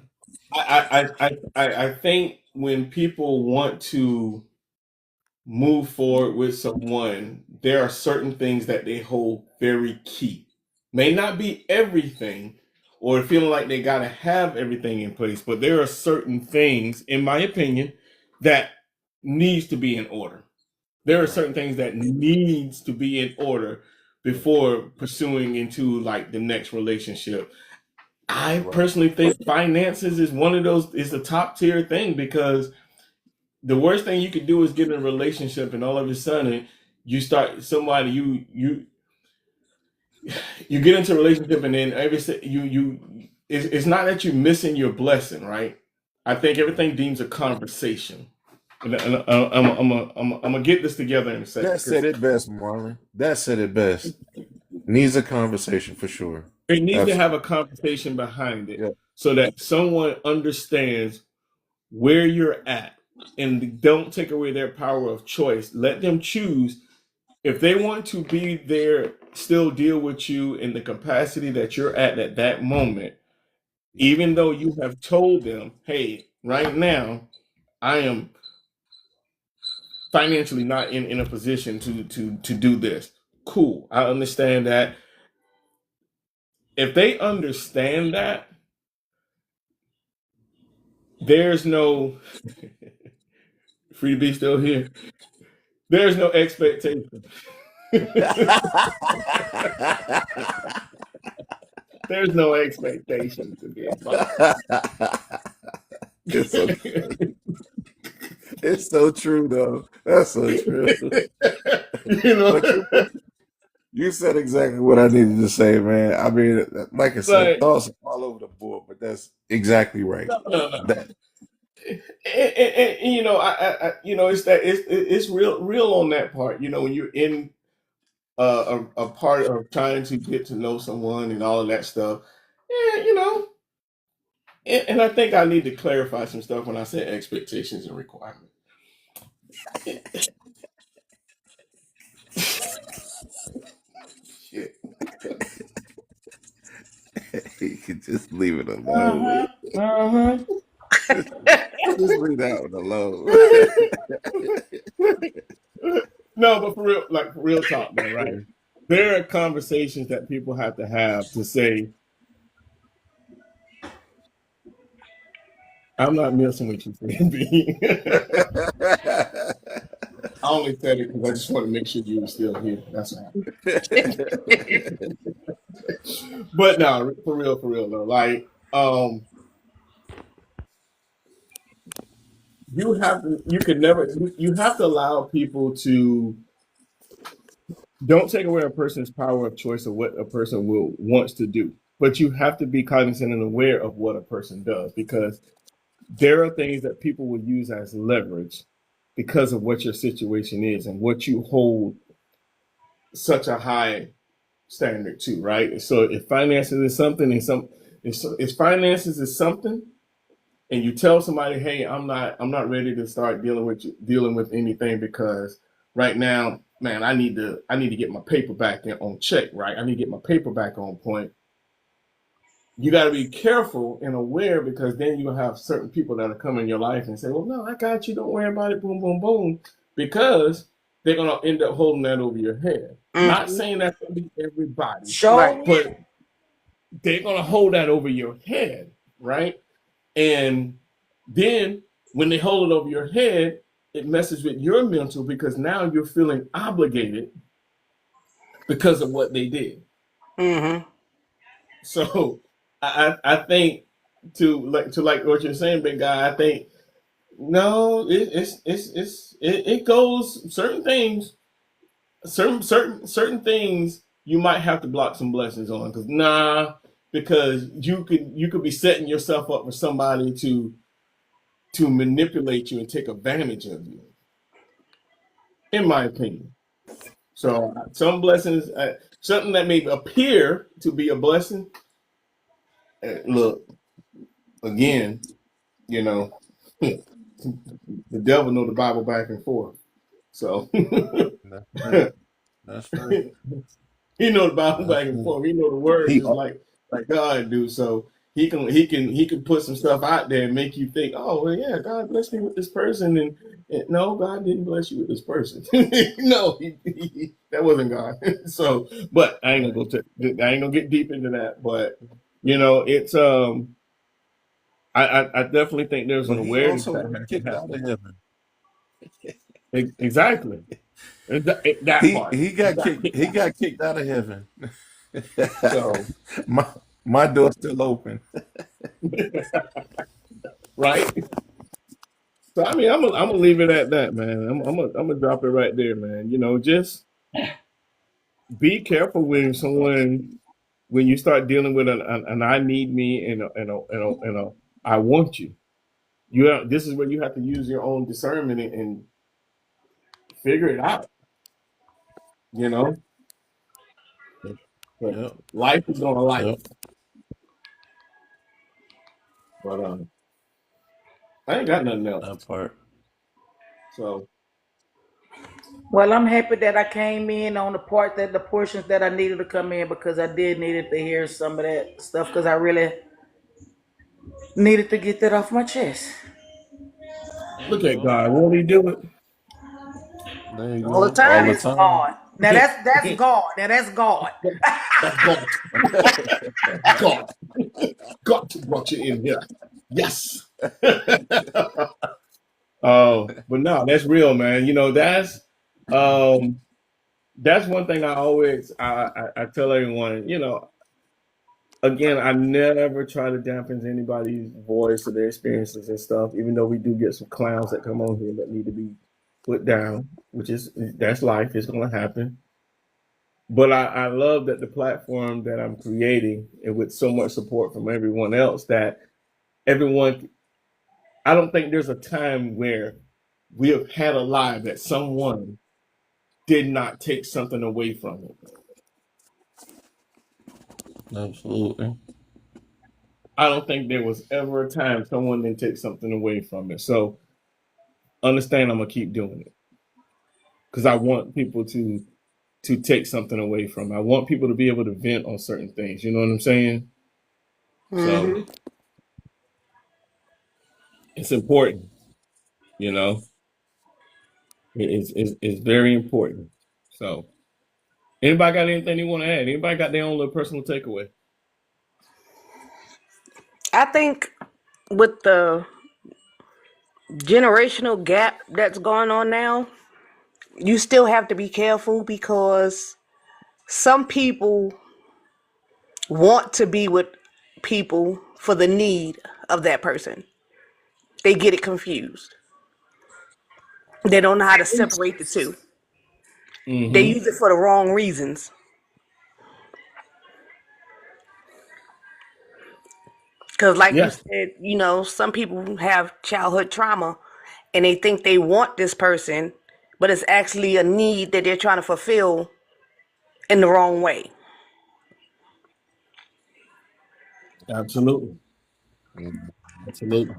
S1: I think when people want to move forward with someone, there are certain things that they hold very key. May not be everything, or feeling like they gotta have everything in place, but there are certain things, in my opinion, that needs to be in order. There are
S6: Right.
S1: certain things that needs to be in order before pursuing into like the next relationship. I
S6: Right.
S1: personally think finances is one of those is the top tier thing because the worst thing you could do is get in a relationship and all of a sudden you start somebody you get into a relationship and then it's not that you're missing your blessing, right? I think everything deems a conversation. And I'm gonna get this together in a second
S6: That said
S1: because
S6: it best, Marlon. That said it best. Needs a conversation for sure.
S1: it needs to have
S6: Absolutely.
S1: a conversation behind it
S6: Yeah.
S1: so that someone understands where you're at and don't take away their power of choice. Let them choose if they want to be there, still deal with you in the capacity that you're at that moment,
S6: Yeah.
S1: even though you have told them, hey, right now, I am financially not in a position to do this. Cool. I understand that. If they understand that, there's no free to be still here. There's no expectation. There's no expectation to be involved.
S6: It's so it's so true though. That's so true.
S1: You know,
S6: But you said exactly what I needed to say, man. I mean, like I said,
S1: like
S6: thoughts are all over the board, but that's exactly right.
S1: no.
S6: That
S1: And, you know, it's that it's real on that part. You know, when you're in a part of trying to get to know someone and all of that stuff, yeah, you know, and I think I need to clarify some stuff when I say expectations and requirements. Shit.
S6: you could just leave it alone.
S1: Uh-huh. Uh-huh.
S6: Just, just leave that one alone.
S1: No, but for real talk though, right? There are conversations that people have to say, I'm not messing with you, friend B. I only said it because I just want to make sure you were still here. That's all. But no, for real though. Like, you could never, you have to allow people to don't take away a person's power of choice of what a person will wants to do. But you have to be cognizant and aware of what a person does because there are things that people will use as leverage because of what your situation is and what you hold such a high standard to, right? So if finances is something and if finances is something and you tell somebody, hey, I'm not ready to start dealing with anything because right now, man, I need to get my paper back on check, right? I need to get my paper back on point. You got to be careful and aware because then you'll have certain people that are coming in your life and say, well, no, I got you. Don't worry about it. Boom, boom, boom. Because they're going to end up holding that over your head. Not
S8: Mm-hmm.
S1: saying that's going to be everybody,
S8: Show.
S1: but they're going to hold that over your head, right? And then when they hold it over your head, it messes with your mental because now you're feeling obligated because of what they did.
S8: Mm-hmm.
S1: So I think to like what you're saying, big guy. I think no, it goes certain things you might have to block some blessings on because you could be setting yourself up for somebody to manipulate you and take advantage of you, in my opinion. So some blessings, something that may appear to be a blessing, look again, you know, the devil know the Bible back and forth. So
S6: That's right. That's right.
S1: He know the Bible
S6: That's
S1: back and
S6: it.
S1: forth. He know the word
S6: He
S1: just like God do. So he can put some stuff out there and make you think, oh well, yeah, God blessed me with this person, and no, God didn't bless you with this person. No, that wasn't God. So, but I ain't gonna I ain't gonna get deep into that. But it's I definitely think there's an
S6: but he
S1: awareness
S6: also
S1: that
S6: got
S1: has to
S6: kicked out of
S1: happen.
S6: heaven.
S1: Exactly. That
S6: He
S1: part.
S6: he
S1: He
S6: got
S1: got
S6: kicked
S1: kicked
S6: he
S1: out.
S6: got kicked out of heaven.
S1: So
S6: my my door's still open.
S1: right. So I mean, I'm gonna leave it at that, man. I'm gonna drop it right there, man. Just be careful when when you start dealing with an I need me and a I want you. This is where you have to use your own discernment and figure it out. You know, but
S6: Yep,
S1: life is gonna life.
S6: yep,
S1: But I ain't got nothing
S6: that
S1: else.
S6: part.
S1: So
S8: Well, I'm happy that I came in on the portions that I needed to come in because I did needed to hear some of that stuff because I really needed to get that off my chest.
S6: There
S1: look
S6: you
S1: at
S6: go.
S1: God. Won't He do it?
S6: There you
S8: All the
S6: go. All
S8: time
S6: the
S8: it's
S6: time.
S8: God. Now that's God. Now that's God.
S1: That's God. God. God brought you in here. Yes. But no, that's real, man. Um that's one thing I tell everyone, again, I never try to dampen anybody's voice or their experiences and stuff, even though we do get some clowns that come on here that need to be put down, that's life, it's gonna happen. But I love that the platform that I'm creating and with so much support from everyone else that everyone I don't think there's a time where we have had a live that someone did not take something away from it.
S6: Absolutely.
S1: I don't think there was ever a time someone didn't take something away from it. So understand I'm gonna keep doing it because I want people to take something away from it. I want people to be able to vent on certain things. You know what I'm saying? So
S4: Mm-hmm.
S1: it's important. You know, it's very important. So anybody got anything they want to add? Anybody got their own little personal takeaway?
S4: I think with the generational gap that's going on now, you still have to be careful because some people want to be with people for the need of that person. They get it confused. They don't know how to separate the two. They
S1: Mm-hmm.
S4: use it for the wrong reasons. Because, like you
S1: Yeah,
S4: said, some people have childhood trauma and they think they want this person, but it's actually a need that they're trying to fulfill in the wrong way.
S1: absolutely.
S6: Mhm.
S1: Absolutely.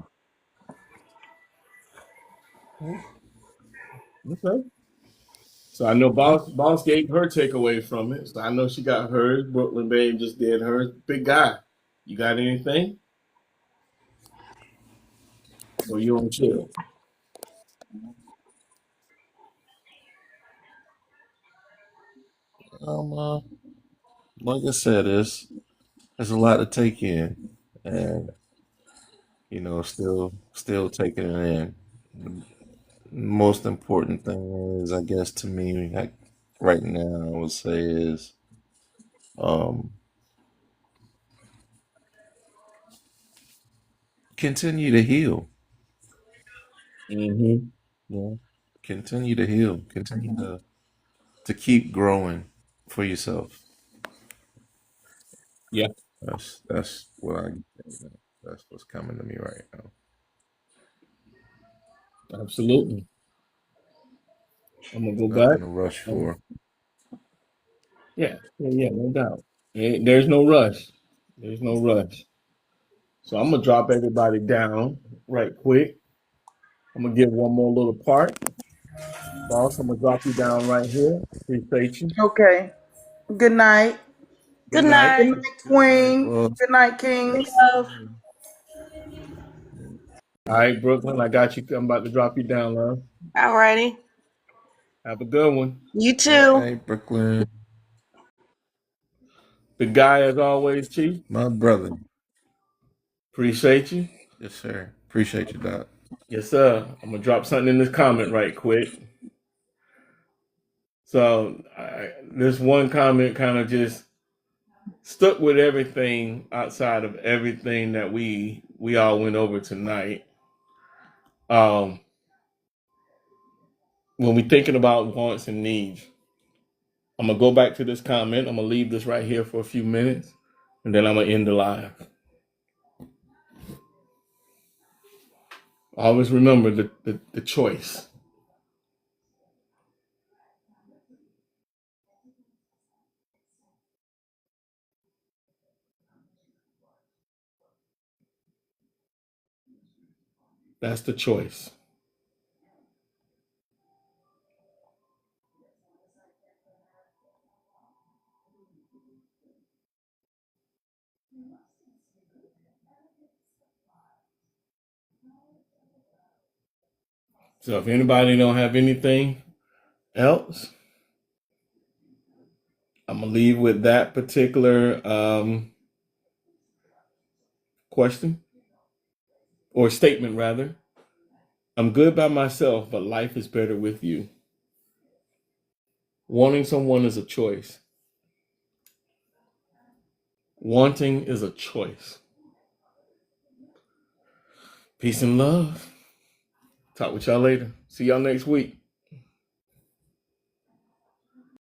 S1: Okay. So I know
S6: Yeah.
S1: Boss gave her takeaway from it. So I know she got hers. Brooklyn Babe just did hers. Big guy. You got anything? Or you on chill?
S6: Uh, like I said, there's a lot to take in, and still taking it in. The most important thing is, I guess, to me, like right now, I would say is um, continue to heal.
S1: Mm-hmm.
S6: Yeah, continue to heal. Continue to keep growing for yourself.
S1: Yeah,
S6: That's what that's what's coming to me right now.
S1: absolutely. I'm gonna go back.
S6: Nothing to rush
S1: Um,
S6: for.
S1: yeah, no doubt. There's no rush. There's no rush. So I'm gonna drop everybody down right quick. I'm gonna give one more little part. Boss, I'm gonna drop you down right here. Appreciate you.
S8: Okay. Good night.
S4: Good
S1: Good night.
S8: Good
S4: night.
S8: night, Queen.
S6: Well,
S8: Good night, Kings.
S3: Love.
S1: All right, Brooklyn, I got you. I'm about to drop you down, love.
S4: Alrighty.
S1: Have a good one.
S4: You too.
S6: hey, Brooklyn,
S1: The guy, as always, Chief.
S6: my brother.
S1: Appreciate you.
S6: Yes, sir. Appreciate you, Doc.
S1: Yes, sir. I'm gonna drop something in this comment right quick. So this one comment kind of just stuck with everything outside of everything that we all went over tonight. When we thinking about wants and needs, I'm gonna go back to this comment. I'm gonna leave this right here for a few minutes, and then I'm gonna end the live. Always remember the choice. That's the choice. So if anybody don't have anything else, I'm gonna leave with that particular question or statement rather. I'm good by myself, but life is better with you. Wanting someone is a choice. Wanting is a choice. Peace and love. Talk with y'all later. See y'all next week.